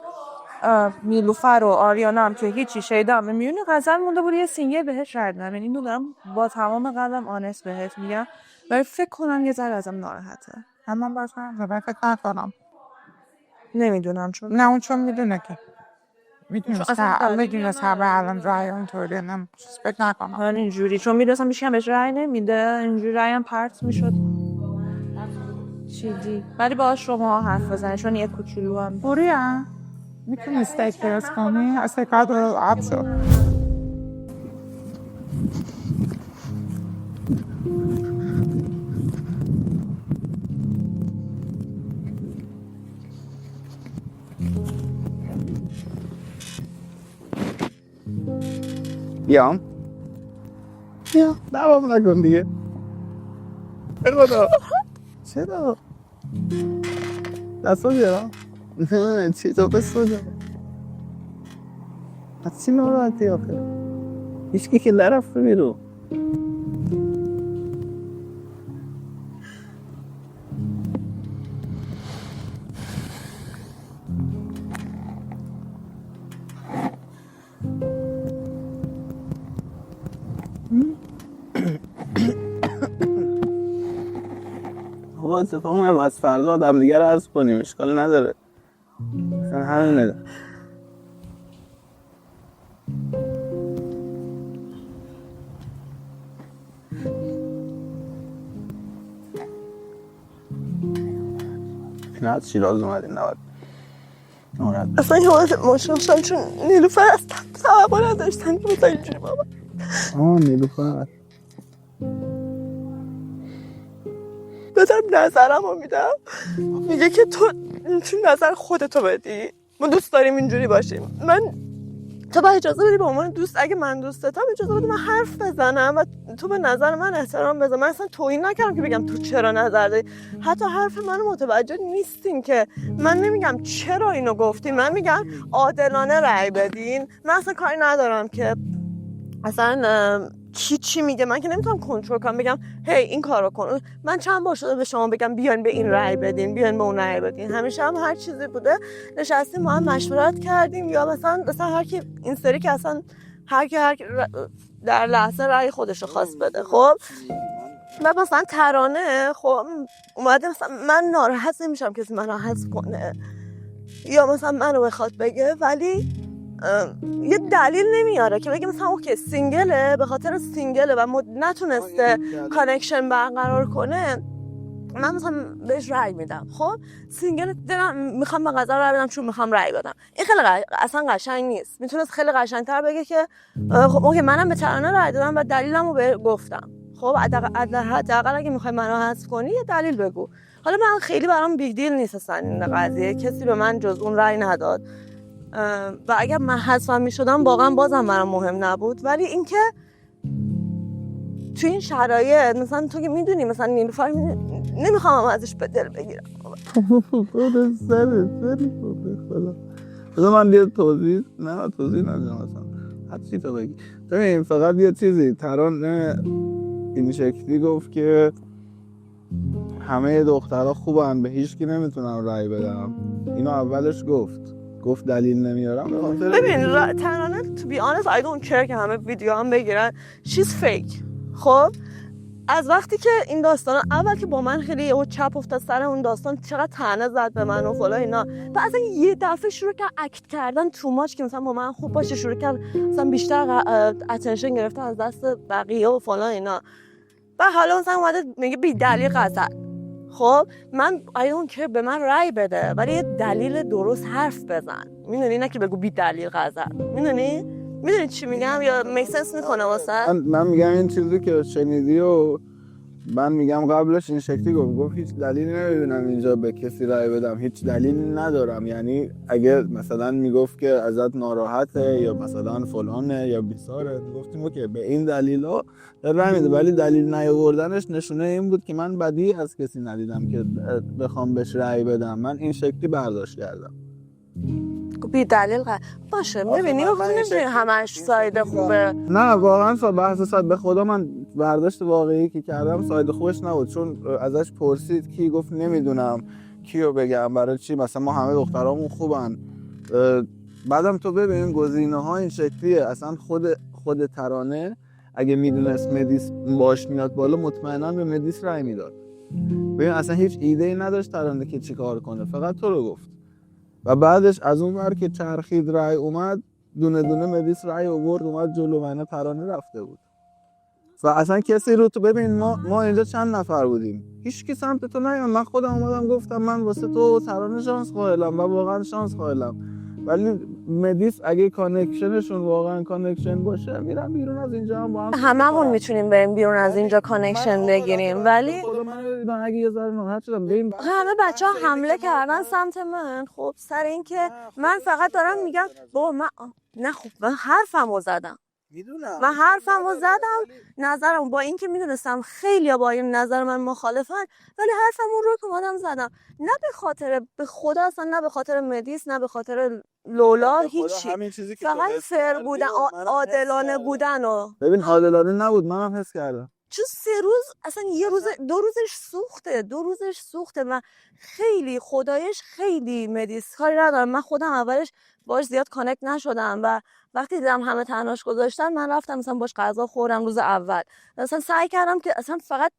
میلوفر و آریانا هم که هیچی شیدا هم میونی غزل مونده بود یه سینگل بهش رای دادم. یعنی اینو دارم با تمام قلبم آنست بهت میگم، ولی فکر کنم یه ذره ازم ناراحته. اما باشه فکر نکنم. نمیدونم چون نه اون چون میدونه که میدونست همه الان رای اونطوری نم فکر نکنم. من اینجوری چون میدونستم میشه هم بهش رای نمیده اینجوری رای هم پرت میشد چیزی، ولی باهاش شما حرف بزنید چون یه کوچولو هم بوریا میتونی استیک درست کنی؟ استیک رو آب شد بیام بیا دوام نکن دیگه به خدا چرا دستا بیارم نه چی تو بسوزم از چی ناراحتی آخه هیچکی که نرفته بیرو بابا اتفاق هم از فردا آدم دیگه رو عرض کنیم اشکال نداره مثلا همینه نه از شیراز اومدیم نورد اصلا یه ماشین شدم چون نیلوفر از توقع نداشتن که مثلا اینجوری بابا نیلوفر بهترم نظرم رو میدم میگه که تو نظر خودتو بدی ما دوست داریم اینجوری باشیم تو باید اجازه بدی به عنوان دوست اگه من دوستتم اجازه بدی من حرف بزنم و تو به نظر من احترام بذار. من اصلا توهین نکردم که بگم تو چرا نظر داری حتی حرف منو متوجه نیستین که من نمیگم چرا اینو گفتین من میگم عادلانه رأی بدین من اصلا کاری ندارم که اصلا چی میگه من که نمیتونم کنترل کنم بگم هی این کارو کن من چند بار شده به شما بگم بیاین به این رأی بدین بیاین به اون رأی بدین همیشه هم هر چیزی بوده نشستیم ما هم مشورت کردیم یا مثلا هر کی این سری که اصلا هر کی در لحظه رأی خودش رو خواست بده خب و مثلا ترانه خب اومده مثلا من ناراحت نمیشم کسی منو حذف کنه یا مثلا منو بخواد بگه ولی یه دلیل نمیاره که بگه مثلا اوکی سینگله به خاطر سینگله و نتونسته کانکشن برقرار کنه من مثلا بهش رأی میدم خب سینگل دلم میخوام به غزل رأی بدم چون میخوام رأی بدم این خیلی اصلا قشنگ نیست میتونست خیلی قشنگتر بگه که خب اوکی منم به ترانه رأی دادم و دلیلمو گفتم خب حداقل اگه میخوای منو حذف کنی یه دلیل بگو حالا من خیلی برام بیگ دیل نیست اصلا این قضیه کسی به من جز اون رأی نداد و اگر من حذفم میشدم واقعا بازم برام مهم نبود ولی اینکه تو این شرایط مثلا تو که میدونی مثلا نیلوفر نمیخوام ازش به دل بگیرم خود سری خدا من یه توضیح ندارم اصلا حتی تو بگی ببین فقط یه چیزی ترانه این شکلی گفت که همه دخترها خوبن به هیچ کی نمیتونم رأی بدم اینو اولش گفت دلیل نمیارم ببین ترانه to be honest I don't care که همه ویدیو هم بگیرن she's fake خب از وقتی که این داستان اول که با من خیلی او چپ افتاد سر اون داستان چقدر طعنه زد به من و فلان اینا و اصلا یه دفعه شروع کرد اکت کردن تو ماچ که مثلا با من خوب باشه شروع کرد مثلا بیشتر اتنشن گرفتن از دست بقیه و فلان اینا و حالا مثلا اومده میگه بی دلیل غزل خب من ایون که به من رأی بده ولی یه دلیل درست حرف بزن میدونی نه که بگو بی دلیل غزل میدونی چی میگم یا میک سنس میکنه واسه من میگم این چیزی که شنیدی و من میگم قبلش این شکلی گفت هیچ دلیلی نمیبینم اینجا به کسی رأی بدم هیچ دلیلی ندارم یعنی اگه مثلا میگفت که ازت ناراحته یا مثلا فلانه یا بیساره گفتیم که به این دلیلا رأی میده ولی دلیل نیاوردنش نشونه این بود که من بدی از کسی ندیدم که بخوام بهش رأی بدم من این شکلی برداشت کردم بی دلیل باشه ببینی نمیشه همش ساید خوبه نه واقعا بحث ساید به خدا من برداشت واقعی که کردم ساید خوبش نبود چون ازش پرسید کی گفت نمیدونم کیو بگم برای چی مثلا ما همه دخترامون خوبن بعدم تو ببین گزینه‌ها این شکلیه اصلا خود ترانه اگه میدونست مدیس باش میاد بالا مطمئنا به مدیس رأی میداد ببین اصلا هیچ ایده‌ای نداشت ترانه که چیکار کنه فقط تو رو گفت و بعدش از اون ور که چرخید رأی اومد دونه دونه مدیس رأی آورد اومد جلو من ترانه رفته بود و اصلا کسی رو تو ببین ما اینجا چند نفر بودیم هیچ کی سمت تو نیومد من خودم اومدم گفتم من واسه تو ترانه شانس قائلم و واقعا شانس قائلم ولی مدیس اگه کانکشنشون واقعا کانکشن باشه میرم بیرون از اینجا هم با هم هممون میتونیم بریم بیرون از اینجا کانکشن بگیریم ولی اگه یه ذره ناراحت شدم ببین همه بچه‌ها حمله کردن سمت من خب سر این که من فقط دارم میگم بابا من نه خب من حرفمو زدم میدونم من حرفمو زدم، نظرم با اینکه میدونستم خیلی با این نظر من مخالفن، ولی حرفمو رو که اومدم زدم، نه به خاطر، به خدا اصلا، نه به خاطر مدیس، نه به خاطر لولا، هیچی، فقط فر بودن، عادلانه بودن. و ببین عادلانه نبود، منم حس کردم. چون 3 روز اصلا، یه روز 2 روزش سوخته، 2 روزش سوخته. من خیلی خدایش خیلی مدیس کاری ندارم، من خودم اولش باش زیاد کانکت نشدم و وقتی دیدم همه تنهاش گذاشتن، من رفتم مثلا باش غذا خوردم روز اول، مثلا سعی کردم که اصلا فقط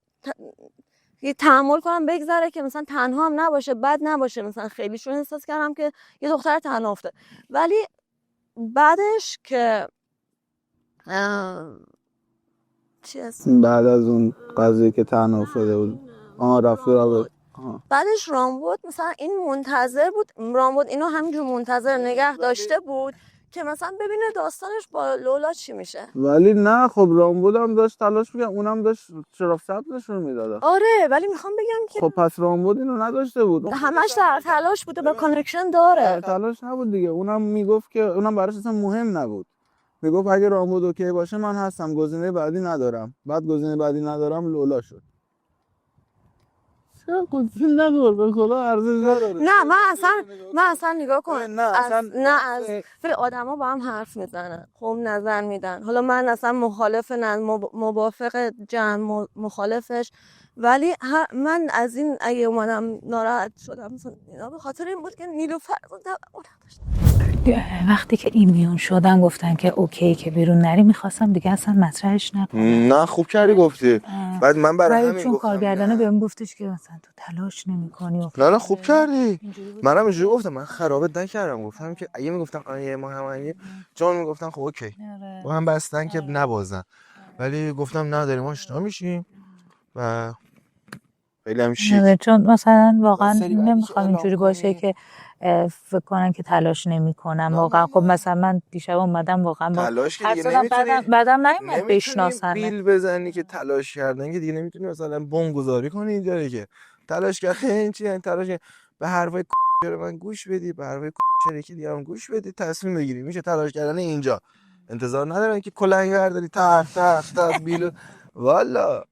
یه تحمل کنم بگذره که مثلا تنها هم نباشه، بد نباشه، مثلا خیلی شون احساس کردم که یه دختر تنها افتاد. ولی بعدش که چی هست؟ بعد از اون قضیه که تنها افتاده بود رفت بعدش رامبد مثلا این منتظر بود، رامبد اینو همینجور منتظر نگه داشته بود که مثلا ببینه داستانش با لولا چی میشه. ولی نه خب رامبد هم داشت تلاش می‌کرد، اونم داشت چراغ سبزش رو میداد. آره ولی میخوام بگم که خب پس رامبد اینو نداشته بود، همش در تلاش بوده، با کانکشن داره. تلاش نبود دیگه. اونم میگفت که اونم براش اصلا مهم نبود، میگفت اگه رامبد اوکی باشه من هستم، گزینه بعدی ندارم. بعد گزینه بعدی ندارم لولا شد. چرا گزینه نداره به خدا ارزش نداره. نه من اصلا نگاه کن، نه اصلا از آدما با هم حرف میزنن، خب نظر میدن، حالا من اصلا مخالف موافق جمع مخالفش، ولی من از این اگه اومدم ناراحت شدم مثلا به خاطر این بود که نیلوفر وقتی که ایمیون شدن گفتن که اوکی که بیرون نری، میخواستم دیگه اصلا مطرحش نکنم. نه خوب کردی گفتی. بعد من برای همین چون گفتم کارگردانه بهم گفتش که مثلا تو تلاش نمی‌کنی. نه خوب کردی. منم اینجوری گفتم، من خرابت نکردم، گفتم که اگه میگفتم آیه ما همانی چون میگفتن خب اوکی با هم بستن که نبازن، ولی گفتم نداریم آشنا میشیم و خیلی هم شیک. چون مثلا واقعا نمیخوام اینجوری باشه که فکر کنن که تلاش نمیکنم. واقعا خب مثلا من دیشب اومدم واقعا با تلاش که دیگه نمیتونی، بعدم نیومد بشناسن، بیل بزنی که تلاش کردن که دیگه نمیتونی مثلا بمبگذاری کنی اینجوری که تلاش کردن چی، یعنی تلاش به حرفای من گوش بدی، به حرفای که دیگه هم گوش بدی، تصمیم بگیری. میشه تلاش کردن اینجا، انتظار ندارن که کلنگ برداری تق بیل. والا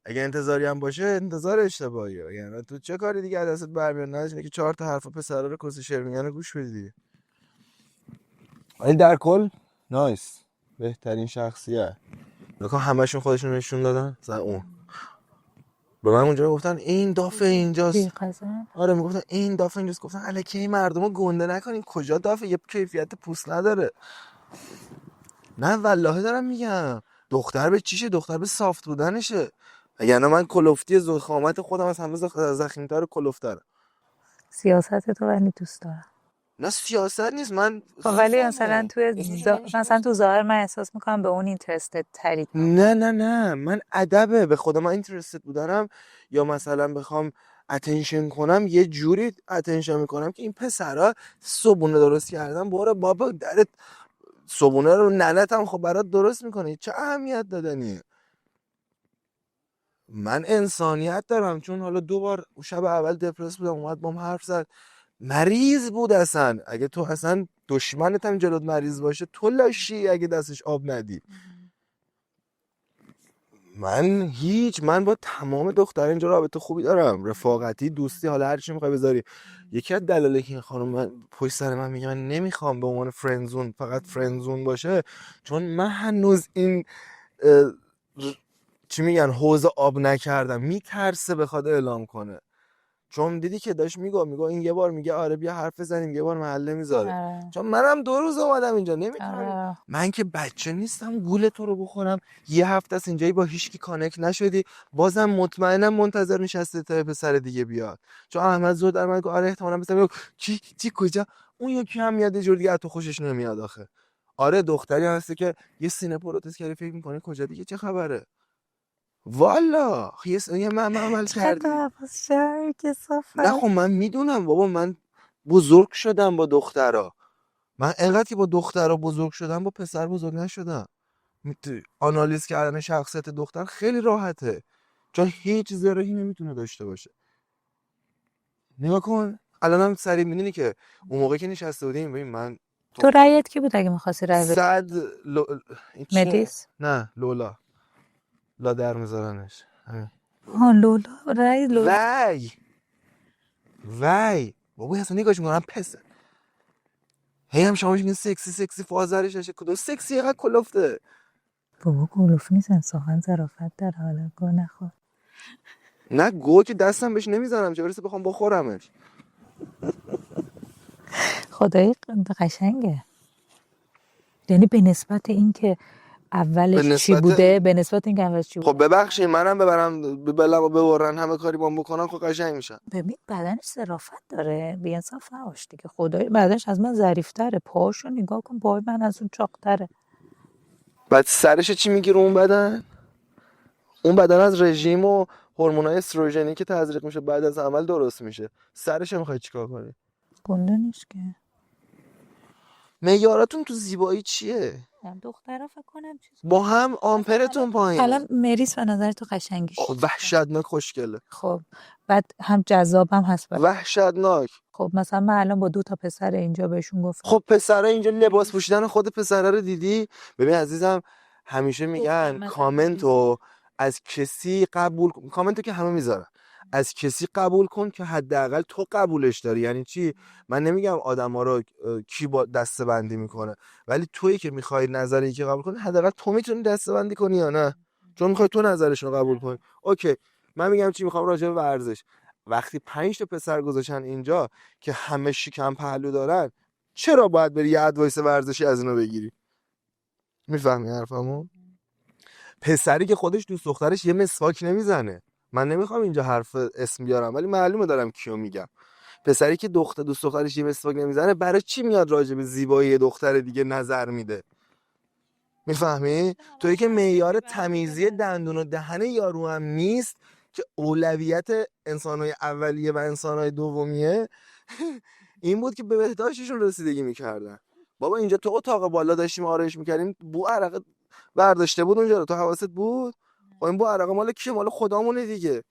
اگه انتظاری هم باشه انتظار اشتباهیه، یعنی تو چه کاری دیگه از دستت برمیاد، نداشتی که 4 تا حرف پسرا رو کس شعر میگن گوش بدی دیگه. ولی در کل نایس، بهترین شخصیت. نکن همشون خودشون نشون دادن. مثلا اون به من اونجا گفتن این دافه اینجاست. آره میگفتن این دافه اینجاست، گفتن الکی مردمو گنده نکنین، کجا دافه، یه کیفیت پوست نداره. نه والله دارم میگم، دختر به چیشه، دختر به صافت بودنشه. یعنی من کلفتی زخامت خودم از همه زخیم‌تر کلفترم. سیاست تو ولی دوست دارم. نه سیاست نیست، من ولی مثلا مثلا تو ظاهر من احساس میکنم به اون اینترستد تری. نه من ادبه به خدا من اینترستد بودنم، یا مثلا بخوام اتنشن کنم یه جوری اتنشن میکنم که این پسرا صبونه درست کردن، برو بابا درت صبونه رو ننتم خب برات درست میکنه، چه اهمیت دادنیه. من انسانیت دارم، چون حالا 2 بار شب اول دپرس بودم، اومد بام حرف زد، مریض بود اصلا. اگه تو اصلا دشمنت هم جلوت مریض باشه تو لاشی اگه دستش آب ندی. من با تمام دخترها اینجا رابطه خوبی دارم، رفاقتی، دوستی، حالا هر چی میخوای بذاری. یکی از دلایلی که این خانم من پشت سر من میگه من نمیخوام به عنوان فرندزون فقط فرندزون باشه، چون من هنوز این چی میگن حوض آب نکردم، میترسه بخواد اعلام کنه، چون دیدی که داشت میگه این یه بار میگه آره بیا حرف بزنیم، یه بار محله میذاره. چون منم 2 روز اومدم اینجا، نمیتونم من که بچه نیستم گول تو رو بخورم. یه هفته است اینجایی با هیچکی کانکت نشدی، بازم مطمئنم منتظر نشسته تا پسر دیگه بیاد. چون احمد زود در من گفت آره احتمالاً مثلا چی کجا اون یکی هم میاد یه جور دیگه تو خوشش نمیاد آخه. آره دختری هستی که یه سینه پروتز کردی فکر می‌کنی کجا دیگه چه خبره. والا یه من عمل کردی. نه خب من میدونم بابا، من بزرگ شدم با دخترها. من انقدر که با دخترها بزرگ شدم با پسر بزرگ نشدم. آنالیز کردن شخصیت دختر خیلی راحته، چون هیچ ذره‌ای نمیتونه داشته باشه. نگاه کن الانم سریع میدونی که اون موقع که نشسته بودیم ببین من تو رأیت کی بود اگه می‌خواستی رأی بدی؟ صد این چیه؟ مدیس؟ نه لولا لا در میذارنش لولا رأی لولا. وای بابا اصلا نگاهش میکنم پسه هی هم شما میگین سکسی فازرش هشه کدوم سکسی اینقدر کلفته بابا کلوف نیست انصافا ظرافت داره حالا گو نخور. نه گو که دستم بهش نمیزنم چه برسه بخوام بخورمش. خدایی قشنگه. یعنی به نسبت این که اولش چی بوده به نسبت این که اولش چی بوده. خب ببخشید منم ببرن همه کاری بام بکنن خب قشنگ میشن. ببین بدنش ظرافت داره بی‌انصاف نباش دیگه. خدایی بدنش از من ظریف‌تره. پاهاشو نگاه کن پای من از اون چاق‌تره. بعد سرش چی میگیره اون بدن؟ اون بدن از رژیم و هورمونای استروژنی که تزریق میشه بعد از عمل درست میشه. سرش میخوای چیکار کنی؟ گنده نیست که. معیاراتون تو زیبایی چیه؟ دخترها فکر کنم چیز با هم آمپرتون پایینه. الان مریس به نظر تو قشنگیش وحشتناک خوشگله. خب بعد هم جذابم هست وحشتناک. خب مثلا من الان با 2 تا پسر اینجا بهشون گفتم خب پسرا اینجا لباس پوشیدن خود پسرا رو دیدی؟ ببین عزیزم همیشه میگن کامنتو از کسی قبول کامنتو که همه میذارن از کسی قبول کن که حداقل تو قبولش داری. یعنی چی؟ من نمیگم آدما رو کی با دسته بندی میکنه ولی تویی که میخوای نظری که قبول کنی حداقل تو میتونی دسته بندی کنی یا نه؟ چون میخوای تو نظرشون رو قبول کنی. اوکی من میگم چی میخوام راجع به ورزش. وقتی 5 تا پسر گذاشتن اینجا که همه شکم پهلو دارن چرا باید بری یه ادوایس ورزشی از اینا بگیری؟ میفهمی حرفمو؟ پسری که خودش دوست دخترش یه مسواک نمیزنه. من نمیخوام اینجا حرف اسم بیارم ولی معلومه دارم کیو میگم. پسری که دوست دخترش یه مسواک نمیزنه برای چی میاد راجع به زیبایی دختر دیگه نظر میده؟ میفهمی؟ تویی که معیار تمیزی دندون و دهن یارو هم نیست که اولویت انسان‌های اولیه و انسان‌های دومیه این بود که به بهداشتشون رسیدگی میکردن. بابا اینجا تو اتاق بالا داشتیم آرایش میکردیم بو عرق برداشته بود اونجا رو تو حواست بود؟ خب این بو عرق مال کیه؟ مال خدامونه دیگه.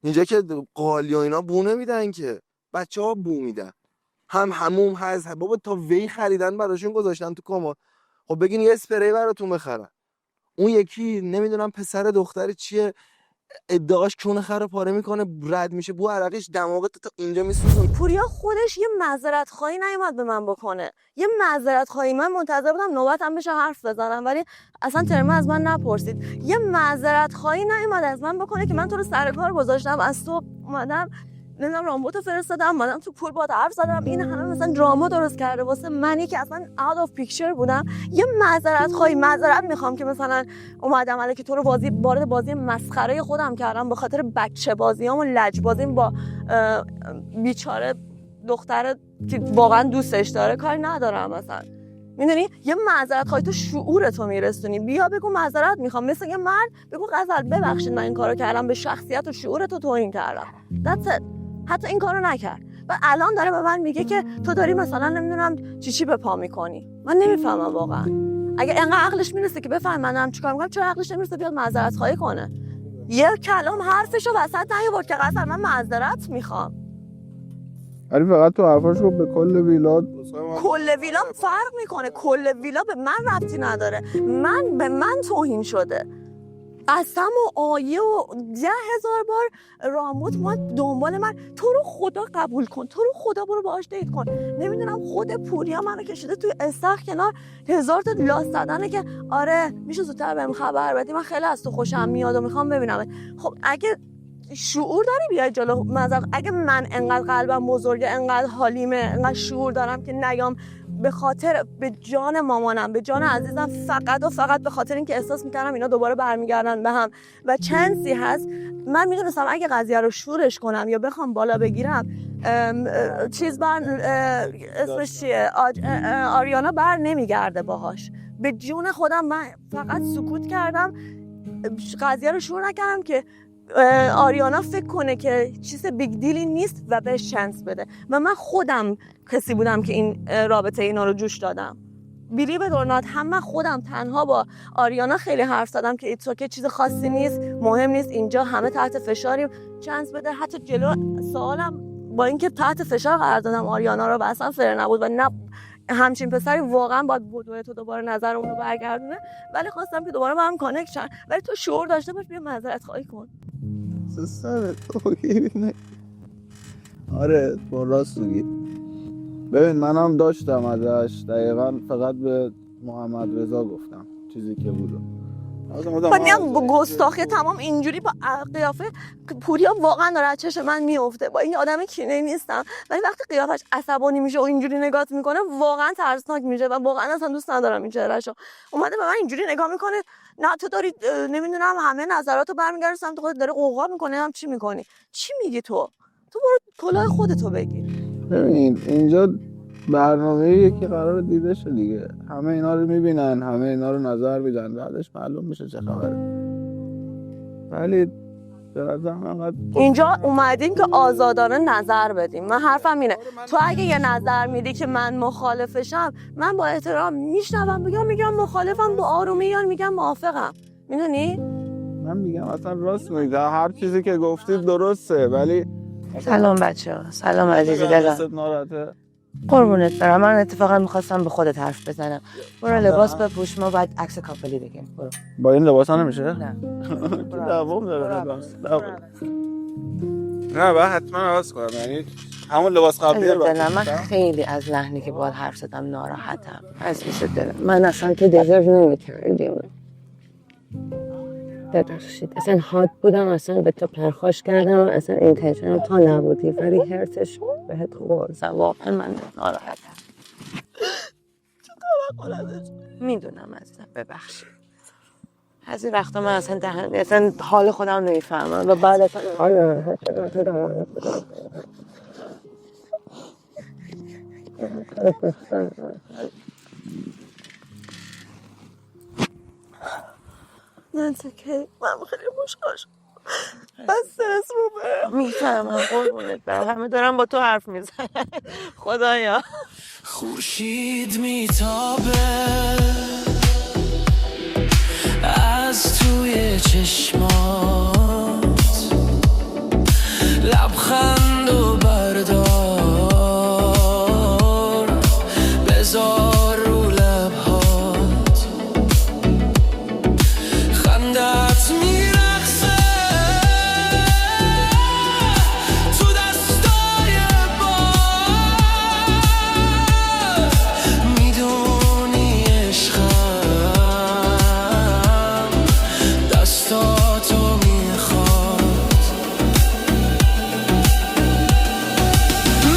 اینجا که قالی و اینا بو نمیدن که بچه‌ها بو میدن. هموم هست بابا تا وی خریدن براشون گذاشتن تو کمد. خب بگین یه اسپری براتون بخرن. اون یکی نمیدونم پسر دختر چیه ادعاش کون خر پاره میکنه رد میشه بو عرقش دماغت تا اینجا میسوزون. پوریا خودش یه معذرت خواهی نیومد به من بکنه. یه معذرت خواهی من منتظر بودم نوبتم بشه حرف بزنم ولی اصلا ترمه از من نپرسید. یه معذرت خواهی نیومد از من بکنه که من تو رو سر کار گذاشتم از تو اومدم نمیدونم رامبوتو فرستادم اومدم تو پول باهات حرف زدم این همه مثلا دراما درست کرده واسه منی که اصلا out of picture بودم. یه معذرت خواهی معذرت میخوام که مثلا اومدم علی که تو رو وارد بازی مسخره خودم کردم به خاطر بچه بازیام و لج بازیم با بیچاره دختر که واقعا دوستش داره کاری ندارم مثلا. میدونی یه معذرت خواهی تو شعورتو میرسونی بیا بگو معذرت میخوام مثل یه مرد بگو غزل ببخشید من این کارو کردم به شخصیت و شعورتو توهین کردم. That's it. حتی این کارو نکرد و الان داره به من میگه که تو داری مثلا نمیدونم چی به پا میکنی. من نمیفهمم واقعا. اگه انقدر عقلش میرسه که بفهم من دارم چیکار میکنم چرا عقلش نمیرسه بیاد معذرت خواهی کنه؟ یه کلام حرفشو وسط نیاورد که غزل من معذرت میخوام. ولی فقط تو حرفاش رو به کل ویلا کل ویلا فرق میکنه. کل ویلا به من ربطی نداره. به من توهین شده. قسم و آیه و 10,000 بار راموت ما دنبال من تو رو خدا قبول کن تو رو خدا برو باهاش دیت کن. نمیدونم خود پوریا منو کشیده توی استخ کنار 1000 تا لاس زدنه که آره میشه زودتر بهم خبر بدی من خیلی از تو خوشم میاد و میخوام ببینم. خب اگه شعور داری بیای جلو اگه من انقدر قلبم بزرگه انقدر حالیمه انقدر شعور دارم که نیام به خاطر به جان مامانم به جان عزیزم فقط و فقط به خاطر اینکه احساس میکردم اینا دوباره برمیگردن به هم و چانسی هست من میدونستم اگه قضیه رو شورش کنم یا بخوام بالا بگیرم اسمش چیه آریانا بر نمیگرده باهاش. به جون خودم من فقط سکوت کردم قضیه رو شور نکردم که آریانا فکر کنه که چیز بیگ دیلی نیست و بهش چانس بده و من خودم کسی بودم که این رابطه اینا رو جوش دادم. بیلی به دورنات هم من خودم تنها با آریانا خیلی حرف زدم که ایتس اوکی چیز خاصی نیست مهم نیست اینجا همه تحت فشاریم چانس بده. حتی جلو سوالم با اینکه تحت فشار قرار دادم آریانا رو و اصلا فر نبود و نه همچین پسری واقعا باید بدوه تو دوباره نظرمون رو برگردونه، ولی خواستم که دوباره با هم کانکت شن. ولی تو شعور داشته باش، بیا معذرت خواهی کن. سر تو آره با راست میگی. ببین منم داشتم ازش دقیقا، فقط به محمد رضا گفتم چیزی که بود. من با گستاخی تمام اینجوری با قیافه پوریا واقعا داره از چشم من میفته. با این آدم کینه‌ای نیستم، ولی وقتی قیافش عصبانی میشه و اینجوری نگات میکنه واقعا ترسناک میشه و واقعا اصلا دوست ندارم این چهرهشو. اومده به من اینجوری نگاه میکنه، نه تو داری نمیدونم همه نظراتو برمیگردی سمت خودت، داره قوقا میکنه، هم چی میکنی؟ چی میگی تو برو کلاه خودتو بگیر. ببین اینجا برنامه‌ایه که قرار دیده شه دیگه، همه اینا رو میبینن، همه اینا رو نظر میدن، بعدش معلوم میشه چه خبره. ولی به نظرم انقدر اینجا اومدیم که آزادانه نظر بدیم. من حرفم اینه، تو اگه یه نظر میدی که من مخالفشم، من با احترام میشنوم، میگم مخالفم، با آرومی یا میگم موافقم. میدونی؟ من میگم اصلا راست میگه، هر چیزی که گفتید درسته، ولی سلام بچه‌ها. سلام عزیزی دلم. قربونت برم. من اتفاقا میخواستم به خودت حرف بزنم. برو لباس بپوش، ما باید عکس کاپلی بگیم. برو. با این لباس ها نمیشه؟ نه. دوام داره لباس. نه باید حتما عوض کنم، یعنی همون لباس قبلی رو دلم. من خیلی از لحنی که باید حرف زدم ناراحتم. عزیز دلم. من اصلا تو دیزرو نمیکردیم. ببخشید اصلا حاد بودم، اصلا به تو پرخاش کردم، اصلا اینتنشنم تا نبودی، ولی هرتش بهت خوردم. واقعا من ناراحتم. میدونم عزیزم، ببخشید. از این وقتا من اصلا حال خودم نمیفهمم و بعد اصلا من خیلی خوشحال شدم. بس رو برم. میفهمم قربونت برم، همه دارم با تو حرف میزنن. خدایا خورشید میتابه از توی چشمات، لبخند و بردار بذار رو لبهات، خندت میرقصه تو دستای باد، میدونی عشقم دستاتو میخواد،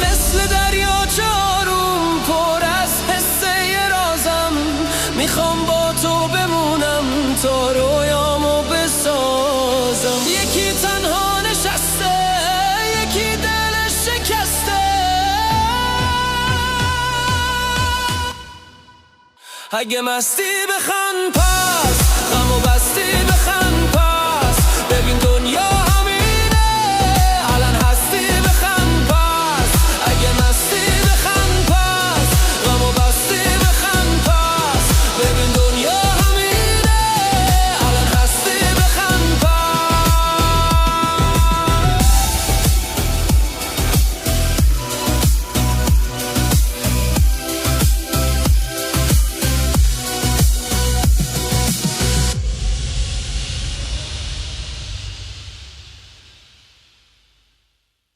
مثل دریاچه آروم پر از حسه رازم، میخوام با تو بمونم تا رویامو بسازم. یکی تنها نشسته، یکی دلش شکسته، اگه مستی بخند پس